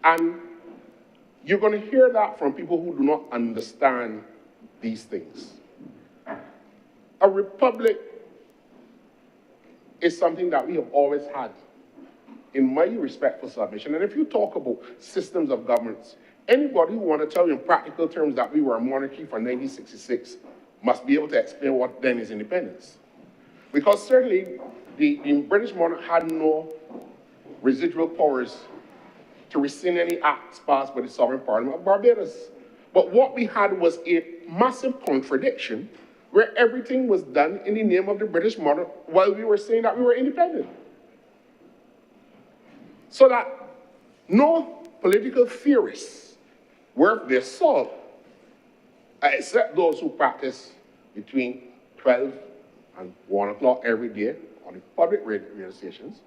And you're going to hear that from people who do not understand these things. A republic is something that we have always had, in my respectful submission. And if you talk about systems of governance, anybody who wants to tell you in practical terms that we were a monarchy for 1966 must be able to explain what then is independence. Because certainly the British monarch had no residual powers to rescind any acts passed by the Sovereign Parliament of Barbados. But what we had was a massive contradiction where everything was done in the name of the British monarch while we were saying that we were independent. So that no political theorists worth their salt, except those who practice between 12 and 1 o'clock every day on the public radio stations,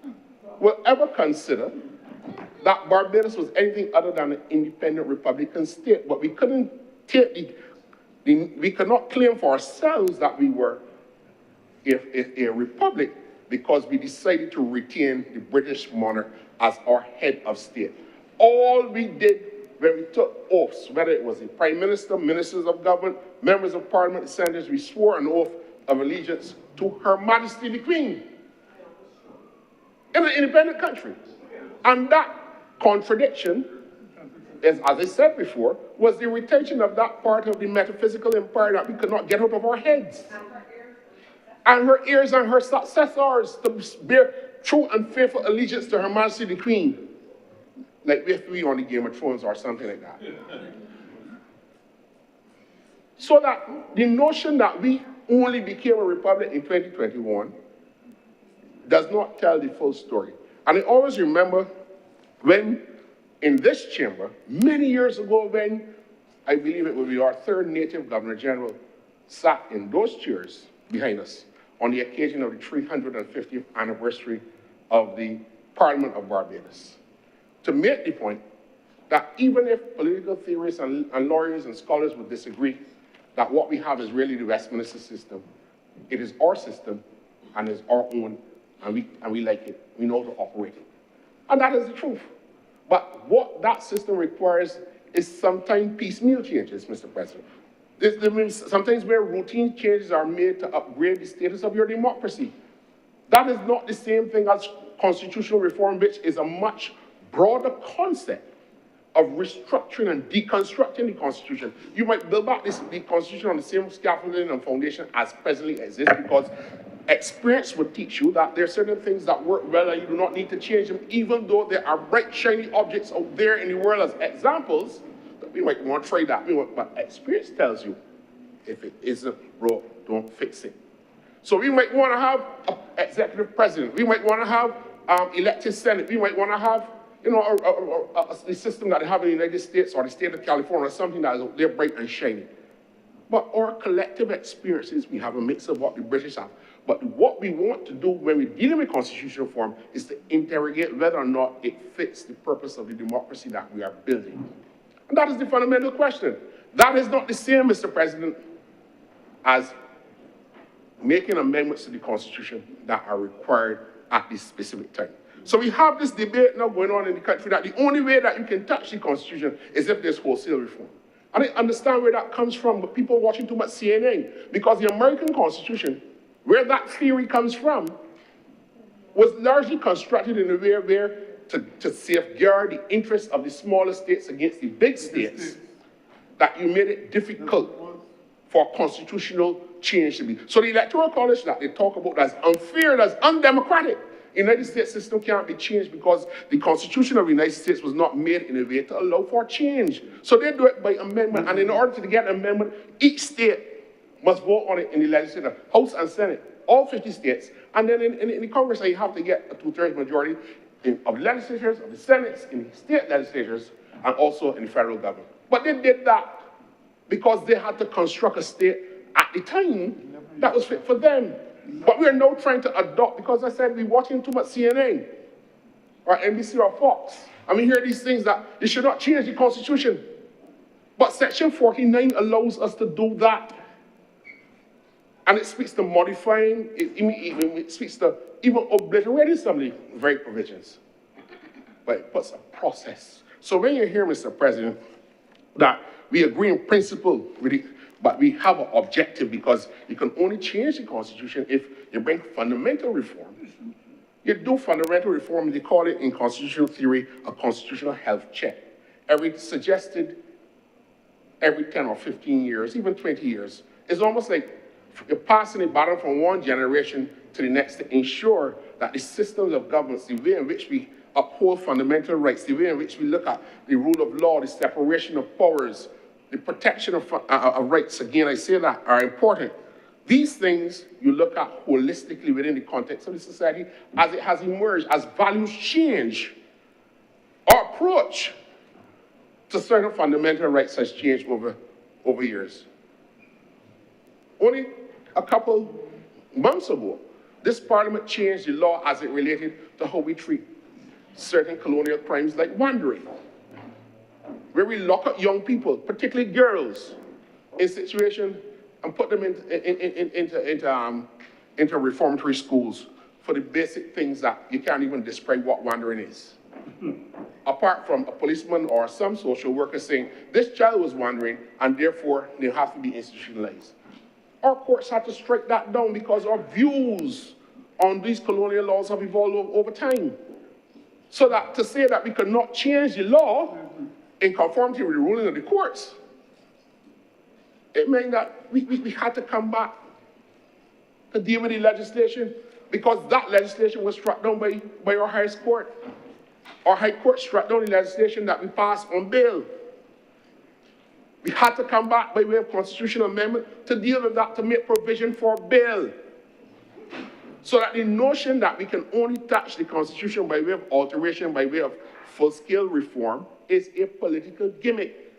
will ever consider that Barbados was anything other than an independent Republican state. But we couldn't take we could not claim for ourselves that we were a republic because we decided to retain the British monarch as our head of state. All we did when we took oaths, whether it was the Prime Minister, ministers of government, members of parliament, senators, we swore an oath of allegiance to Her Majesty the Queen in an independent country. And that contradiction, as I said before, was the retention of that part of the metaphysical empire that we could not get out of our heads. And her heirs and her successors to bear true and faithful allegiance to Her Majesty the Queen. Like we're three on the Game of Thrones or something like that. So that the notion that we only became a republic in 2021 does not tell the full story. And I always remember when in this chamber, many years ago, when I believe it would be our third native Governor General sat in those chairs behind us on the occasion of the 350th anniversary of the Parliament of Barbados, to make the point that even if political theorists and lawyers and scholars would disagree that what we have is really the Westminster system, it is our system and is our own, and we like it. We know how to operate it. And that is the truth. But what that system requires is sometimes piecemeal changes, Mr. President. Sometimes where routine changes are made to upgrade the status of your democracy. That is not the same thing as constitutional reform, which is a much broader concept of restructuring and deconstructing the Constitution. You might build back the Constitution on the same scaffolding and foundation as presently exists, because experience will teach you that there are certain things that work well and you do not need to change them, even though there are bright, shiny objects out there in the world as examples. That we might want to try that. But experience tells you, if it isn't broke, don't fix it. So we might want to have an executive president. We might want to have elected Senate. We might want to have, you know, a system that they have in the United States or the state of California, or something that is out there bright and shiny. But our collective experiences, we have a mix of what the British have. But what we want to do when we're dealing with constitutional reform is to interrogate whether or not it fits the purpose of the democracy that we are building. And that is the fundamental question. That is not the same, Mr. President, as making amendments to the Constitution that are required at this specific time. So we have this debate now going on in the country that the only way that you can touch the Constitution is if there's wholesale reform. I don't understand where that comes from, but people watching too much CNN, because the American Constitution, where that theory comes from, was largely constructed in a way where to safeguard the interests of the smaller states against the big states, that you made it difficult for constitutional change to be. So the Electoral College that they talk about that's unfair, that's undemocratic, the United States system can't be changed because the Constitution of the United States was not made in a way to allow for change. So they do it by amendment, and in order to get an amendment, each state must vote on it in the legislature, House and Senate, all 50 states, and then in the Congress, you have to get a 2/3 majority of the legislatures, of the Senates, in the state legislatures, and also in the federal government. But they did that because they had to construct a state at the time that was fit for them. But we are now trying to adopt, because I said we're watching too much CNN, or NBC, or Fox, and we hear these things that they should not change the Constitution. But Section 49 allows us to do that. And it speaks to modifying, it speaks to even obliterating some of the very provisions. But it puts a process. So when you hear, Mr. President, that we agree in principle with it, but we have an objective, because you can only change the Constitution if you bring fundamental reform. You do fundamental reform, they call it in constitutional theory a constitutional health check. Suggested every 10 or 15 years, even 20 years. It's almost like you're passing the baton from one generation to the next to ensure that the systems of governance, the way in which we uphold fundamental rights, the way in which we look at the rule of law, the separation of powers, the protection of rights, again, I say that, are important. These things you look at holistically within the context of the society as it has emerged, as values change. Our approach to certain fundamental rights has changed over years. Only a couple months ago, this Parliament changed the law as it related to how we treat certain colonial crimes like wandering, where we lock up young people, particularly girls, in situations and put them into reformatory schools for the basic things that you can't even describe what wandering is. Apart from a policeman or some social worker saying, this child was wandering and therefore they have to be institutionalized. Our courts had to strike that down because our views on these colonial laws have evolved over time. So that to say that we could not change the law in conformity with the ruling of the courts, it meant that we had to come back to deal with the legislation, because that legislation was struck down by our highest court. Our high court struck down the legislation that we passed on bail. We had to come back by way of constitutional amendment to deal with that, to make provision for bail. So that the notion that we can only touch the Constitution by way of alteration, by way of full-scale reform, is a political gimmick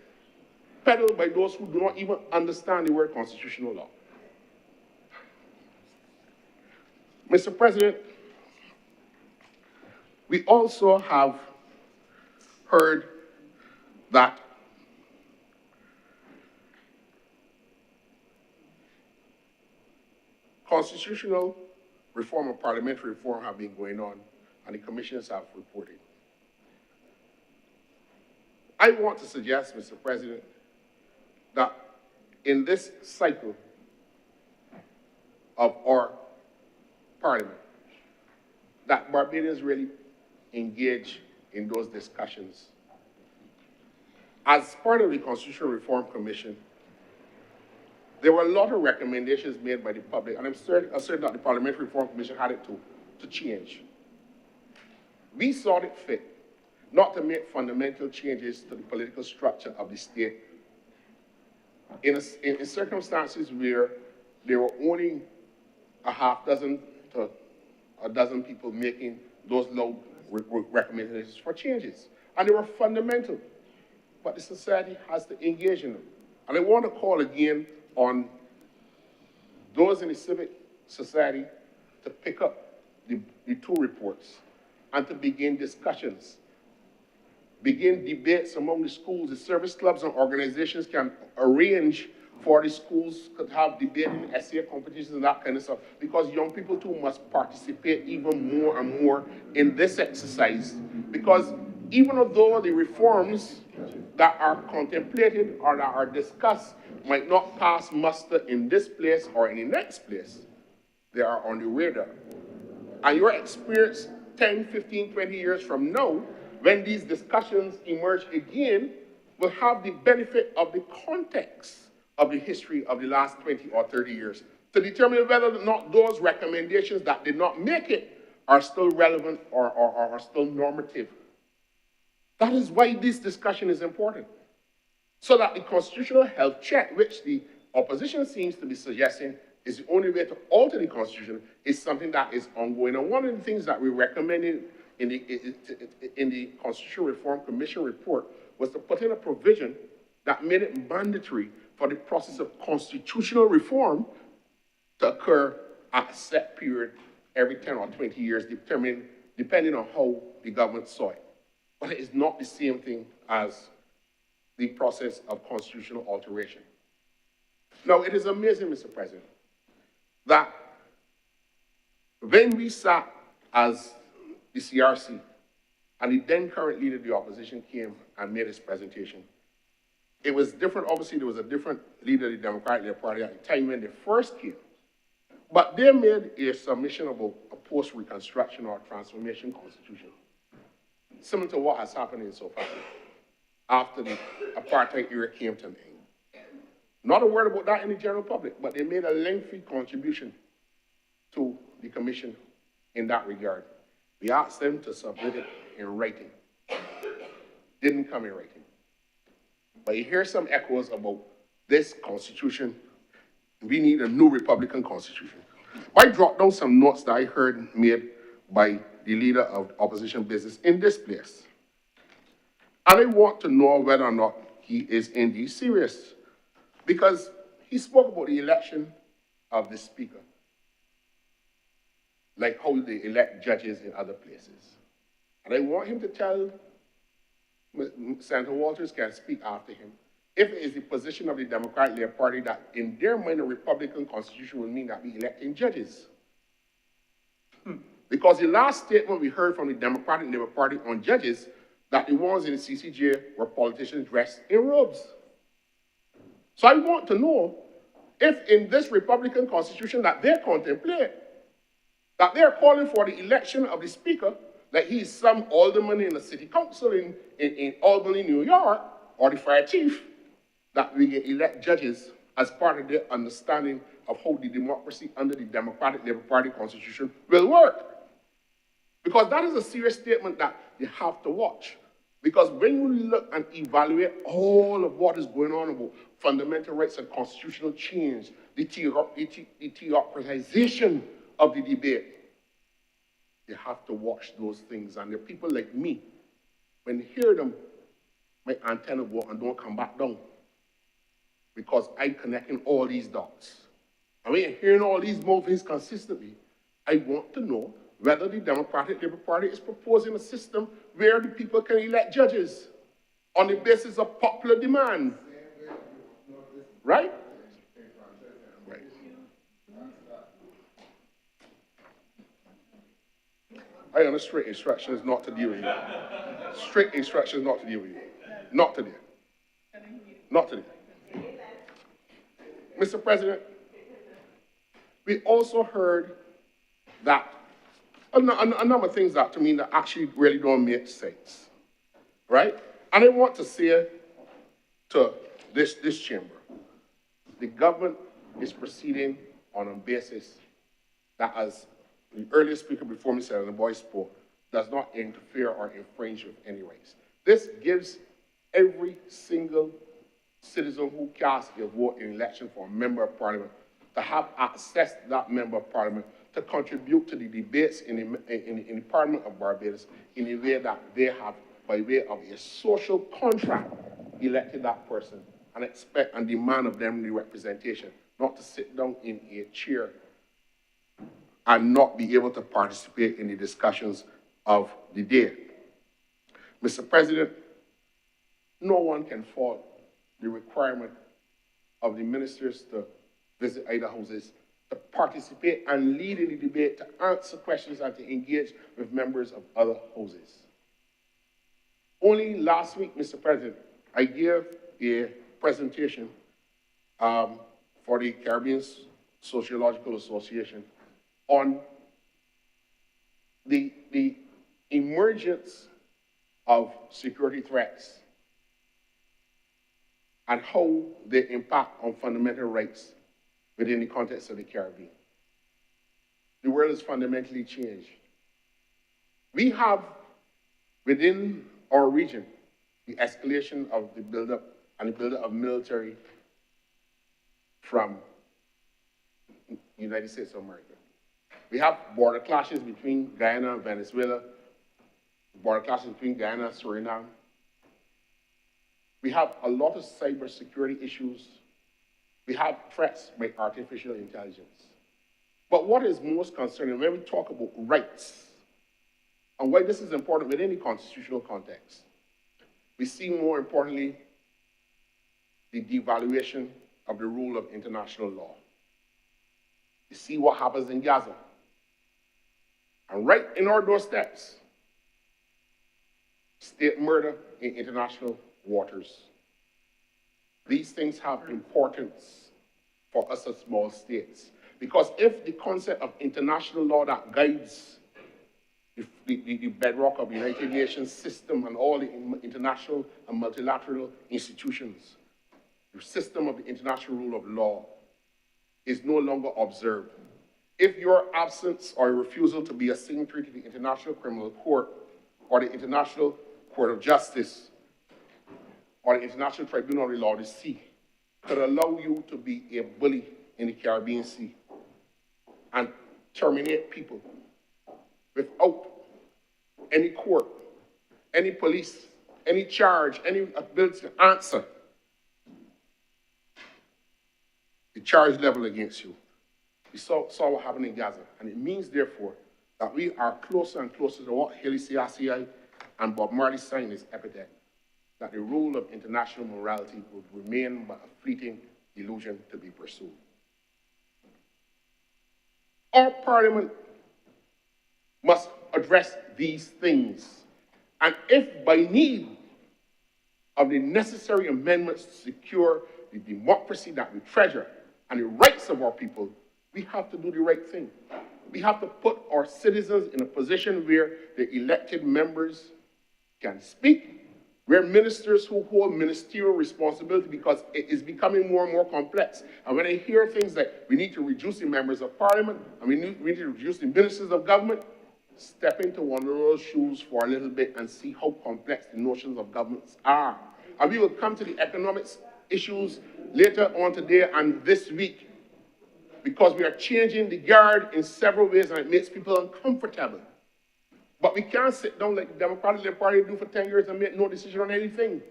peddled by those who do not even understand the word constitutional law. Mr. President, we also have heard that constitutional reform and parliamentary reform have been going on, and the commissions have reported. I want to suggest, Mr. President, that in this cycle of our parliament, that Barbadians really engage in those discussions. As part of the Constitutional Reform Commission, there were a lot of recommendations made by the public, and I'm certain that the Parliamentary Reform Commission had it to change. We saw it fit not to make fundamental changes to the political structure of the state in circumstances where there were only a half dozen to a dozen people making those loud recommendations for changes. And they were fundamental, but the society has to engage in them. And I want to call again on those in the civic society to pick up the two reports and to begin discussions, begin debates among the schools. The service clubs and organizations can arrange for the schools to have debating essay competitions and that kind of stuff, because young people too must participate even more and more in this exercise. Because even though the reforms that are contemplated or that are discussed might not pass muster in this place or in the next place, they are on the radar. And your experience 10, 15, 20 years from now, when these discussions emerge again, will have the benefit of the context of the history of the last 20 or 30 years to determine whether or not those recommendations that did not make it are still relevant or are still normative. That is why this discussion is important. So that the constitutional health check, which the opposition seems to be suggesting is the only way to alter the Constitution, is something that is ongoing. And one of the things that we recommended in the Constitutional Reform Commission report was to put in a provision that made it mandatory for the process of constitutional reform to occur at a set period every 10 or 20 years, depending on how the government saw it. But it is not the same thing as the process of constitutional alteration. Now, it is amazing, Mr. President, that when we sat as the CRC and the then current leader of the opposition came and made his presentation, it was different. Obviously, there was a different leader of the Democratic Labour Party at the time when they first came. But they made a submission about a post-reconstruction or transformation constitution, similar to what has happened in South Africa after the apartheid era came to an end. Not a word about that in the general public, but they made a lengthy contribution to the commission in that regard. We asked them to submit it in writing. Didn't come in writing. But you hear some echoes about this constitution. We need a new Republican constitution. I dropped down some notes that I heard made by the leader of opposition business in this place. And I want to know whether or not he is indeed serious. Because he spoke about the election of the speaker, like how they elect judges in other places. And I want him to tell Senator Walters can speak after him, if it is the position of the Democratic Labour Party that in their mind a Republican constitution will mean that we electing judges. Because the last statement we heard from the Democratic Labour Party on judges, that the ones in the CCJ were politicians dressed in robes. So I want to know if in this Republican constitution that they contemplate, that they're calling for the election of the speaker, that he's some alderman in the city council in Albany, New York, or the fire chief, that we elect judges as part of their understanding of how the democracy under the Democratic Labour Party constitution will work. Because that is a serious statement that you have to watch. Because when you look and evaluate all of what is going on about fundamental rights and constitutional change, the theocratization of the debate, you have to watch those things. And the people like me, when you hear them, my antenna go and don't come back down. Because I'm connecting all these dots. And when you're hearing all these movements consistently, I want to know whether the Democratic Labour Party is proposing a system where the people can elect judges on the basis of popular demand. Right? Right. I under strict instructions not to deal with you. Strict instructions not to deal with you. Not today. Not today. Mr. President, we also heard that a number of things that to me that actually really don't make sense, right? And I want to say to this chamber, the government is proceeding on a basis that, as the earlier speaker before me said, and the boy spoke, does not interfere or infringe with any rights. This gives every single citizen who casts a vote in election for a member of parliament to have access to that member of parliament to contribute to the debates in the Parliament of Barbados in a way that they have, by way of a social contract, elected that person and expect and demand of them the representation, not to sit down in a chair and not be able to participate in the discussions of the day. Mr. President, no one can fault the requirement of the ministers to visit either houses, to participate and lead in the debate, to answer questions and to engage with members of other houses. Only last week, Mr. President, I gave a presentation for the Caribbean Sociological Association on the emergence of security threats and how they impact on fundamental rights within the context of the Caribbean. The world has fundamentally changed. We have, within our region, the escalation of the buildup and the buildup of military from the United States of America. We have border clashes between Guyana and Venezuela, border clashes between Guyana and Suriname. We have a lot of cybersecurity issues. We have threats by artificial intelligence. But what is most concerning when we talk about rights, and why this is important within the constitutional context, we see more importantly the devaluation of the rule of international law. You see what happens in Gaza. And right in our doorsteps, state murder in international waters. These things have importance for us as small states. Because if the concept of international law that guides the bedrock of the United Nations system and all the international and multilateral institutions, the system of the international rule of law is no longer observed. If your absence or refusal to be a signatory to the International Criminal Court or the International Court of Justice or the International Tribunal of the Law of the Sea could allow you to be a bully in the Caribbean Sea and terminate people without any court, any police, any charge, any ability to answer the charge level against you. We saw what happened in Gaza, and it means, therefore, that we are closer and closer to what Haile Selassie and Bob Marley signed in his epitaph, that the rule of international morality would remain but a fleeting illusion to be pursued. Our parliament must address these things, and if by need of the necessary amendments to secure the democracy that we treasure and the rights of our people, we have to do the right thing. We have to put our citizens in a position where the elected members can speak, where ministers who hold ministerial responsibility, because it is becoming more and more complex. And when I hear things like we need to reduce the members of parliament, and we need to reduce the ministers of government, step into one of those shoes for a little bit and see how complex the notions of governments are. And we will come to the economics issues later on today and this week, because we are changing the guard in several ways and it makes people uncomfortable. But we can't sit down like the Democratic Party do for 10 years and make no decision on anything.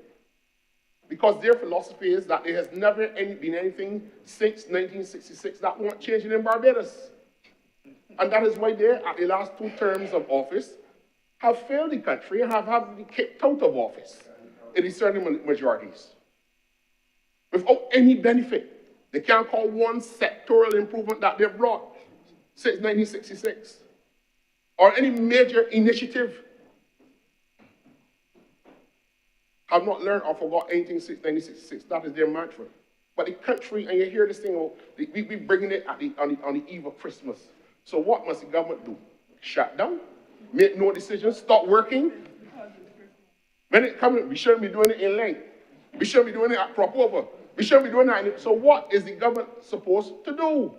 Because their philosophy is that there has never been anything since 1966 that won't change in Barbados. And that is why they, at the last 2 terms of office, have failed the country and have been kicked out of office in the certain majorities. Without any benefit. They can't call one sectoral improvement that they've brought since 1966. Or any major initiative. Have not learned or forgot anything since 1966. That is their mantra. But the country, and you hear this thing, we're bringing it on the eve of Christmas. So what must the government do? Shut down? Make no decisions? Stop working? When it comes, we shouldn't be doing it in length. We shouldn't be doing it at crop over. We shouldn't be doing that. So what is the government supposed to do?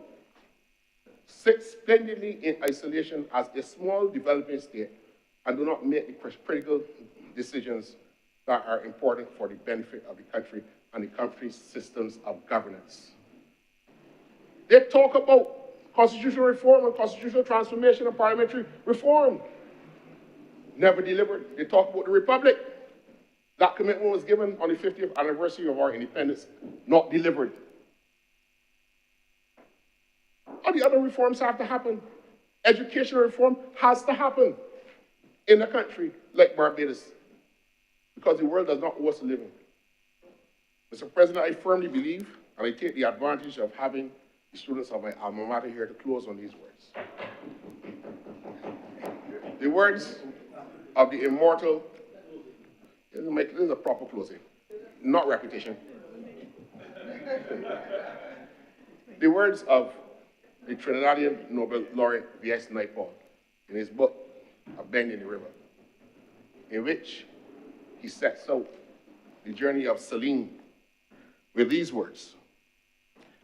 Sit splendidly in isolation as a small developing state and do not make the critical decisions that are important for the benefit of the country and the country's systems of governance. They talk about constitutional reform and constitutional transformation and parliamentary reform. Never delivered. They talk about the republic. That commitment was given on the 50th anniversary of our independence, not delivered. All the other reforms have to happen. Educational reform has to happen in a country like Barbados because the world does not owe us a living. Mr. President, I firmly believe, and I take the advantage of having the students of my alma mater here to close on these words. The words of the immortal, this is a proper closing, not repetition. The words of the Trinidadian Nobel laureate V.S. Naipaul in his book, A Bend in the River, in which he sets out the journey of Saline with these words: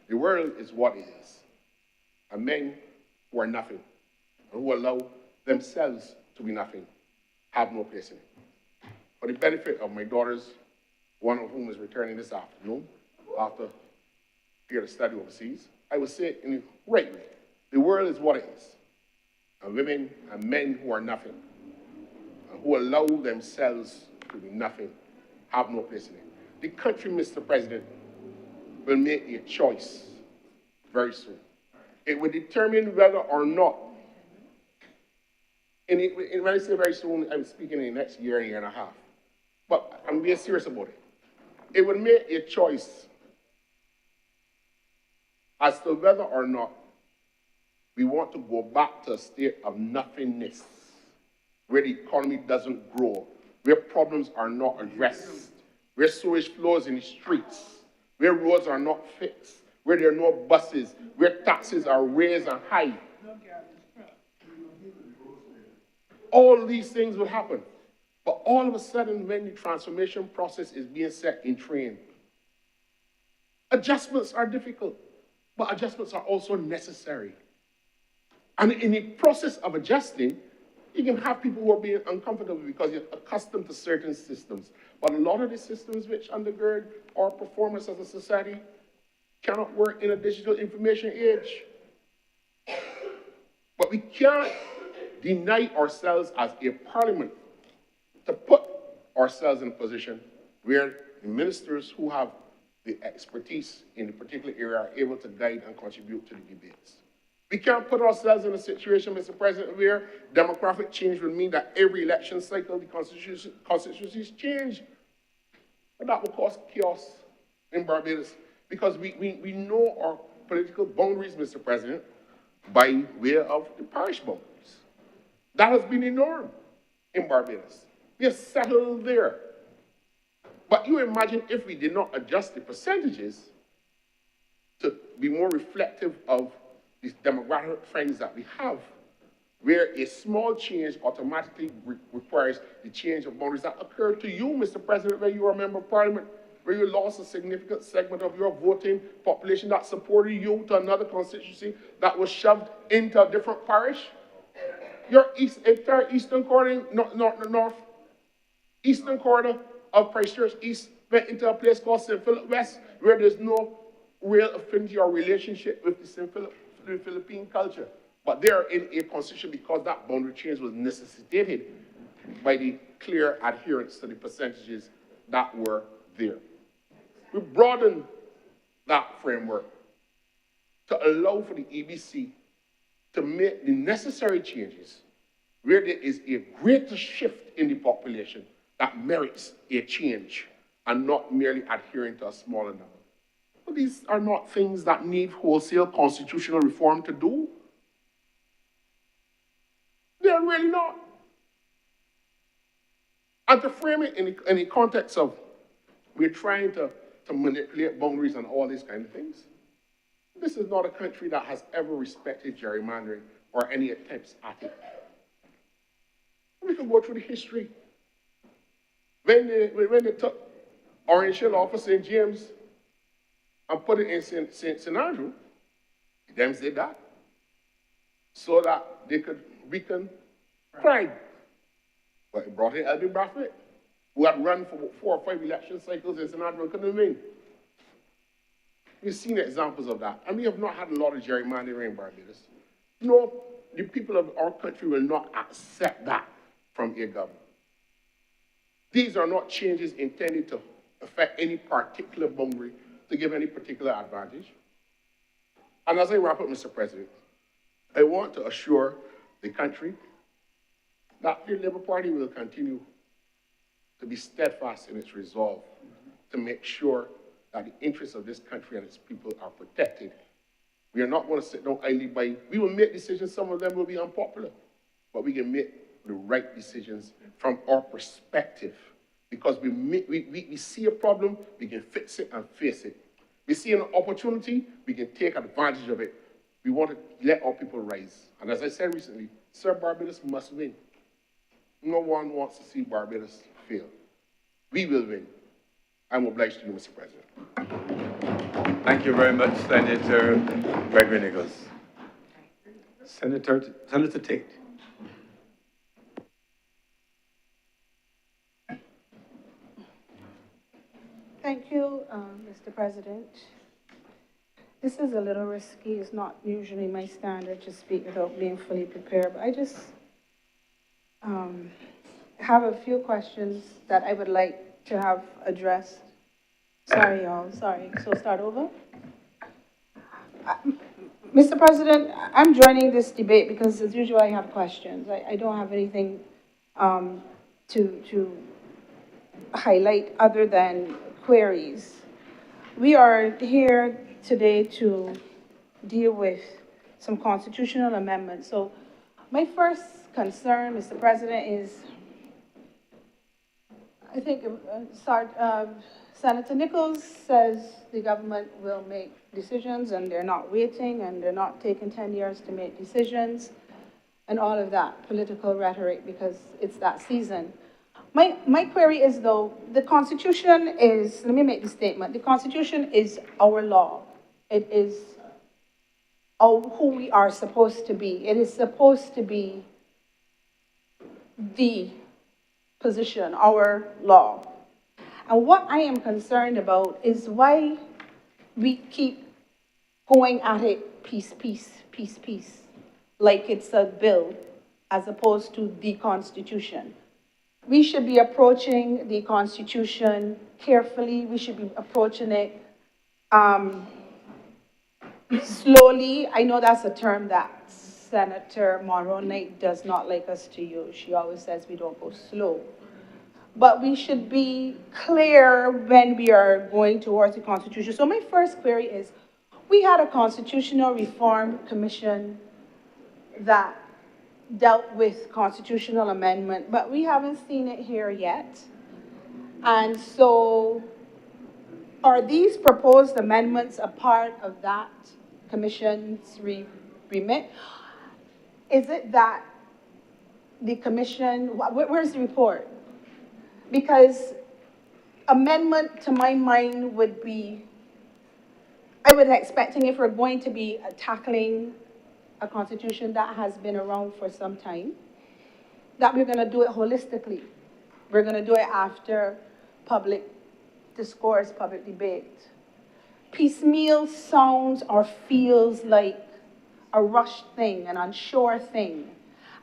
the world is what it is, and men who are nothing, and who allow themselves to be nothing, have no place in it. For the benefit of my daughters, one of whom is returning this afternoon after a period of study overseas, I will say it in the right way. The world is what it is, and women and men who are nothing, and who allow themselves to be nothing, have no place in it. The country, Mr. President, will make a choice very soon. It will determine whether or not, when I say very soon, I'm speaking in the next year and a half, but I'm being serious about it. It will make a choice as to whether or not we want to go back to a state of nothingness, where the economy doesn't grow, where problems are not addressed, where sewage flows in the streets, where roads are not fixed, where there are no buses, where taxes are raised and high. All these things will happen. But all of a sudden, when the transformation process is being set in train, adjustments are difficult, but adjustments are also necessary. And in the process of adjusting, you can have people who are being uncomfortable because you're accustomed to certain systems. But a lot of the systems which undergird our performance as a society cannot work in a digital information age. But we can't deny ourselves as a parliament to put ourselves in a position where the ministers who have the expertise in the particular area are able to guide and contribute to the debates. We can't put ourselves in a situation, Mr. President, where demographic change will mean that every election cycle the constitutions change. And that will cause chaos in Barbados because we know our political boundaries, Mr. President, by way of the parish boundaries. That has been the norm in Barbados. We have settled there. But you imagine if we did not adjust the percentages to be more reflective of these demographic trends that we have, where a small change automatically requires the change of boundaries that occurred to you, Mr. President, when you were a member of Parliament, where you lost a significant segment of your voting population that supported you to another constituency that was shoved into a different parish. Your entire eastern corner, eastern corner of Christchurch East went into a place called St. Philip West, where there's no real affinity or relationship with the Philippine culture. But they're in a constitution because that boundary change was necessitated by the clear adherence to the percentages that were there. We broadened that framework to allow for the EBC to make the necessary changes where there is a greater shift in the population that merits a change and not merely adhering to a smaller number. But these are not things that need wholesale constitutional reform to do. They're really not. And to frame it in the context of we're trying to manipulate boundaries and all these kind of things, this is not a country that has ever respected gerrymandering or any attempts at it. We can go through the history. When they took Orange Hill off of St. James and put it in St. Andrew, them did that so that they could weaken crime. But it brought in Elby Brathwaite, who had run for 4 or 5 election cycles in St. Andrew and couldn't win. We've seen examples of that. And we have not had a lot of gerrymandering in Barbados. No, the people of our country will not accept that from a government. These are not changes intended to affect any particular boundary, to give any particular advantage. And as I wrap up, Mr. President, I want to assure the country, that the Labour Party will continue to be steadfast in its resolve to make sure that the interests of this country and its people are protected. We are not going to sit down idly by, we will make decisions, some of them will be unpopular, but we can make the right decisions from our perspective. Because we see a problem, we can fix it and face it. We see an opportunity, we can take advantage of it. We want to let our people rise. And as I said recently, Sir, Barbados must win. No one wants to see Barbados fail. We will win. I'm obliged to you, Mr. President. Thank you very much, Senator Gregory Nichols. Senator Tate. Thank you, Mr. President. This is a little risky. It's not usually my standard to speak without being fully prepared, but I just have a few questions that I would like to have addressed. Sorry, y'all, sorry. So start over. Mr. President, I'm joining this debate because as usual I have questions. I don't have anything to highlight other than queries. We are here today to deal with some constitutional amendments. So my first concern, Mr. President, is I think Senator Nichols says the government will make decisions and they're not waiting and they're not taking 10 years to make decisions and all of that political rhetoric because it's that season. My query is though, the Constitution is, let me make the statement, the Constitution is our law. It is who we are supposed to be. It is supposed to be the position, our law. And what I am concerned about is why we keep going at it piece, like it's a bill, as opposed to the Constitution. We should be approaching the Constitution carefully. We should be approaching it slowly. I know that's a term that Senator Monroe Knight does not like us to use. She always says we don't go slow. But we should be clear when we are going towards the Constitution. So my first query is, we had a Constitutional Reform Commission that dealt with constitutional amendment, but we haven't seen it here yet. And so are these proposed amendments a part of that commission's remit? Is it that the commission, where's the report? Because amendment, to my mind, would be, I was expecting if we're going to be tackling a constitution that has been around for some time, that we're going to do it holistically. We're going to do it after public discourse, public debate. Piecemeal sounds or feels like a rushed thing, an unsure thing.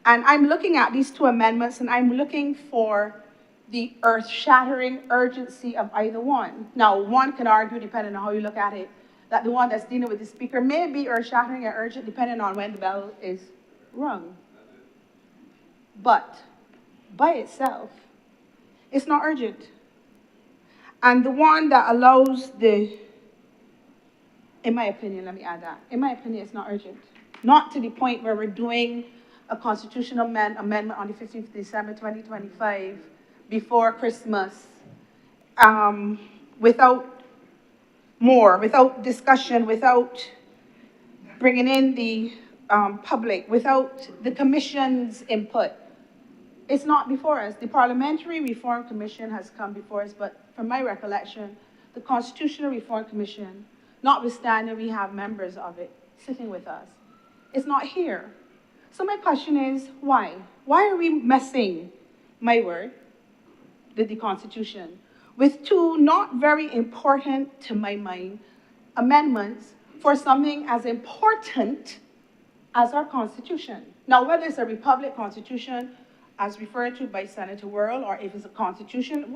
And I'm looking at these two amendments and I'm looking for the earth-shattering urgency of either one. Now, one can argue, depending on how you look at it, that the one that's dealing with the speaker may be earth-shattering and urgent depending on when the bell is rung. But by itself, it's not urgent. And the one that allows the, in my opinion, let me add that, in my opinion, it's not urgent. Not to the point where we're doing a constitutional amendment on the 15th of December 2025 before Christmas without discussion, without bringing in the public, without the commission's input. It's not before us. The Parliamentary Reform Commission has come before us, but from my recollection, the Constitutional Reform Commission, notwithstanding we have members of it sitting with us, it's not here. So my question is, why? Why are we messing, my word, with the Constitution with two not very important, to my mind, amendments for something as important as our Constitution? Now, whether it's a republic constitution, as referred to by Senator Worrell, or if it's a constitution,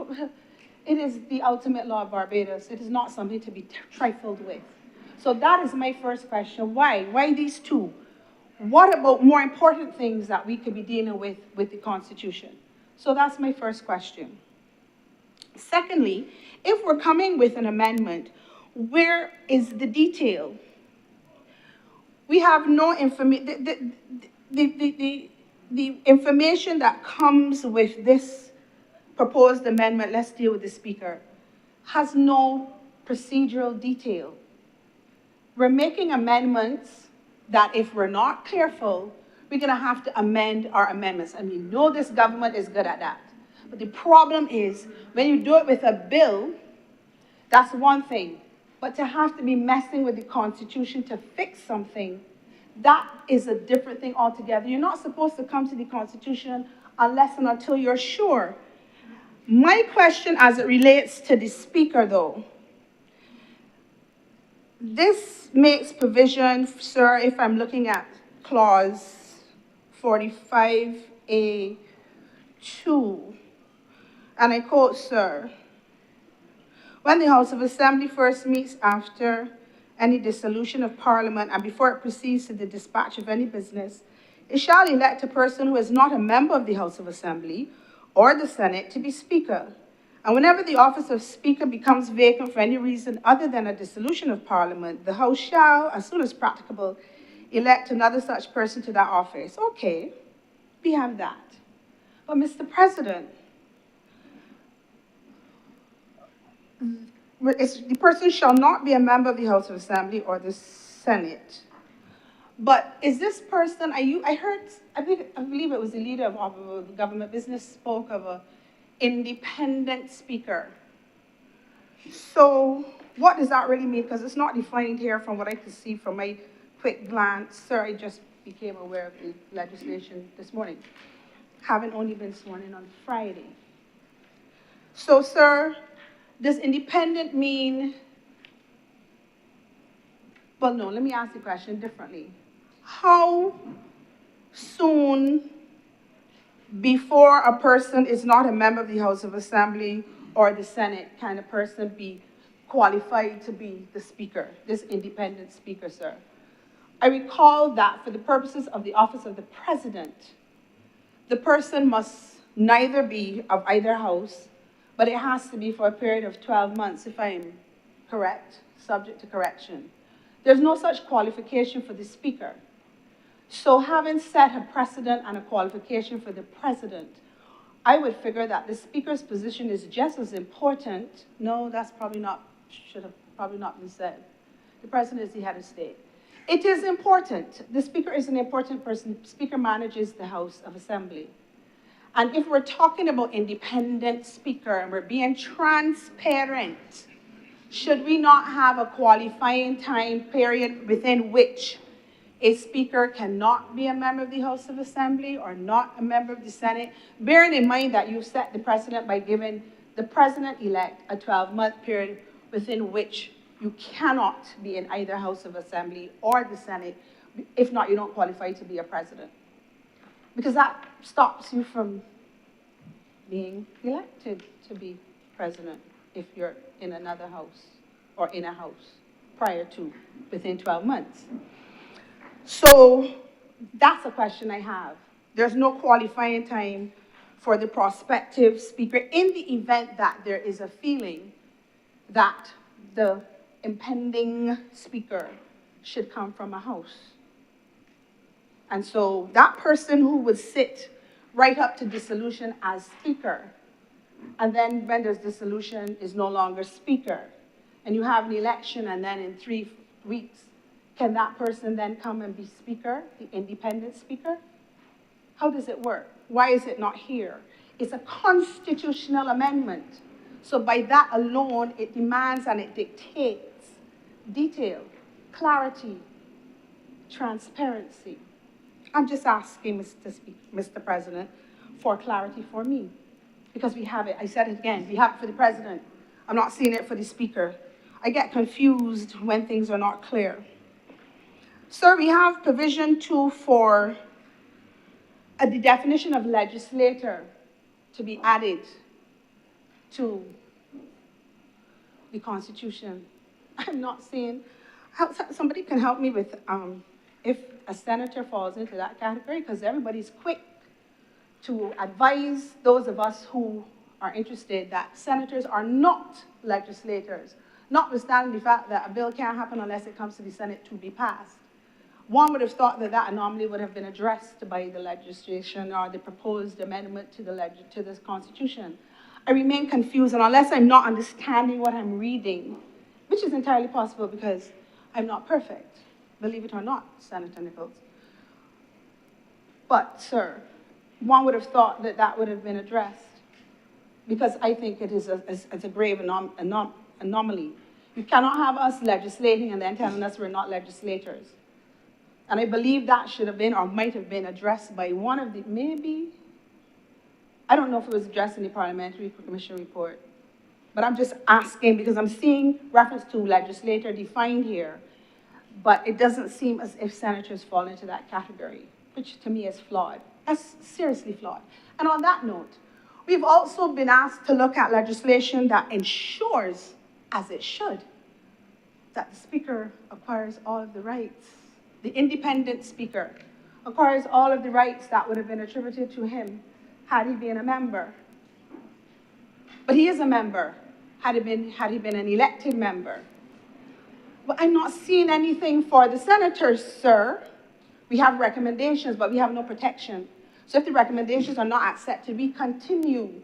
it is the ultimate law of Barbados. It is not something to be trifled with. So that is my first question. Why? Why these two? what about more important things that we could be dealing with the Constitution? So that's my first question. Secondly, if we're coming with an amendment, where is the detail? We have no information. The information that comes with this proposed amendment, let's deal with the Speaker, has no procedural detail. We're making amendments that if we're not careful, we're going to have to amend our amendments. And we know this government is good at that. But the problem is, when you do it with a bill, that's one thing. But to have to be messing with the Constitution to fix something, that is a different thing altogether. You're not supposed to come to the Constitution unless and until you're sure. My question as it relates to the Speaker, though, this makes provision, sir, if I'm looking at clause 45A2, and I quote, sir, when the House of Assembly first meets after any dissolution of Parliament and before it proceeds to the dispatch of any business, it shall elect a person who is not a member of the House of Assembly or the Senate to be Speaker. And whenever the office of Speaker becomes vacant for any reason other than a dissolution of Parliament, the House shall, as soon as practicable, elect another such person to that office. Okay, we have that. But Mr. President, the person shall not be a member of the House of Assembly or the Senate. But is this person, I believe it was the leader of the government business spoke of an independent speaker. So what does that really mean? Because it's not defined here from what I could see from my quick glance. Sir, I just became aware of the legislation this morning, having only been sworn in on Friday. So, sir, does independent mean, well, no, let me ask the question differently. How soon before a person is not a member of the House of Assembly or the Senate can a person be qualified to be the Speaker, this independent Speaker, sir? I recall that for the purposes of the office of the President, the person must neither be of either house, but it has to be for a period of 12 months, if I'm correct, subject to correction. There's no such qualification for the Speaker. So having set a precedent and a qualification for the President, I would figure that the Speaker's position is just as important. No, that's probably not, should have probably not been said. The President is the head of state. It is important. The Speaker is an important person. The Speaker manages the House of Assembly. And if we're talking about independent Speaker and we're being transparent, should we not have a qualifying time period within which a Speaker cannot be a member of the House of Assembly or not a member of the Senate, bearing in mind that you've set the precedent by giving the President-elect a 12-month period within which you cannot be in either House of Assembly or the Senate. If not, you don't qualify to be a president. Because that stops you from being elected to be president if you're in another house or in a house prior to within 12 months. So that's a question I have. There's no qualifying time for the prospective Speaker in the event that there is a feeling that the impending Speaker should come from a house. And so that person who would sit right up to dissolution as Speaker, and then when there's dissolution is no longer Speaker, and you have an election and then in 3 weeks, can that person then come and be Speaker, the independent Speaker? How does it work? Why is it not here? It's a constitutional amendment. So by that alone, it demands and it dictates detail, clarity, transparency. I'm just asking, Mr. President, for clarity for me. Because we have it, I said it again, we have it for the President. I'm not seeing it for the Speaker. I get confused when things are not clear. Sir, we have provision 2 for the definition of legislator to be added to the Constitution. I'm not seeing, somebody can help me with if a senator falls into that category, because everybody's quick to advise those of us who are interested that senators are not legislators, notwithstanding the fact that a bill can't happen unless it comes to the Senate to be passed. One would have thought that that anomaly would have been addressed by the legislation or the proposed amendment to the Constitution. I remain confused, and unless I'm not understanding what I'm reading, which is entirely possible because I'm not perfect, believe it or not, Senator Nichols. But, sir, one would have thought that that would have been addressed because I think it is a grave anomaly. You cannot have us legislating and then telling us we're not legislators. And I believe that should have been or might have been addressed by one of the, maybe, I don't know if it was addressed in the Parliamentary Commission report, but I'm just asking because I'm seeing reference to legislator defined here, but it doesn't seem as if senators fall into that category, which to me is flawed. That's seriously flawed. And on that note, we've also been asked to look at legislation that ensures, as it should, that the Speaker acquires all of the rights. The independent Speaker acquires all of the rights that would have been attributed to him had he been a member. But he is a member, had he been an elected member. But I'm not seeing anything for the senators, sir. We have recommendations, but we have no protection. So if the recommendations are not accepted, we continue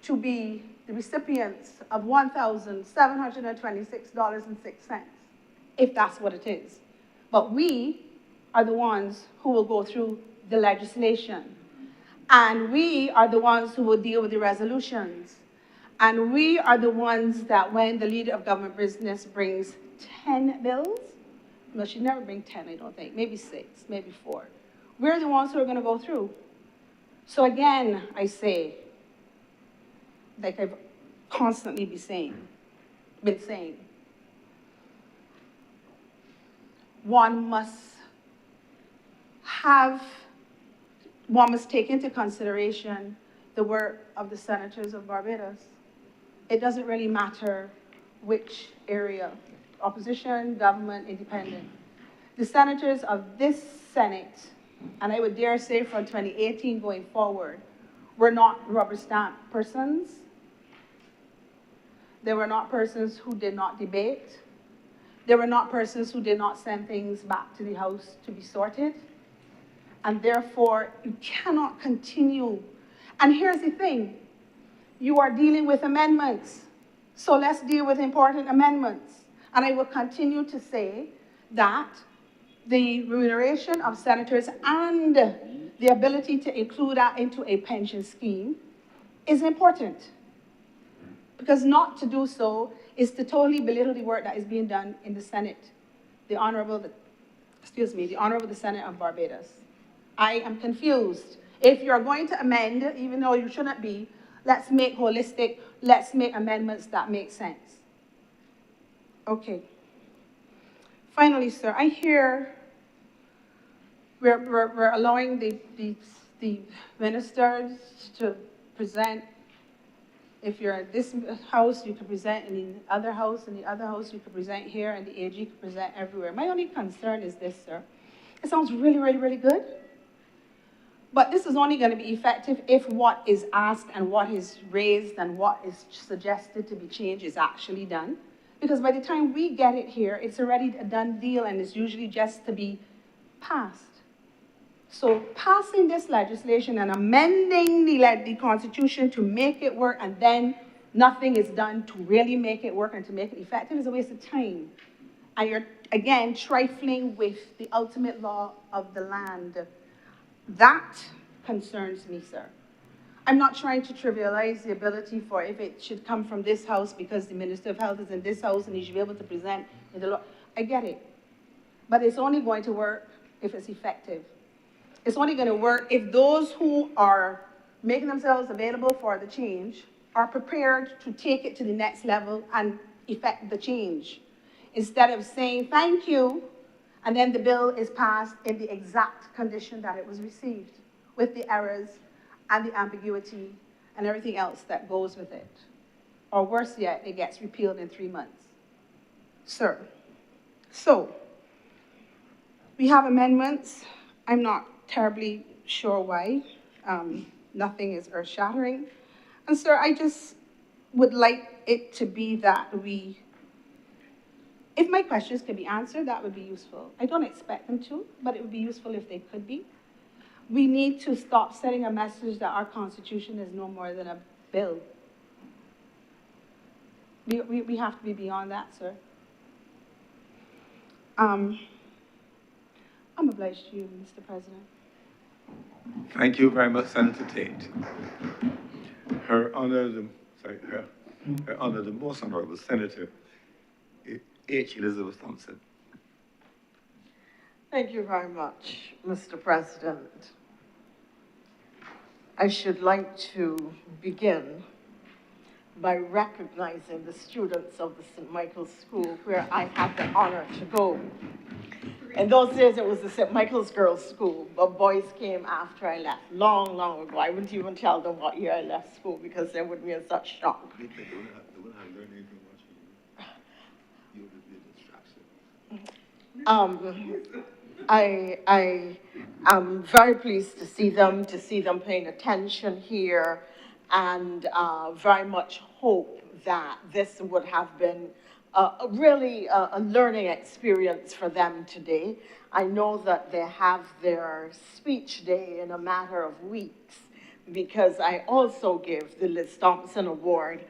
to be the recipients of $1,726.06, if that's what it is. But we are the ones who will go through the legislation. And we are the ones who will deal with the resolutions. And we are the ones that when the leader of government business brings 10 bills, no, she'd never bring 10, I don't think, maybe 6, maybe 4. We're the ones who are gonna go through. So again, I say, like I've constantly been saying, one must take into consideration the work of the senators of Barbados. It doesn't really matter which area, opposition, government, independent. The senators of this Senate, and I would dare say from 2018 going forward, were not rubber stamp persons. They were not persons who did not debate. They were not persons who did not send things back to the House to be sorted. And therefore, you cannot continue. And here's the thing. You are dealing with amendments. So let's deal with important amendments. And I will continue to say that the remuneration of senators and the ability to include that into a pension scheme is important. Because not to do so is to totally belittle the work that is being done in the Senate, the Honorable the Senate of Barbados. I am confused. If you're going to amend, even though you shouldn't be, let's make holistic, let's make amendments that make sense. Okay. Finally, sir, I hear we're allowing the ministers to present. If you're in this house, you can present in the other house, in the other house, you can present here, and the AG can present everywhere. My only concern is this, sir. It sounds really, really, really good. But this is only going to be effective if what is asked and what is raised and what is suggested to be changed is actually done. Because by the time we get it here, it's already a done deal and it's usually just to be passed. So passing this legislation and amending the Constitution to make it work and then nothing is done to really make it work and to make it effective is a waste of time. And you're, again, trifling with the ultimate law of the land. That concerns me, sir. I'm not trying to trivialize the ability for if it should come from this house because the Minister of Health is in this house and he should be able to present in the law. I get it. But it's only going to work if it's effective. It's only going to work if those who are making themselves available for the change are prepared to take it to the next level and effect the change. Instead of saying thank you, and then the bill is passed in the exact condition that it was received, with the errors and the ambiguity and everything else that goes with it. Or worse yet, it gets repealed in 3 months. Sir, so We have amendments. I'm not terribly sure why. Nothing is earth-shattering. And sir, I just would like it to be that if my questions could be answered, that would be useful. I don't expect them to, but it would be useful if they could be. We need to stop sending a message that our Constitution is no more than a bill. We have to be beyond that, sir. I'm obliged to you, Mr. President. Thank you very much, Senator Tate. Her Honor, the Most Honorable Senator H. Elizabeth Thompson. Thank you very much, Mr. President. I should like to begin by recognizing the students of the St. Michael's School, where I had the honor to go. In those days, it was the St. Michael's Girls' School, but boys came after I left, long, long ago. I wouldn't even tell them what year I left school because they would be in such shock. I am very pleased to see them paying attention here, and very much hope that this would have been really a learning experience for them today. I know that they have their speech day in a matter of weeks, because I also give the Liz Thompson Award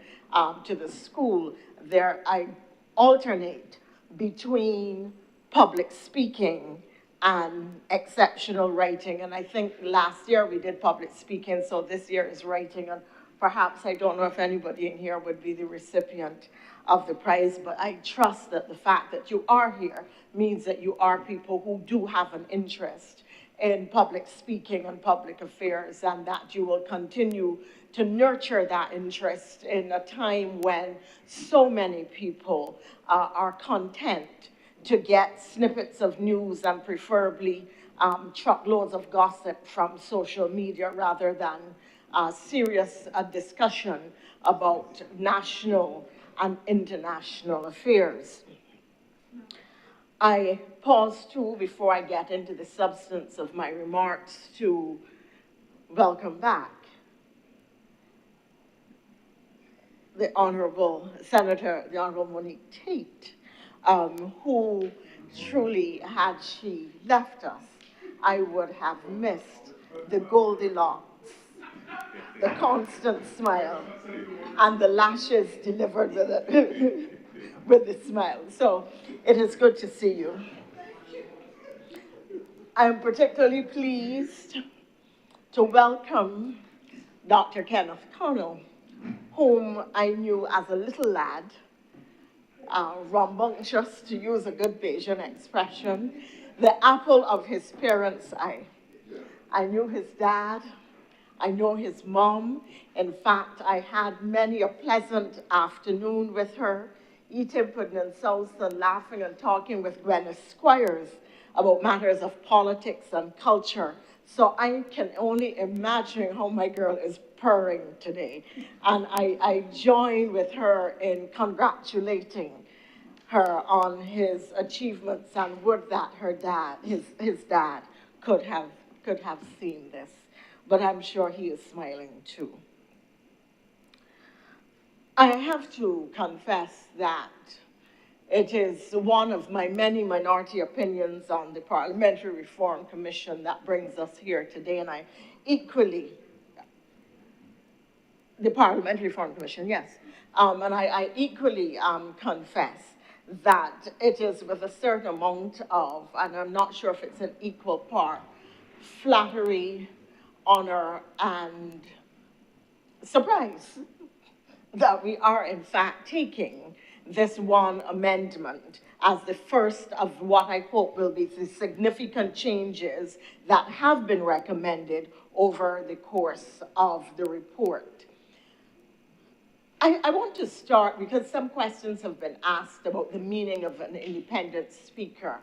to the school. I alternate between public speaking and exceptional writing. And I think last year we did public speaking, so this year is writing. And perhaps, I don't know if anybody in here would be the recipient of the prize, but I trust that the fact that you are here means that you are people who do have an interest in public speaking and public affairs, and that you will continue to nurture that interest in a time when so many people are content to get snippets of news and preferably truckloads of gossip from social media rather than serious discussion about national and international affairs. I pause too, before I get into the substance of my remarks, to welcome back the Honorable Senator, the Honorable Monique Tate, who truly, had she left us, I would have missed the Goldilocks, the constant smile, and the lashes delivered with it, with the smile. So it is good to see you. I'm particularly pleased to welcome Dr. Kenneth Connell, whom I knew as a little lad, rambunctious, to use a good Bajan expression, the apple of his parents' eye. I knew his dad, I know his mom. In fact, I had many a pleasant afternoon with her, eating pudding and sauce and laughing and talking with Gwyneth Squires about matters of politics and culture. So I can only imagine how my girl is purring today. And I join with her in congratulating her on his achievements, and would that her dad, his dad, could have seen this. But I'm sure he is smiling too. I have to confess that it is one of my many minority opinions on the Parliamentary Reform Commission that brings us here today, and I equally, the Parliamentary Reform Commission, yes, and I equally confess that it is with a certain amount of, and I'm not sure if it's an equal part, flattery, honor, and surprise that we are in fact taking this one amendment as the first of what I hope will be the significant changes that have been recommended over the course of the report. I want to start because some questions have been asked about the meaning of an independent speaker,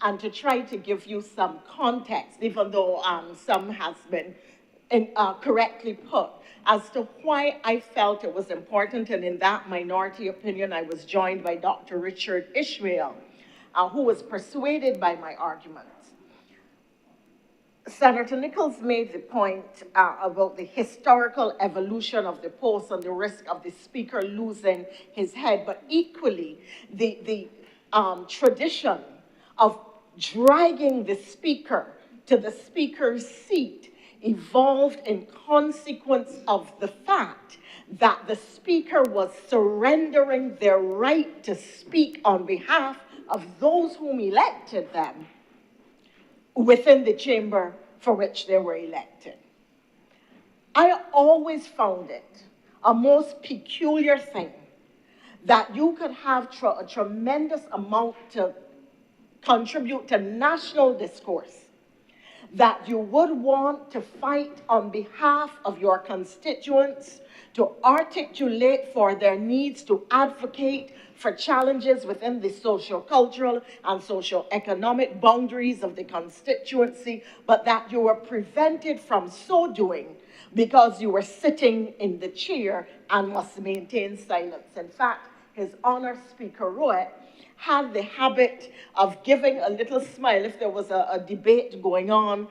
and to try to give you some context, even though some has been correctly put, as to why I felt it was important. And in that minority opinion, I was joined by Dr. Richard Ishmael, who was persuaded by my arguments. Senator Nichols made the point about the historical evolution of the post and the risk of the speaker losing his head, but equally the tradition of dragging the speaker to the speaker's seat evolved in consequence of the fact that the speaker was surrendering their right to speak on behalf of those whom elected them within the chamber for which they were elected. I always found it a most peculiar thing that you could have a tremendous amount to contribute to national discourse, that you would want to fight on behalf of your constituents, to articulate for their needs, to advocate for challenges within the socio-cultural and socio-economic boundaries of the constituency, but that you were prevented from so doing because you were sitting in the chair and must maintain silence. In fact, His Honor Speaker Rowett had the habit of giving a little smile if there was a debate going on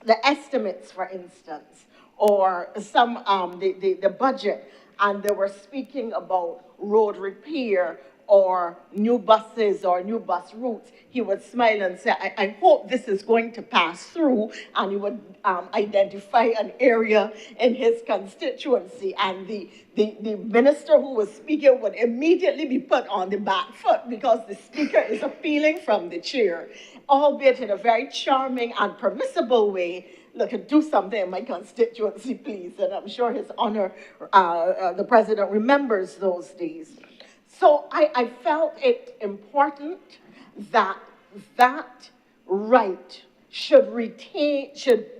the estimates, for instance, or the budget, and they were speaking about road repair or new buses or new bus routes. He would smile and say, I hope this is going to pass through, and he would identify an area in his constituency, and the minister who was speaking would immediately be put on the back foot because the speaker is appealing from the chair, albeit in a very charming and permissible way. Look, do something in my constituency, please. And I'm sure His Honor, the President, remembers those days. So I felt it important that that right should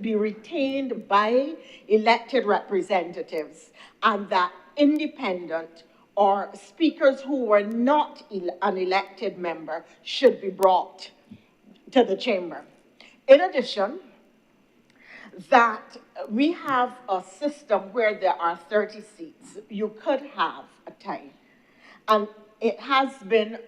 be retained by elected representatives, and that independent or speakers who were not an elected member should be brought to the chamber. In addition, that we have a system where there are 30 seats. You could have a tie. And it has been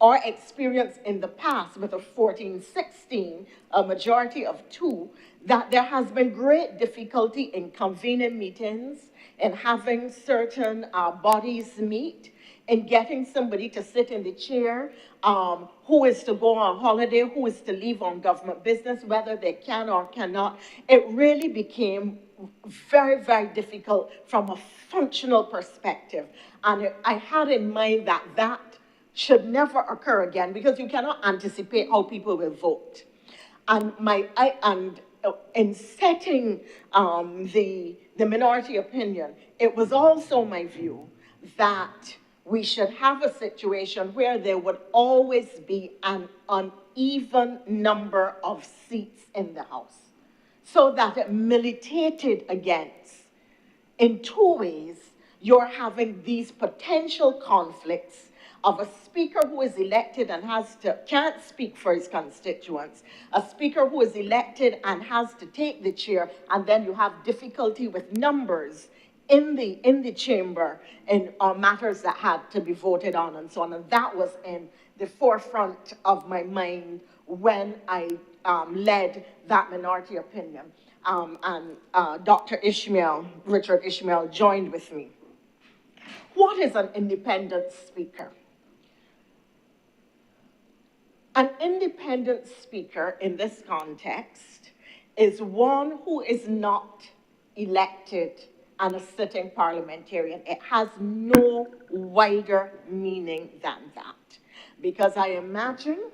our experience in the past with a 14-16, a majority of 2, that there has been great difficulty in convening meetings, in having certain bodies meet, in getting somebody to sit in the chair, who is to go on holiday, who is to leave on government business, whether they can or cannot. It really became very, very difficult from a functional perspective. And I had in mind that that should never occur again, because you cannot anticipate how people will vote. And in setting the minority opinion, it was also my view that we should have a situation where there would always be an uneven number of seats in the House, so that it militated against, in 2 ways, you're having these potential conflicts of a speaker who is elected and can't speak for his constituents, a speaker who is elected and has to take the chair, and then you have difficulty with numbers in the chamber in matters that had to be voted on and so on. And that was in the forefront of my mind when I led that minority opinion. And Dr. Richard Ishmael joined with me. What is an independent speaker? An independent speaker in this context is one who is not elected and a sitting parliamentarian. It has no wider meaning than that, because I imagine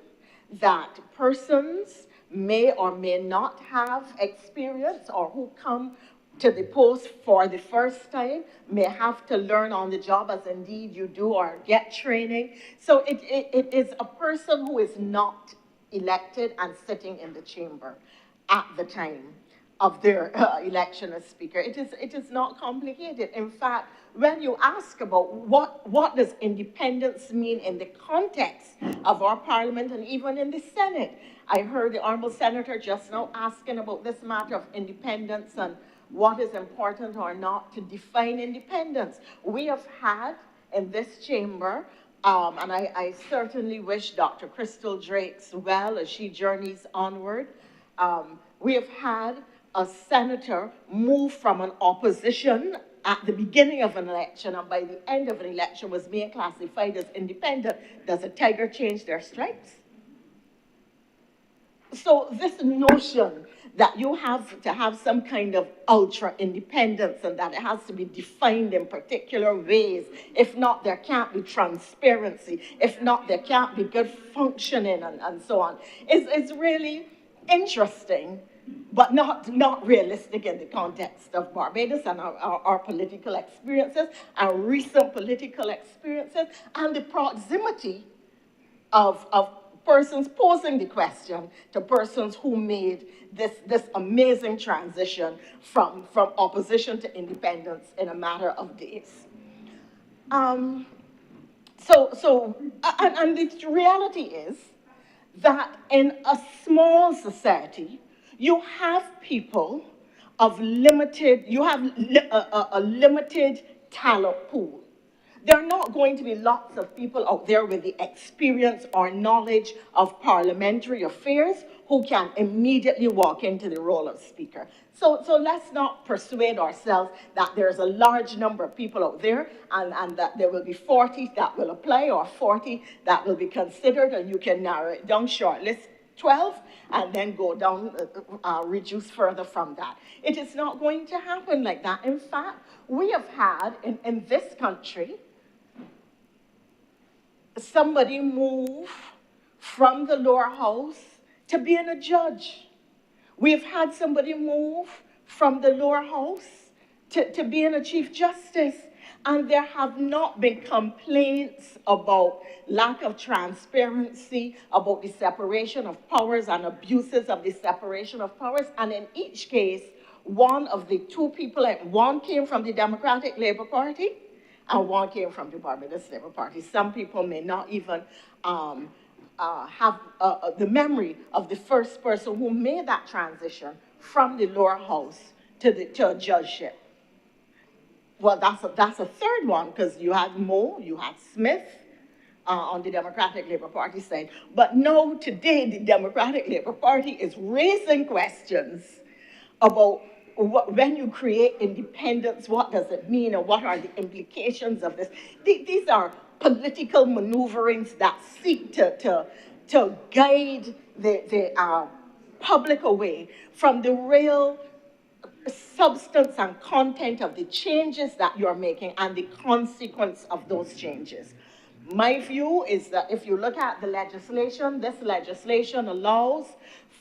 that persons may or may not have experience, or who come to the post for the first time may have to learn on the job, as indeed you do, or get training. So it is a person who is not elected and sitting in the chamber at the time of their election as speaker. It is not complicated. In fact, when you ask about what does independence mean in the context of our parliament and even in the Senate, I heard the honorable senator just now asking about this matter of independence and what is important or not to define independence. We have had in this chamber, and I certainly wish Dr. Crystal Drakes well as she journeys onward, We have had a senator move from an opposition at the beginning of an election, and by the end of an election was being classified as independent. Does a tiger change their stripes? So this notion that you have to have some kind of ultra independence and that it has to be defined in particular ways, if not there can't be transparency, if not there can't be good functioning and so on, is really interesting, but not realistic in the context of Barbados and our political experiences, our recent political experiences, and the proximity of persons posing the question to persons who made this amazing transition from opposition to independence in a matter of days. And the reality is that in a small society, you have people of limited, you have a limited talent pool. There are not going to be lots of people out there with the experience or knowledge of parliamentary affairs who can immediately walk into the role of speaker. So let's not persuade ourselves that there's a large number of people out there and that there will be 40 that will apply or 40 that will be considered, and you can narrow it down, shortlist 12, and then go down, reduce further from that. It is not going to happen like that. In fact, we have had in this country somebody move from the lower house to being a judge. We've had somebody move from the lower house to being a chief justice. And there have not been complaints about lack of transparency, about the separation of powers and abuses of the separation of powers. And in each case, one of the two people, one came from the Democratic Labour Party, and one came from the Barbados Labour Party. Some people may not even have the memory of the first person who made that transition from the lower house to a judgeship. Well, that's a third one, because you had Moe, you had Smith on the Democratic Labour Party side. But no, today the Democratic Labour Party is raising questions about when you create independence, what does it mean, and what are the implications of this? These are political maneuverings that seek to guide the public away from the real substance and content of the changes that you're making and the consequence of those changes. My view is that if you look at the legislation, this legislation allows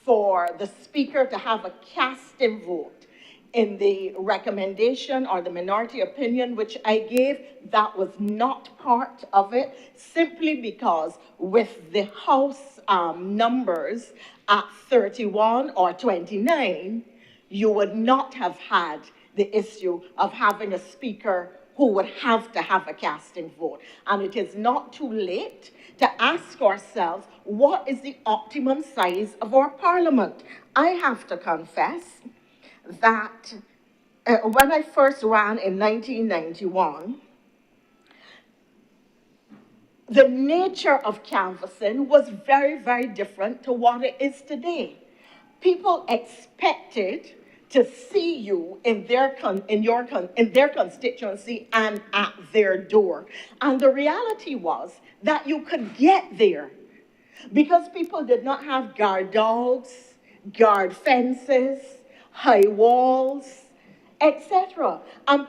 for the speaker to have a casting vote in the recommendation or the minority opinion which I gave. That was not part of it, simply because with the House numbers at 31 or 29, you would not have had the issue of having a speaker who would have to have a casting vote. And it is not too late to ask ourselves, what is the optimum size of our parliament? I have to confess that when I first ran in 1991, the nature of canvassing was very, very different to what it is today. People expected to see you in their constituency and at their door. And the reality was that you could get there because people did not have guard dogs, guard fences, high walls, etc. And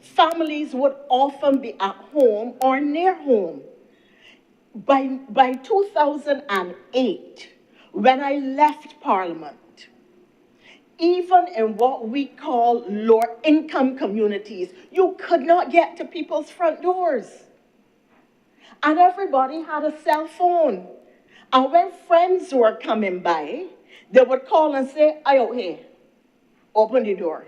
families would often be at home or near home. By 2008, when I left Parliament, even in what we call lower income communities, you could not get to people's front doors. And everybody had a cell phone. And when friends were coming by, they would call and say, "I out here, open the door."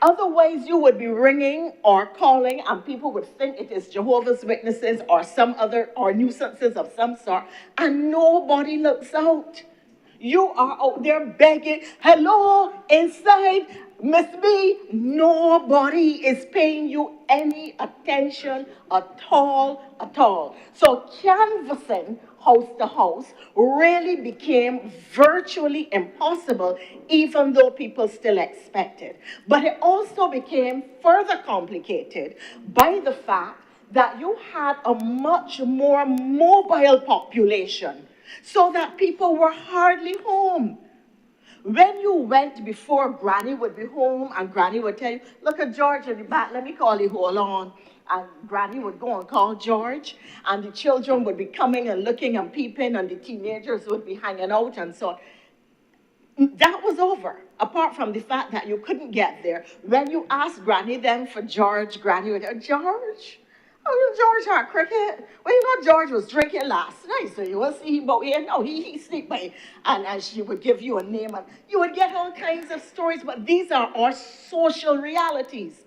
Otherwise, you would be ringing or calling, and people would think it is Jehovah's Witnesses or some other, or nuisances of some sort, and nobody looks out. You are out there begging, "Hello, inside, Miss B, nobody is paying you any attention at all, at all. So canvassing house to house really became virtually impossible, even though people still expected. But it also became further complicated by the fact that you had a much more mobile population, so that people were hardly home. When you went before, Granny would be home and Granny would tell you, look at George in the back, let me call you, hold on. And Granny would go and call George, and the children would be coming and looking and peeping, and the teenagers would be hanging out and so on. That was over, apart from the fact that you couldn't get there. When you asked Granny then for George, Granny would say, George? Oh, George had cricket. Well, you know, George was drinking last night, so you will see him, but he sleeping. And she would give you a name, and you would get all kinds of stories, but these are our social realities.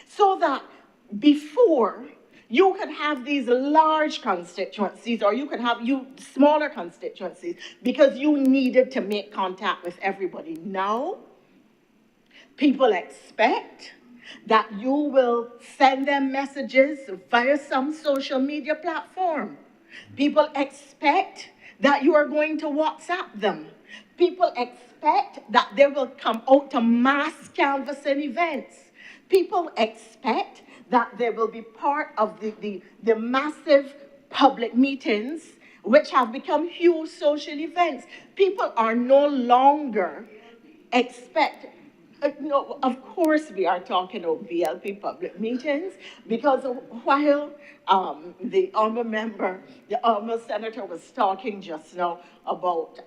So that before, you could have these large constituencies, or you could have smaller constituencies, because you needed to make contact with everybody. Now, people expect that you will send them messages via some social media platform. People expect that you are going to WhatsApp them. People expect that they will come out to mass canvassing events. People expect that they will be part of the massive public meetings, which have become huge social events. People are no longer no, of course we are talking about VLP public meetings, because while the honourable senator was talking just now about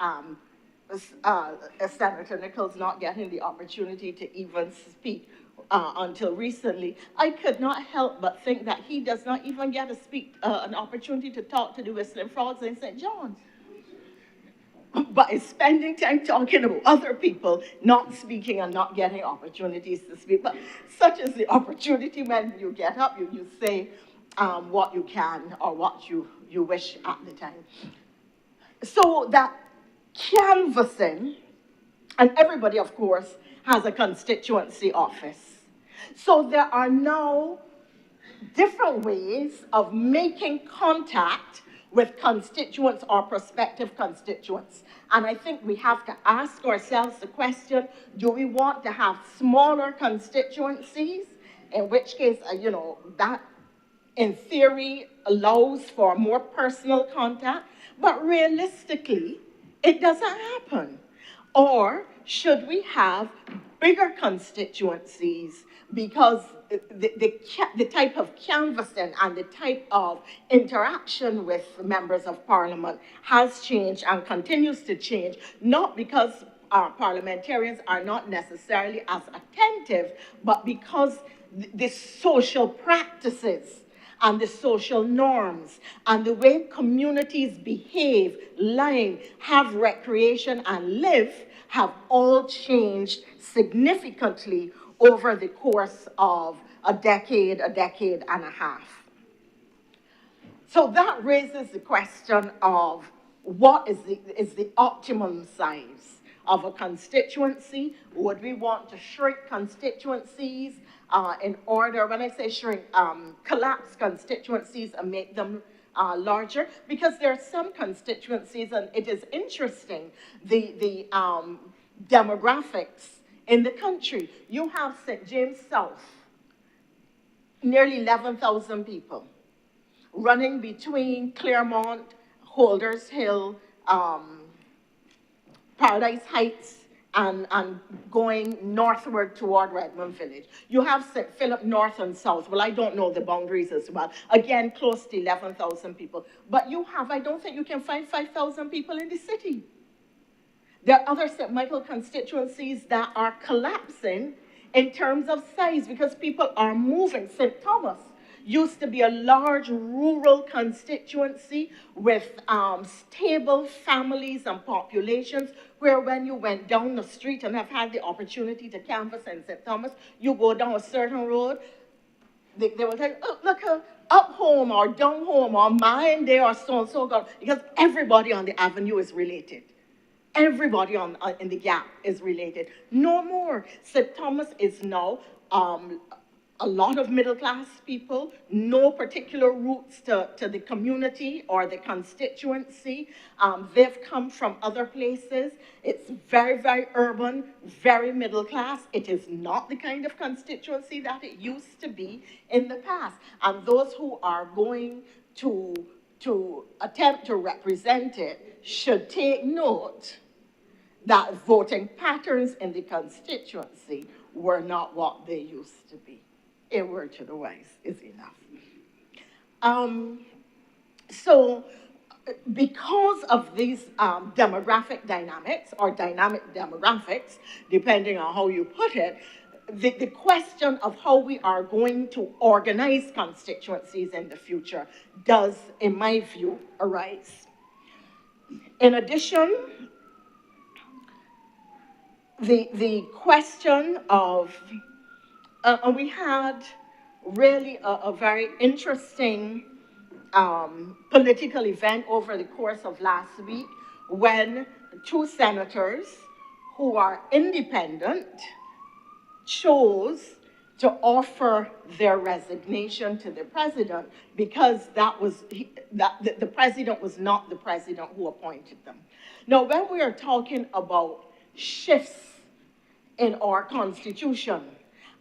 Senator Nichols not getting the opportunity to even speak until recently, I could not help but think that he does not even get to speak, an opportunity to talk to the Whistling Frogs in St. John's. But is spending time talking about other people not speaking and not getting opportunities to speak. But such is the opportunity when you get up, you say what you can or what you wish at the time. So that canvassing, and everybody, of course, has a constituency office. So there are now different ways of making contact with constituents or prospective constituents. And I think we have to ask ourselves the question, do we want to have smaller constituencies, in which case, that in theory allows for more personal contact, but realistically, it doesn't happen. Or should we have bigger constituencies, because the type of canvassing and the type of interaction with members of parliament has changed and continues to change, not because our parliamentarians are not necessarily as attentive, but because the social practices and the social norms and the way communities behave, live, have recreation, and live have all changed significantly over the course of a decade and a half. So that raises the question of what is the optimum size of a constituency? Would we want to shrink constituencies in order, when I say shrink, collapse constituencies and make them larger? Because there are some constituencies, and it is interesting, the demographics in the country. You have St. James South, nearly 11,000 people, running between Claremont, Holders Hill, Paradise Heights, and going northward toward Redmond Village. You have St. Philip North and South. Well, I don't know the boundaries as well. Again, close to 11,000 people. But you have, I don't think you can find 5,000 people in the city. There are other St. Michael constituencies that are collapsing in terms of size because people are moving. St. Thomas used to be a large rural constituency with stable families and populations, where when you went down the street, and I've had the opportunity to canvass in St. Thomas, you go down a certain road, they will tell you, oh, look, up home or down home or mine there or so and so, because everybody on the avenue is related. Everybody in the gap is related. No more. St. Thomas is now a lot of middle-class people, no particular roots to the community or the constituency. They've come from other places. It's very, very urban, very middle-class. It is not the kind of constituency that it used to be in the past. And those who are going to attempt to represent it should take note that voting patterns in the constituency were not what they used to be. A word to the wise is enough. So because of these demographic dynamics, or dynamic demographics, depending on how you put it, the question of how we are going to organize constituencies in the future does, in my view, arise. In addition, the question of we had really a very interesting political event over the course of last week when two senators who are independent chose to offer their resignation to the president because the president was not the president who appointed them. Now, when we are talking about shifts in our constitution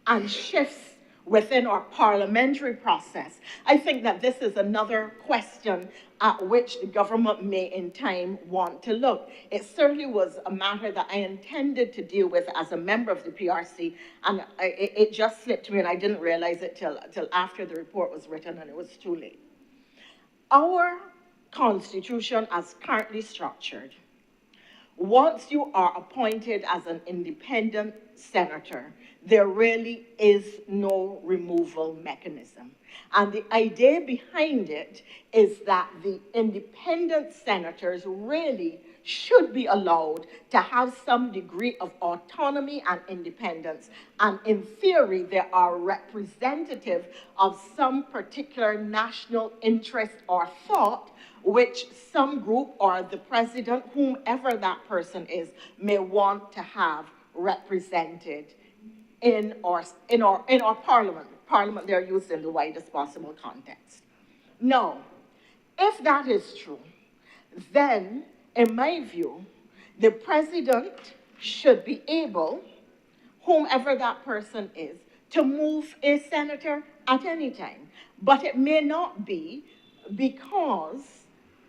and shifts within our parliamentary process, I think that this is another question at which the government may in time want to look. It certainly was a matter that I intended to deal with as a member of the PRC, and it just slipped me and I didn't realize it till after the report was written and it was too late. Our constitution as currently structured, once you are appointed as an independent senator, there really is no removal mechanism. And the idea behind it is that the independent senators really should be allowed to have some degree of autonomy and independence. And in theory, they are representative of some particular national interest or thought which some group or the president, whomever that person is, may want to have represented in our parliament. Parliament, they're used in the widest possible context. Now, if that is true, then, in my view, the president should be able, whomever that person is, to move a senator at any time. But it may not be because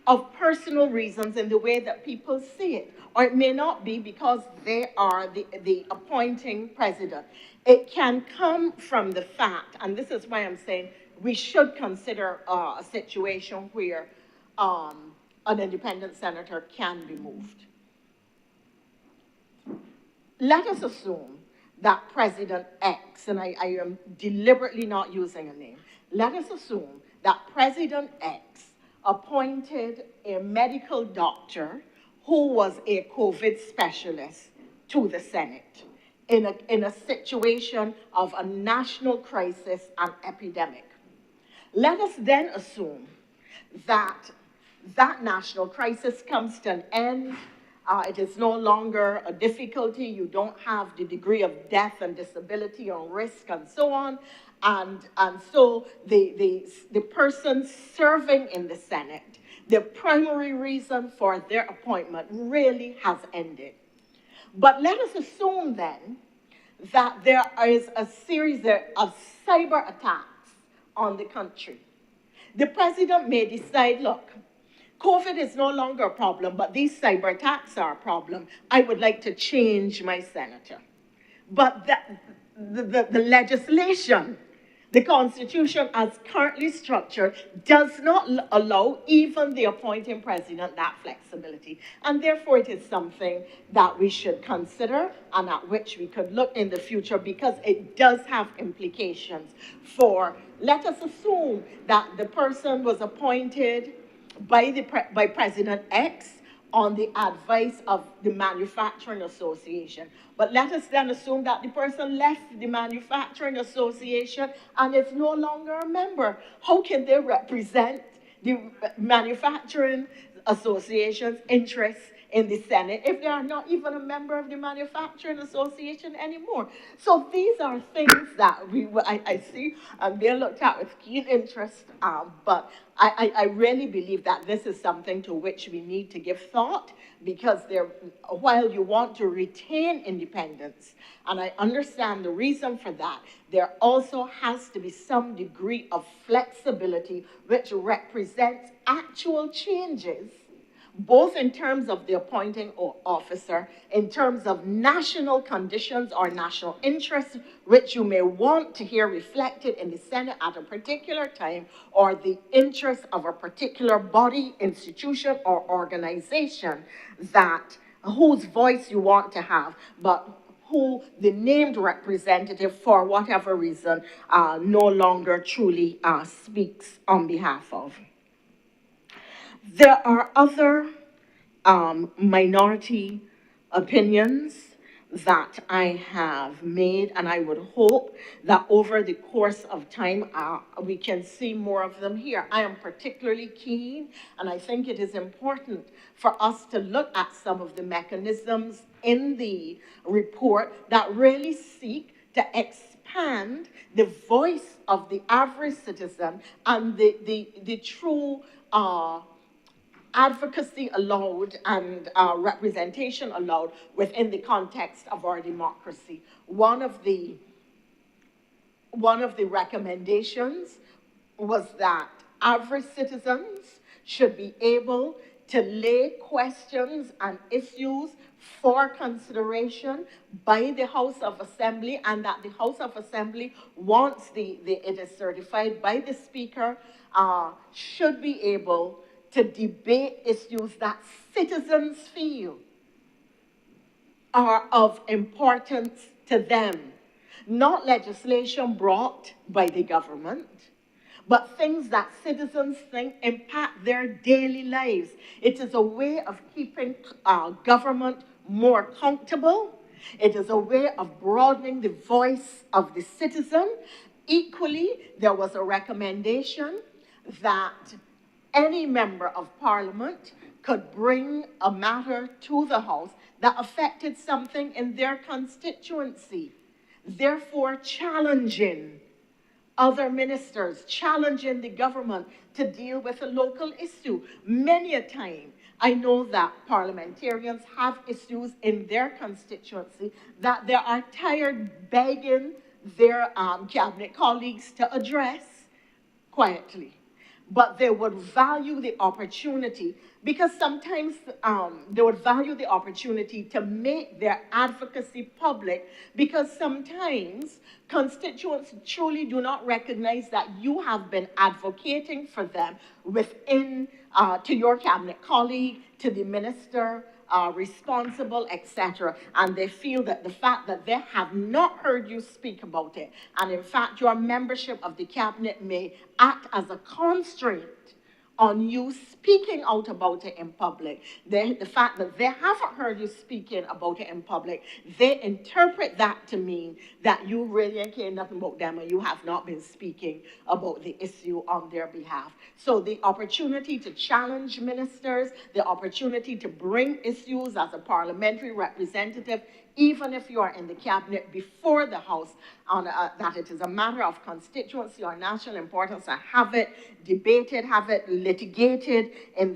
of personal reasons in the way that people see it, or it may not be because they are the appointing president. It can come from the fact, and this is why I'm saying we should consider a situation where an independent senator can be moved. Let us assume that President X, and I am deliberately not using a name, let us assume that President X appointed a medical doctor who was a COVID specialist to the Senate in a situation of a national crisis and epidemic. Let us then assume that that national crisis comes to an end. It is no longer a difficulty. You don't have the degree of death and disability or risk and so on. And so the person serving in the Senate, the primary reason for their appointment really has ended. But let us assume then that there is a series of cyber attacks on the country. The president may decide, look, COVID is no longer a problem, but these cyber attacks are a problem. I would like to change my senator. But the legislation, the Constitution as currently structured, does not allow even the appointing president that flexibility. And therefore, it is something that we should consider and at which we could look in the future because it does have implications for, let us assume that the person was appointed by President X on the advice of the Manufacturing Association. But let us then assume that the person left the Manufacturing Association and is no longer a member. How can they represent the Manufacturing Association's interests in the Senate if they are not even a member of the Manufacturing Association anymore? So these are things that I see and being looked at with keen interest, but I really believe that this is something to which we need to give thought, because while you want to retain independence, and I understand the reason for that, there also has to be some degree of flexibility which represents actual changes, both in terms of the appointing officer, in terms of national conditions or national interests, which you may want to hear reflected in the Senate at a particular time, or the interests of a particular body, institution, or organization whose voice you want to have, but who the named representative, for whatever reason, no longer truly speaks on behalf of. There are other minority opinions that I have made, and I would hope that over the course of time, we can see more of them here. I am particularly keen, and I think it is important for us to look at some of the mechanisms in the report that really seek to expand the voice of the average citizen and the true advocacy allowed and representation allowed within the context of our democracy. One of the recommendations was that average citizens should be able to lay questions and issues for consideration by the House of Assembly, and that the House of Assembly, once it is certified by the Speaker, should be able to debate issues that citizens feel are of importance to them. Not legislation brought by the government, but things that citizens think impact their daily lives. It is a way of keeping government more accountable. It is a way of broadening the voice of the citizen. Equally, there was a recommendation that any member of Parliament could bring a matter to the House that affected something in their constituency, therefore challenging other ministers, challenging the government to deal with a local issue. Many a time, I know that parliamentarians have issues in their constituency that they are tired begging their cabinet colleagues to address quietly. But they would value the opportunity, because sometimes they would value the opportunity to make their advocacy public, because sometimes constituents truly do not recognize that you have been advocating for them within, to your cabinet colleague, to the minister, responsible, etc. And they feel that the fact that they have not heard you speak about it, and in fact your membership of the cabinet may act as a constraint on you speaking out about it in public. The fact that they haven't heard you speaking about it in public, they interpret that to mean that you really ain't care nothing about them and you have not been speaking about the issue on their behalf. So the opportunity to challenge ministers, the opportunity to bring issues as a parliamentary representative, even if you are in the cabinet, before the House, on that it is a matter of constituency or national importance, and have it debated, have it litigated in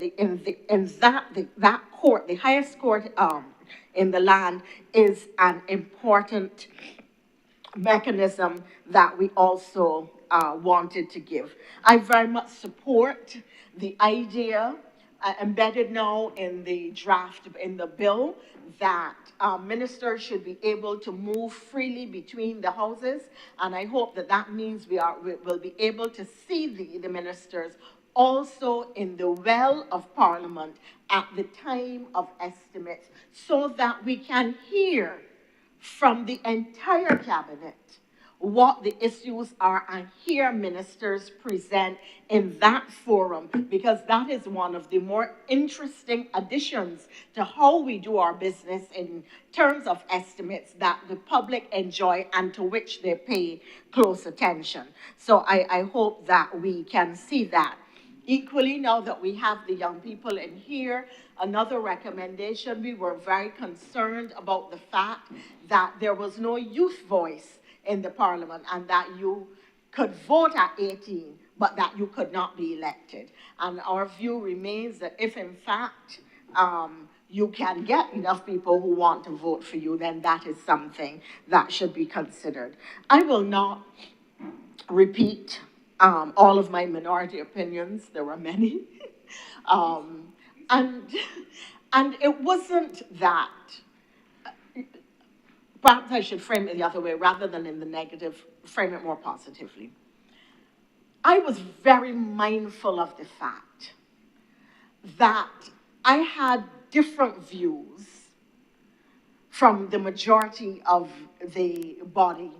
that court, the highest court in the land, is an important mechanism that we also wanted to give. I very much support the idea embedded now in the draft, in the bill, that ministers should be able to move freely between the houses. And I hope that that means we will be able to see the ministers also in the well of Parliament at the time of estimates, so that we can hear from the entire cabinet what the issues are and hear ministers present in that forum, because that is one of the more interesting additions to how we do our business in terms of estimates that the public enjoy and to which they pay close attention. So I hope that we can see that. Equally, now that we have the young people in here, another recommendation, we were very concerned about the fact that there was no youth voice in the parliament and that you could vote at 18, but that you could not be elected. And our view remains that if in fact you can get enough people who want to vote for you, then that is something that should be considered. I will not repeat all of my minority opinions. There were many. And it wasn't that, perhaps I should frame it the other way, rather than in the negative, frame it more positively. I was very mindful of the fact that I had different views from the majority of the body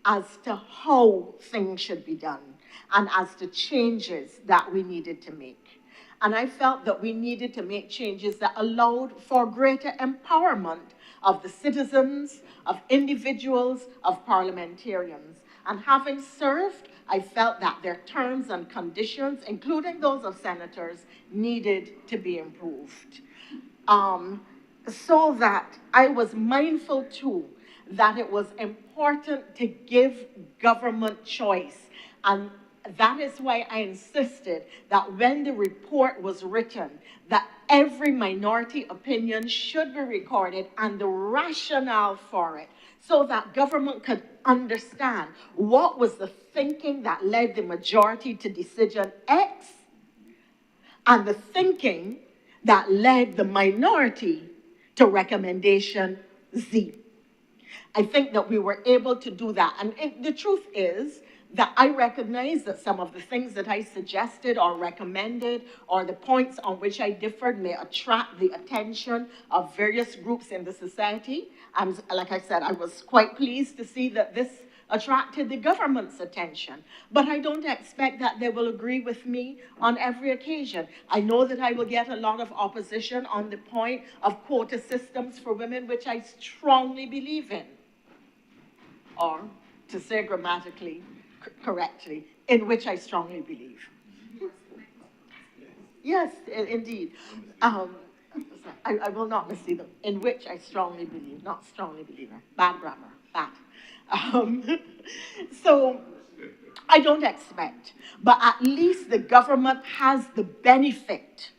as to how things should be done and as to changes that we needed to make. And I felt that we needed to make changes that allowed for greater empowerment of the citizens, of individuals, of parliamentarians. And having served, I felt that their terms and conditions, including those of senators, needed to be improved. So that I was mindful too that it was important to give government choice. And that is why I insisted that when the report was written, that every minority opinion should be recorded and the rationale for it, so that government could understand what was the thinking that led the majority to decision X and the thinking that led the minority to recommendation Z. I think that we were able to do that. And the truth is that I recognize that some of the things that I suggested or recommended or the points on which I differed may attract the attention of various groups in the society. Like I said, I was quite pleased to see that this attracted the government's attention. But I don't expect that they will agree with me on every occasion. I know that I will get a lot of opposition on the point of quota systems for women, which I strongly believe in. Or, to say grammatically correctly, in which I strongly believe. Yes, indeed. I will not mislead them. In which I strongly believe, not strongly believe. Bad grammar, bad. So I don't expect, but at least the government has the benefit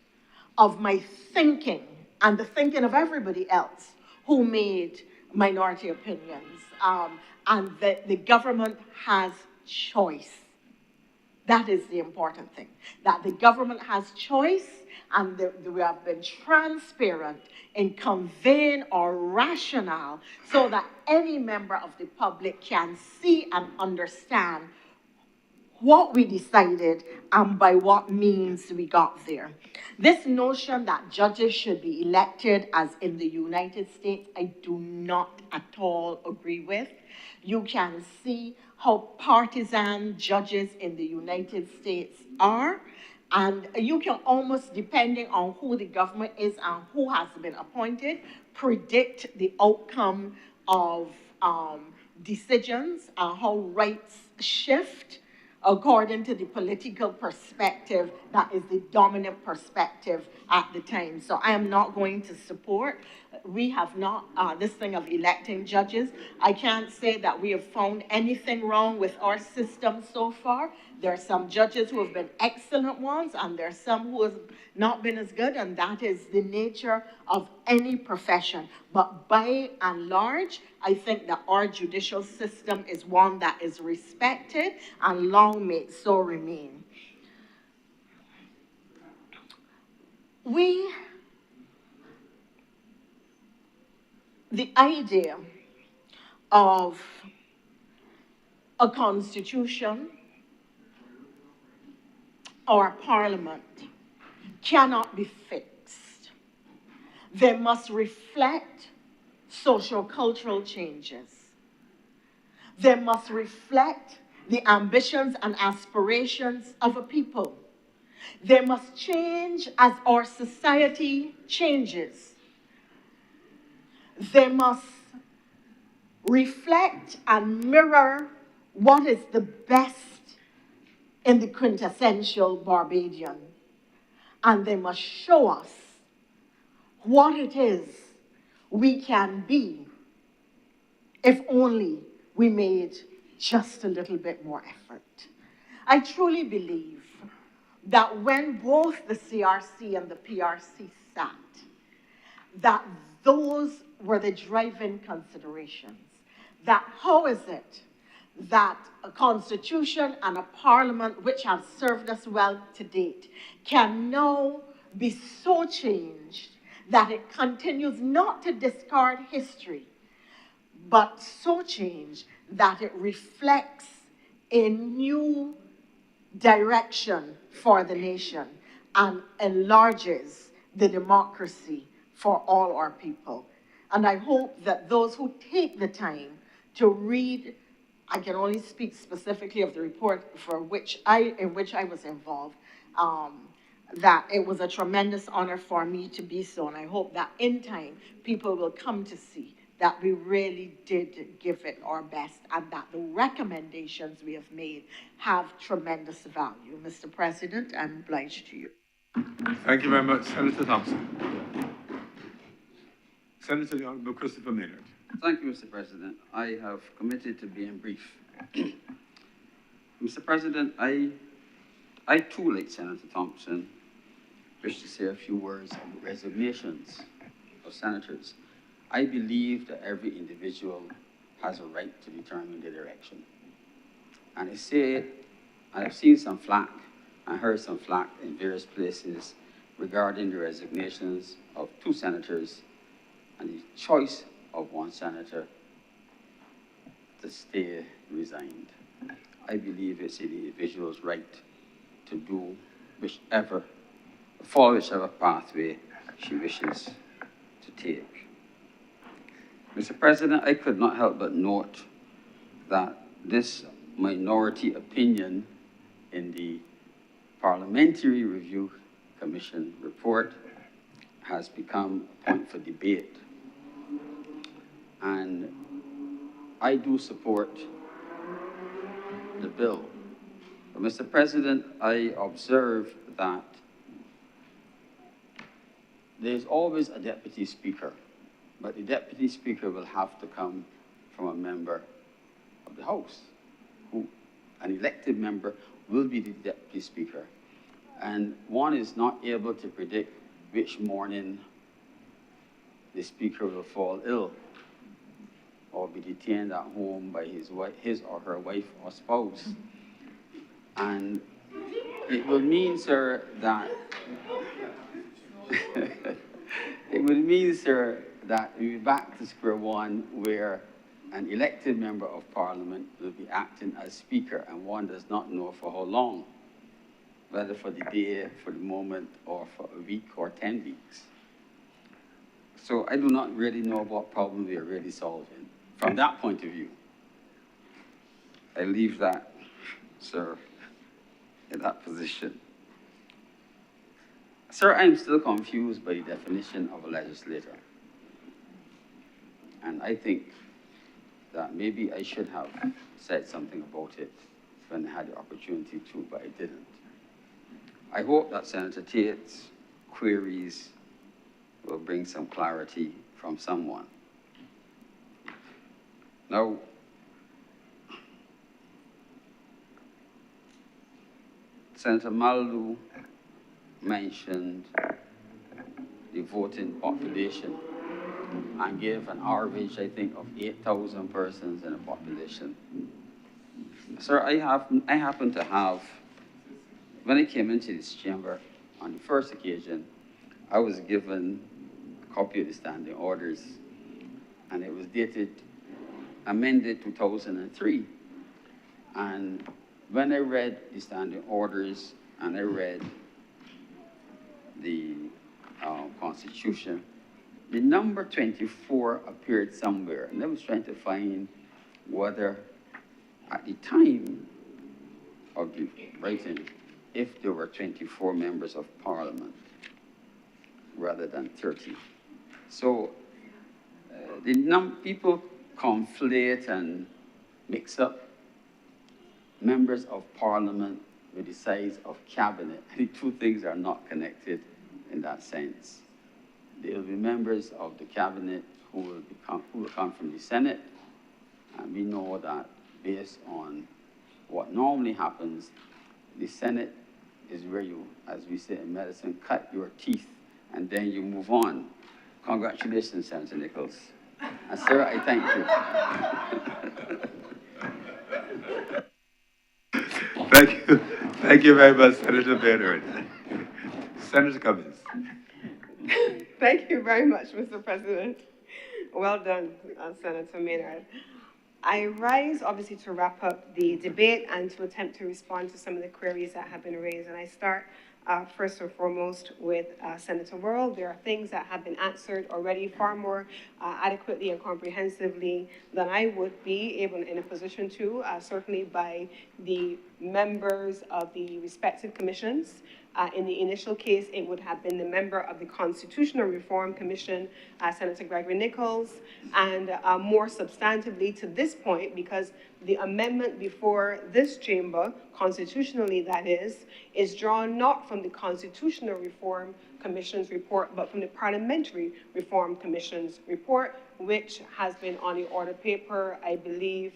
of my thinking and the thinking of everybody else who made minority opinions. And the government has choice. That is the important thing, that the government has choice and we have been transparent in conveying our rationale so that any member of the public can see and understand what we decided and by what means we got there. This notion that judges should be elected as in the United States, I do not at all agree with. You can see how partisan judges in the United States are. And you can almost, depending on who the government is and who has been appointed, predict the outcome of decisions and how rights shift according to the political perspective that is the dominant perspective at the time. So I am not going to support. We have not, this thing of electing judges. I can't say that we have found anything wrong with our system so far. There are some judges who have been excellent ones, and there are some who have not been as good, and that is the nature of any profession. But by and large, I think that our judicial system is one that is respected, and long may it so remain. The idea of a constitution or a parliament cannot be fixed. They must reflect socio-cultural changes. They must reflect the ambitions and aspirations of a people. They must change as our society changes. They must reflect and mirror what is the best in the quintessential Barbadian and they must show us what it is we can be if only we made just a little bit more effort. I truly believe that when both the CRC and the PRC sat, that those were the driving considerations. That how is it that a constitution and a parliament which have served us well to date can now be so changed that it continues not to discard history, but so changed that it reflects a new direction for the nation and enlarges the democracy for all our people. And I hope that those who take the time to read, I can only speak specifically of the report in which I was involved, that it was a tremendous honor for me to be so. And I hope that in time, people will come to see that we really did give it our best and that the recommendations we have made have tremendous value. Mr. President, I'm obliged to you. Thank you very much, Senator Thompson. Senator the Honourable Christopher Maynard. Thank you, Mr. President. I have committed to being brief. Mr. President, I too, like Senator Thompson, wish to say a few words on the resignations of senators. I believe that every individual has a right to determine their direction. And I say it, I've seen some flack, I heard some flack in various places regarding the resignations of 2 senators and the choice of 1 senator to stay resigned. I believe it's the individual's right to do follow whichever pathway she wishes to take. Mr. President, I could not help but note that this minority opinion in the Parliamentary Review Commission report has become a point for debate. And I do support the bill. But Mr. President, I observe that there's always a deputy speaker, but the deputy speaker will have to come from a member of the House. An elected member will be the deputy speaker. And one is not able to predict which morning the speaker will fall ill or be detained at home by his or her wife or spouse. And it will mean, sir, that it would mean, sir, that we're back to square one where an elected member of parliament will be acting as speaker and one does not know for how long, whether for the day, for the moment, or for a week or 10 weeks. So I do not really know what problem we are really solving. From that point of view, I leave that, sir, in that position. Sir, I'm still confused by the definition of a legislator. And I think that maybe I should have said something about it when I had the opportunity to, but I didn't. I hope that Senator Tate's queries will bring some clarity from someone. Now, Senator Maldu mentioned the voting population and gave an average, I think, of 8,000 persons in a population. Sir, I happen to have, when I came into this chamber on the first occasion, I was given a copy of the standing orders, and it was dated, amended 2003. And when I read the standing orders and I read the Constitution, the number 24 appeared somewhere, and I was trying to find whether at the time of the writing, if there were 24 members of parliament rather than 30. So people conflate and mix up members of parliament with the size of cabinet. The two things are not connected in that sense. There will be members of the cabinet who will come from the Senate, and we know that based on what normally happens, the Senate is where you, as we say in medicine, cut your teeth, and then you move on. Congratulations, Senator Nichols. And sir, I thank you. Thank you. Thank you very much, Senator Baynard. Senator Cummings. Thank you very much, Mr. President. Well done, Senator Maynard. I rise, obviously, to wrap up the debate and to attempt to respond to some of the queries that have been raised. And I start first and foremost with Senator Worrell. There are things that have been answered already far more adequately and comprehensively than I would be able in a position to, certainly by the members of the respective commissions. In the initial case, it would have been the member of the Constitutional Reform Commission, Senator Gregory Nichols, and more substantively to this point, because the amendment before this chamber, constitutionally that is drawn not from the Constitutional Reform Commission's report, but from the Parliamentary Reform Commission's report, which has been on the order paper, I believe,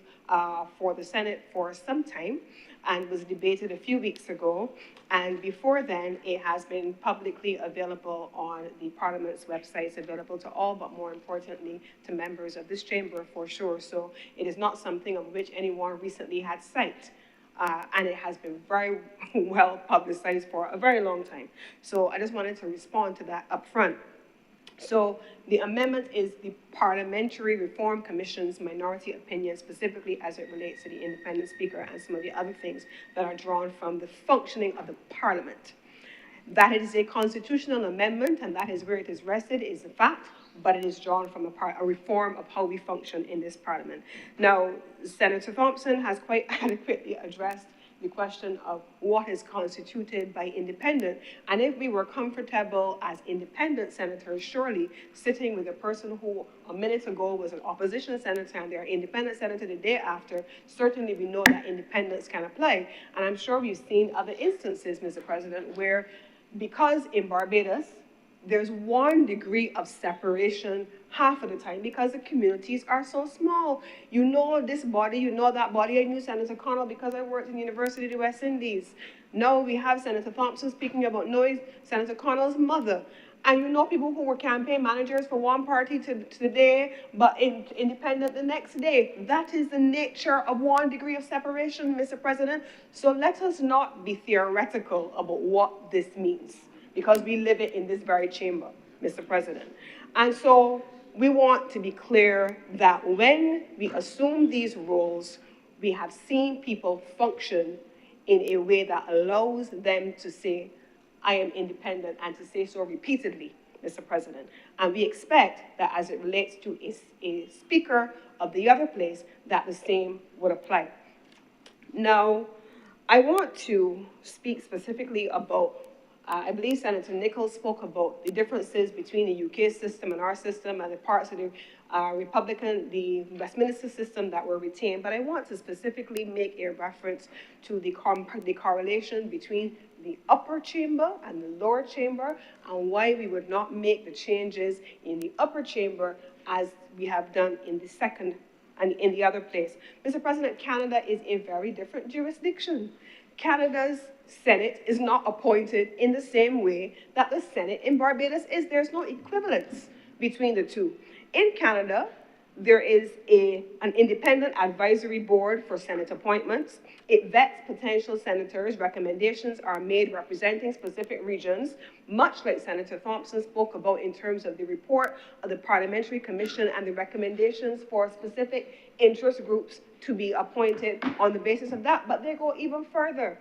for the Senate for some time, and was debated a few weeks ago. And before then, it has been publicly available on the Parliament's websites, available to all, but more importantly, to members of this chamber for sure. So it is not something of which anyone recently had sight. And it has been very well publicized for a very long time. So I just wanted to respond to that up front. So the amendment is the Parliamentary Reform Commission's minority opinion, specifically as it relates to the independent speaker and some of the other things that are drawn from the functioning of the Parliament. That it is a constitutional amendment, and that is where it is rested, is a fact, but it is drawn from a reform of how we function in this Parliament. Now, Senator Thompson has quite adequately addressed the question of what is constituted by independent. And if we were comfortable as independent senators, surely sitting with a person who a minute ago was an opposition senator and they're independent senator the day after, certainly we know that independence can apply. And I'm sure we've seen other instances, Mr. President, where because in Barbados, there's 1 degree of separation half of the time because the communities are so small. You know this body, you know that body. I knew Senator Connell because I worked in the University of the West Indies. Now we have Senator Thompson speaking about knowing Senator Connell's mother. And you know people who were campaign managers for one party today, but independent the next day. That is the nature of 1 degree of separation, Mr. President. So let us not be theoretical about what this means, because we live it in this very chamber, Mr. President. And so we want to be clear that when we assume these roles, we have seen people function in a way that allows them to say, I am independent, and to say so repeatedly, Mr. President. And we expect that as it relates to a speaker of the other place, that the same would apply. Now, I want to speak specifically about I believe Senator Nichols spoke about the differences between the UK system and our system and the parts of the the Westminster system that were retained. But I want to specifically make a reference to the correlation between the upper chamber and the lower chamber and why we would not make the changes in the upper chamber as we have done in the second and in the other place. Mr. President, Canada is a very different jurisdiction. Canada's Senate is not appointed in the same way that the Senate in Barbados is. There's no equivalence between the two. In Canada, there is an independent advisory board for Senate appointments. It vets potential senators. Recommendations are made representing specific regions, much like Senator Thompson spoke about in terms of the report of the Parliamentary Commission and the recommendations for specific interest groups to be appointed on the basis of that. But they go even further.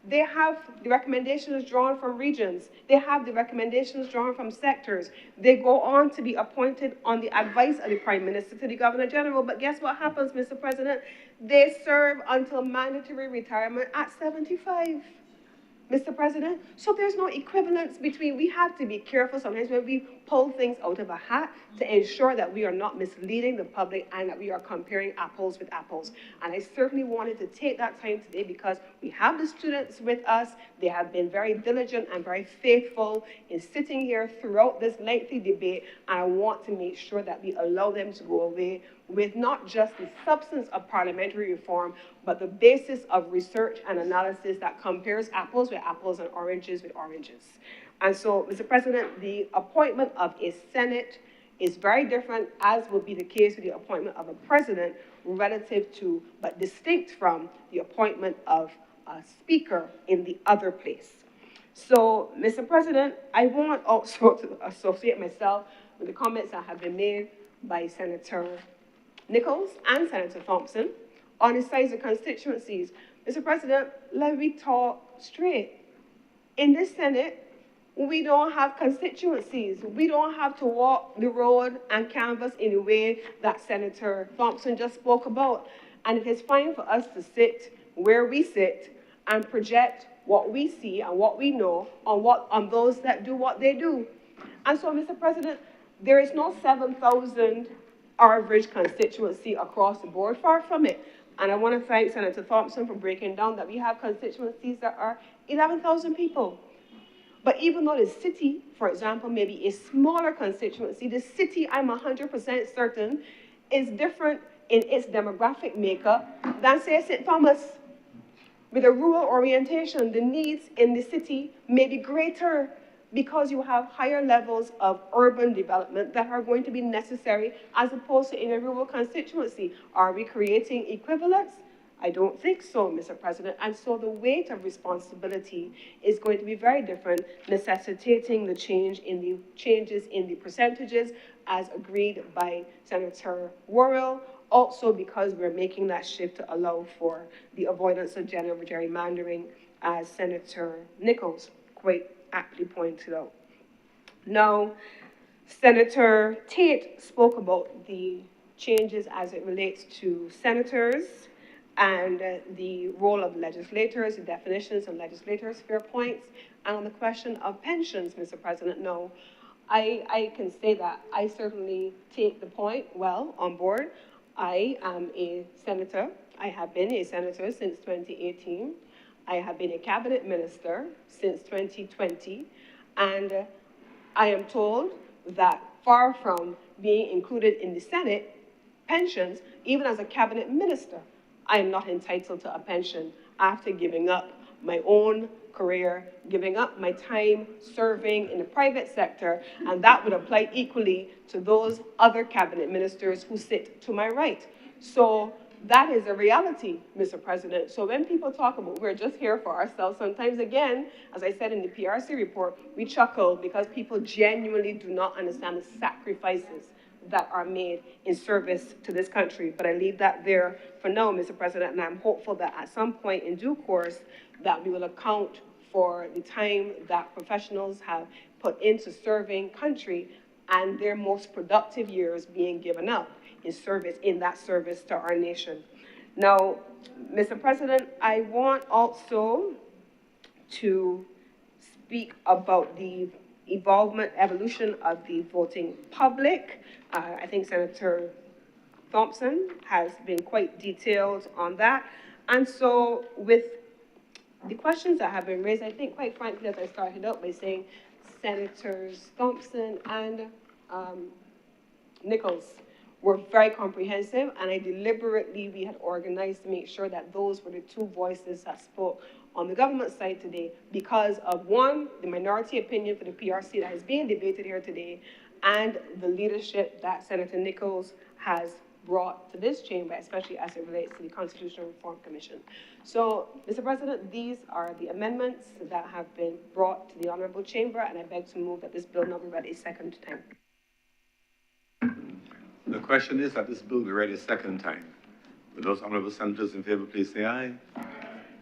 They have the recommendations drawn from regions. They have the recommendations drawn from sectors. They go on to be appointed on the advice of the Prime Minister to the Governor General. But guess what happens, Mr. President? They serve until mandatory retirement at 75. Mr. President, so there's no equivalence between, we have to be careful sometimes when we pull things out of a hat to ensure that we are not misleading the public and that we are comparing apples with apples. And I certainly wanted to take that time today because we We have the students with us. They have been very diligent and very faithful in sitting here throughout this lengthy debate, and I want to make sure that we allow them to go away with not just the substance of parliamentary reform, but the basis of research and analysis that compares apples with apples and oranges with oranges. And so, Mr. President, the appointment of a Senate is very different, as would be the case with the appointment of a president, relative to, but distinct from, the appointment of a speaker in the other place. So, Mr. President, I want also to associate myself with the comments that have been made by Senator Nichols and Senator Thompson on the size of constituencies. Mr. President, let me talk straight. In this Senate, we don't have constituencies. We don't have to walk the road and canvass in a way that Senator Thompson just spoke about. And it is fine for us to sit where we sit and project what we see and what we know on those that do what they do. And so, Mr. President, there is no 7,000 average constituency across the board, far from it. And I want to thank Senator Thompson for breaking down that we have constituencies that are 11,000 people. But even though the city, for example, may be a smaller constituency, the city, I'm 100% certain, is different in its demographic makeup than, say, St. Thomas. With a rural orientation, the needs in the city may be greater because you have higher levels of urban development that are going to be necessary as opposed to in a rural constituency. Are we creating equivalence? I don't think so, Mr. President. And so the weight of responsibility is going to be very different, necessitating the changes in the percentages as agreed by Senator Worrell, also because we're making that shift to allow for the avoidance of gender gerrymandering, as Senator Nichols quite aptly pointed out. Now, Senator Tate spoke about the changes as it relates to senators and the role of legislators, the definitions of legislators, fair points, and on the question of pensions, Mr. President, no. I can say that I certainly take the point well on board. I am a senator. I have been a senator since 2018. I have been a cabinet minister since 2020, and I am told that far from being included in the Senate, pensions, even as a cabinet minister, I am not entitled to a pension after giving up my own career, giving up my time serving in the private sector, and that would apply equally to those other cabinet ministers who sit to my right. So that is a reality, Mr. President. So when people talk about we're just here for ourselves, sometimes, again, as I said in the PRC report, we chuckle because people genuinely do not understand the sacrifices that are made in service to this country. But I leave that there for now, Mr. President, and I'm hopeful that at some point in due course that we will account for the time that professionals have put into serving country and their most productive years being given up in that service to our nation. Now, Mr. President, I want also to speak about the evolution of the voting public. I think Senator Thompson has been quite detailed on that. And so with the questions that have been raised, I think quite frankly, as I started out by saying, Senators Thompson and Nichols were very comprehensive, and we had organized to make sure that those were the two voices that spoke on the government side today because of, one, the minority opinion for the PRC that is being debated here today, and the leadership that Senator Nichols has brought to this chamber, especially as it relates to the Constitutional Reform Commission. So, Mr. President, these are the amendments that have been brought to the Honorable Chamber, and I beg to move that this bill not be read a second time. The question is that this bill be read a second time. Will those honorable senators in favor please say aye?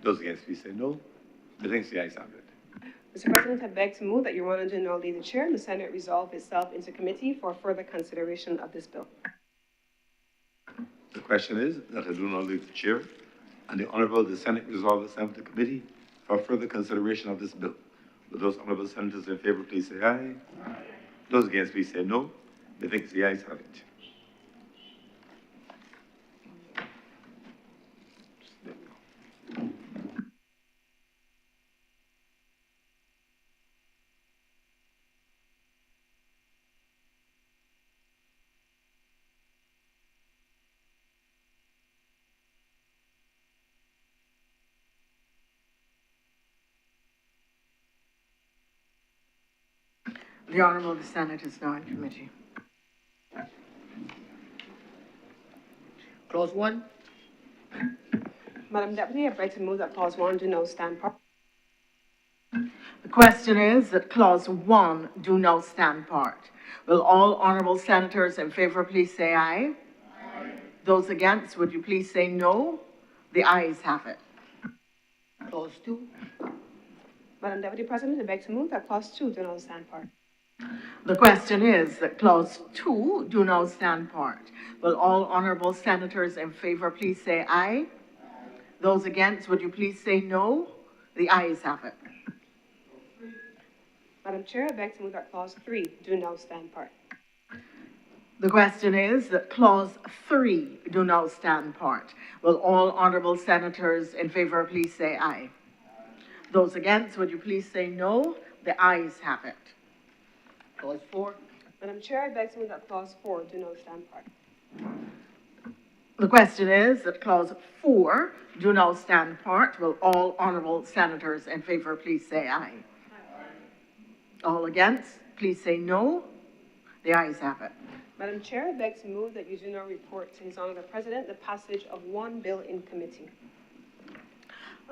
Those against please say no. The things the ayes have it. Mr. President, I beg to move that Your Honor General lead the chair and the Senate resolve itself into committee for further consideration of this bill. The question is that I do not leave the chair and the Honorable the Senate resolve itself into committee for further consideration of this bill. Will those honorable senators in favor please say aye? Those against please say no. The things the ayes have it. The Honorable Senate is now in committee. Clause 1. Madam Deputy, I'd like to move that clause 1 do now stand part. The question is that clause 1 do now stand part. Will all honorable senators in favor please say aye? Aye. Those against, would you please say no? The ayes have it. Clause 2. Madam Deputy President, I'd like to move that clause 2 do now stand part. The question is that clause 2 do now stand part. Will all honorable senators in favor please say aye? Aye. Those against, would you please say no? The ayes have it. Madam Chair, I'd like to move that clause 3 do now stand part. The question is that clause 3 do now stand part. Will all honorable senators in favor please say aye? Aye. Those against, would you please say no? The ayes have it. Clause 4. Madam Chair, I'd like to move that clause 4 do now stand part. The question is that clause 4 do now stand part. Will all honorable senators in favor please say aye? Aye. All against, please say no. The ayes have it. Madam Chair, I'd like to move that you do now report to His Honour the President the passage of one bill in committee.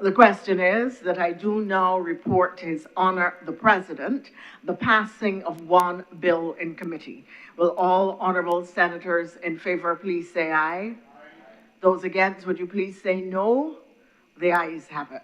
The question is that I do now report to His Honour the President the passing of one bill in committee. Will all honourable senators in favour please say aye? Aye. Those against, would you please say no? The ayes have it.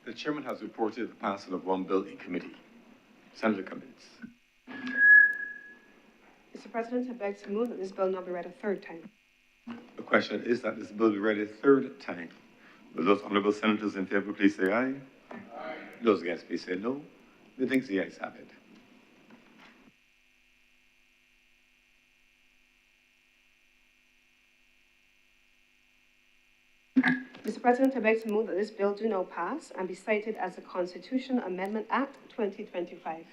The chairman has reported the passing of one bill in committee. Senator Cummins. Mr. President, I'd like to move that this bill now be read a third time. The question is that this bill be read a third time. Will those honorable senators in favor please say aye? Aye. Those against please say no. Methinks the ayes have it. Mr. President, I'd like to move that this bill do now pass and be cited as the Constitution Amendment Act 2025.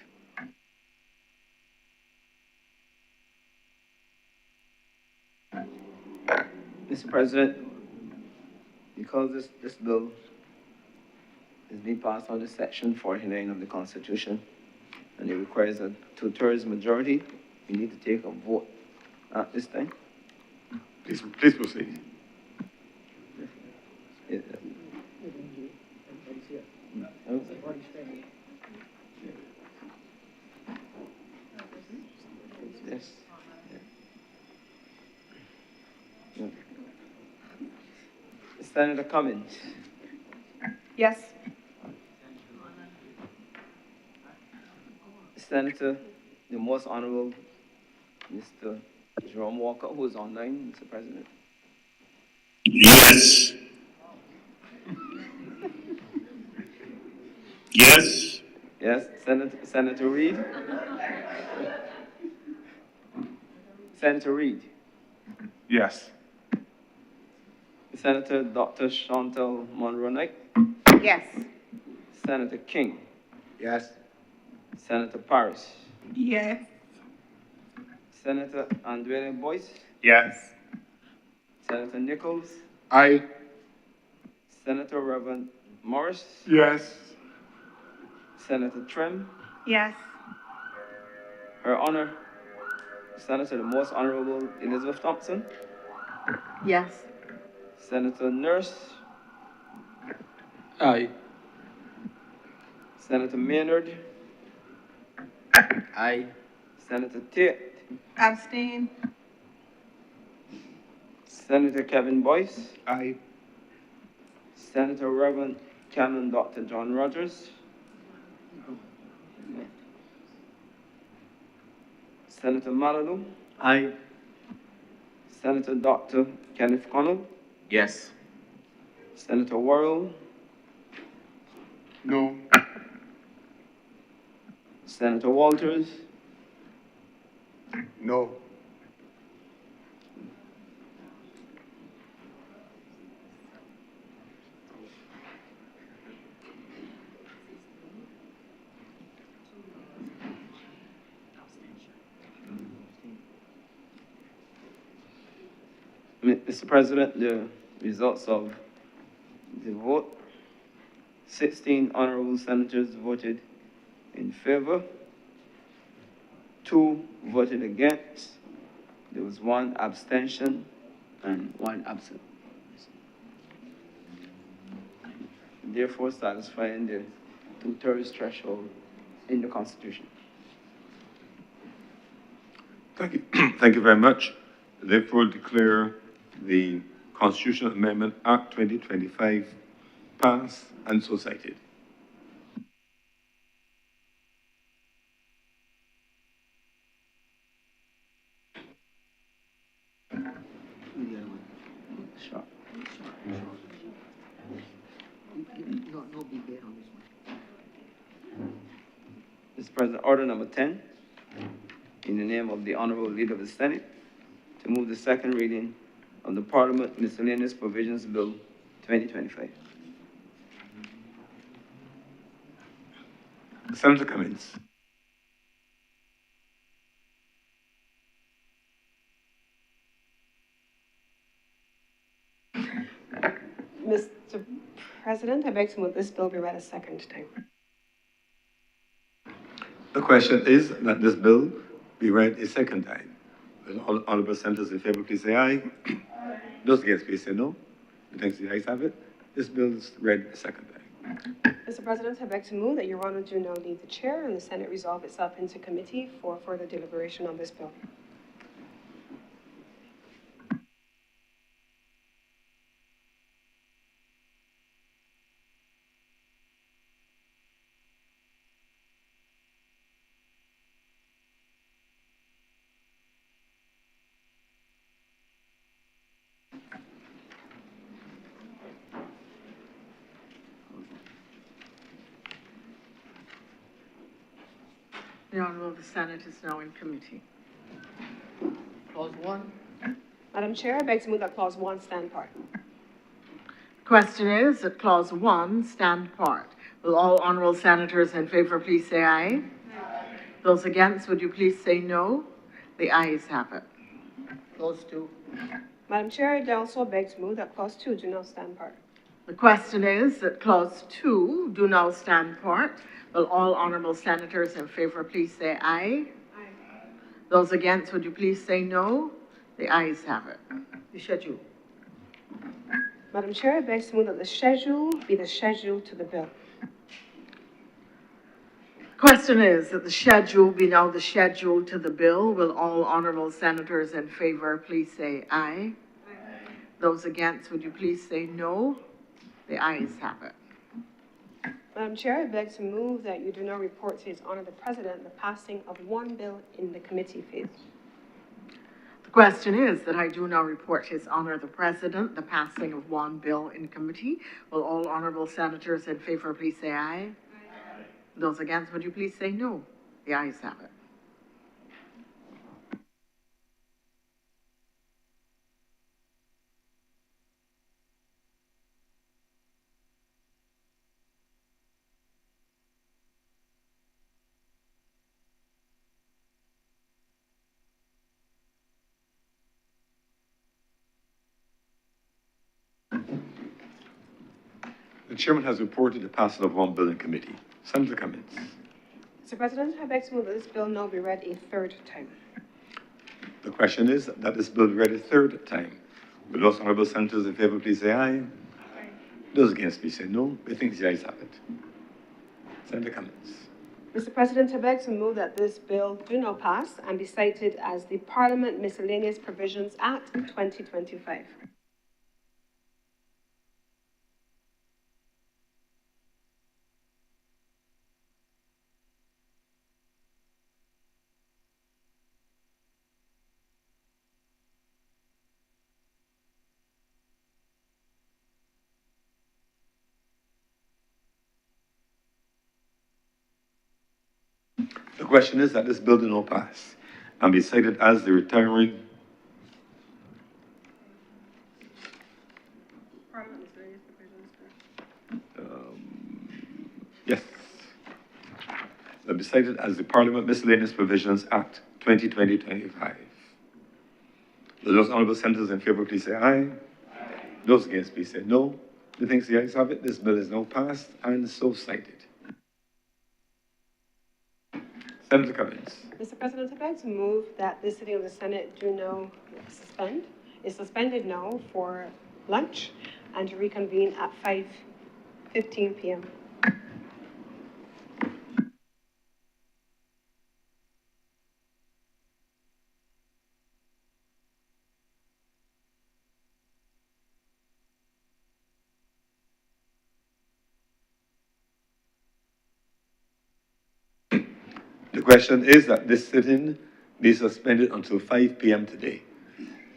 Mr. President, because this bill is being passed under Section 49 of the Constitution, and it requires a 2/3 majority, we need to take a vote at this time. Please proceed. Yes. Senator Cummins. Yes. Senator, the most honorable Mr. Jerome Walker, who is online, Mr. President. Yes. Yes. Yes, Senator Reid. Senator Reid. Yes. Senator Dr. Chantal Monroe-Knight. Yes. Senator King. Yes. Senator Paris. Yes. Senator Andrea Boyce. Yes. Senator Nichols. Aye. Senator Reverend Morris. Yes. Senator Trim. Yes. Her Honor, Senator the Most Honorable Elizabeth Thompson. Yes. Senator Nurse. Aye. Senator Maynard. Aye. Senator Tate. Abstain. Senator Kevin Boyce. Aye. Senator Reverend Canon Dr. John Rogers. Senator Malalou. Aye. Senator Dr. Kenneth Connell. Yes. Senator Worrell. No. Senator Walters. No. Mr. President, the results of the vote, 16 honorable senators voted in favor, 2 voted against, there was 1 abstention, and 1 absent. Therefore satisfying the 2/3 threshold in the Constitution. Thank you. Thank you very much. Therefore, declare the Constitutional Amendment Act 2025 passed and so cited. Sure. No big deal on this one. Mr. President, order number 10, in the name of the Honorable Leader of the Senate, to move the second reading of the Parliament Miscellaneous Provisions Bill 2025. Senator Cummins. Mr. President, I beg to move this bill be read a second time. The question is that this bill be read a second time. Will all honorable senators in favor, please say aye. Those against, please say no. Thanks, the ayes have it. This bill is read a second time. Mr. President, I beg to move that Your Honor do now leave the chair and the Senate resolve itself into committee for further deliberation on this bill. The Honorable Senate is now in committee. Clause 1. Madam Chair, I beg to move that clause 1 stand part. Question is that clause 1 stand part. Will all honorable senators in favor please say aye? Aye. Those against, would you please say no? The ayes have it. Clause 2. Madam Chair, I also beg to move that clause 2 do now stand part. The question is that clause 2 do now stand part. Will all honorable senators in favor please say aye? Aye. Those against, would you please say no? The ayes have it. The schedule. Madam Chair, I beg to move that the schedule be the schedule to the bill. Question is that the schedule be now the schedule to the bill. Will all honorable senators in favor please say aye? Aye. Those against, would you please say no? The ayes have it. Madam Chair, I beg to move that you do not report to His Honor the President the passing of one bill in the committee phase. The question is that I do now report His Honor the President the passing of one bill in committee. Will all honorable senators in favor please say aye? Aye. Those against, would you please say no? The ayes have it. The chairman has reported the passing of one bill in committee. Senator Cummins. Mr. President, I beg to move that this bill now be read a third time. The question is that this bill be read a third time. Will those honorable senators in favor please say aye? Aye. Those against please say no. I think the ayes have it. Senator Cummins. Mr. President, I beg to move that this bill do now pass and be cited as the Parliament Miscellaneous Provisions Act 2025. The question is that this bill do not pass and be cited as the retiring yes. That be cited as the Parliament Miscellaneous Provisions Act 2025. Those honorable senators in favor, please say aye. Those against, please say no. The things the ayes have it, this bill is now passed and so cited. Senator Cummins. Mr. President, I'd like to move that this sitting of the Senate do now is suspended now for lunch and to reconvene at 5:15 p.m. The question is that this sitting be suspended until 5 p.m. today.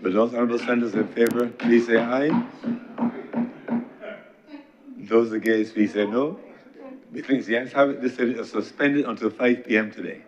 Will those honorable senators in favor, please say aye. Those against, please say no. The things the ayes have it, this sitting is suspended until 5 p.m. today.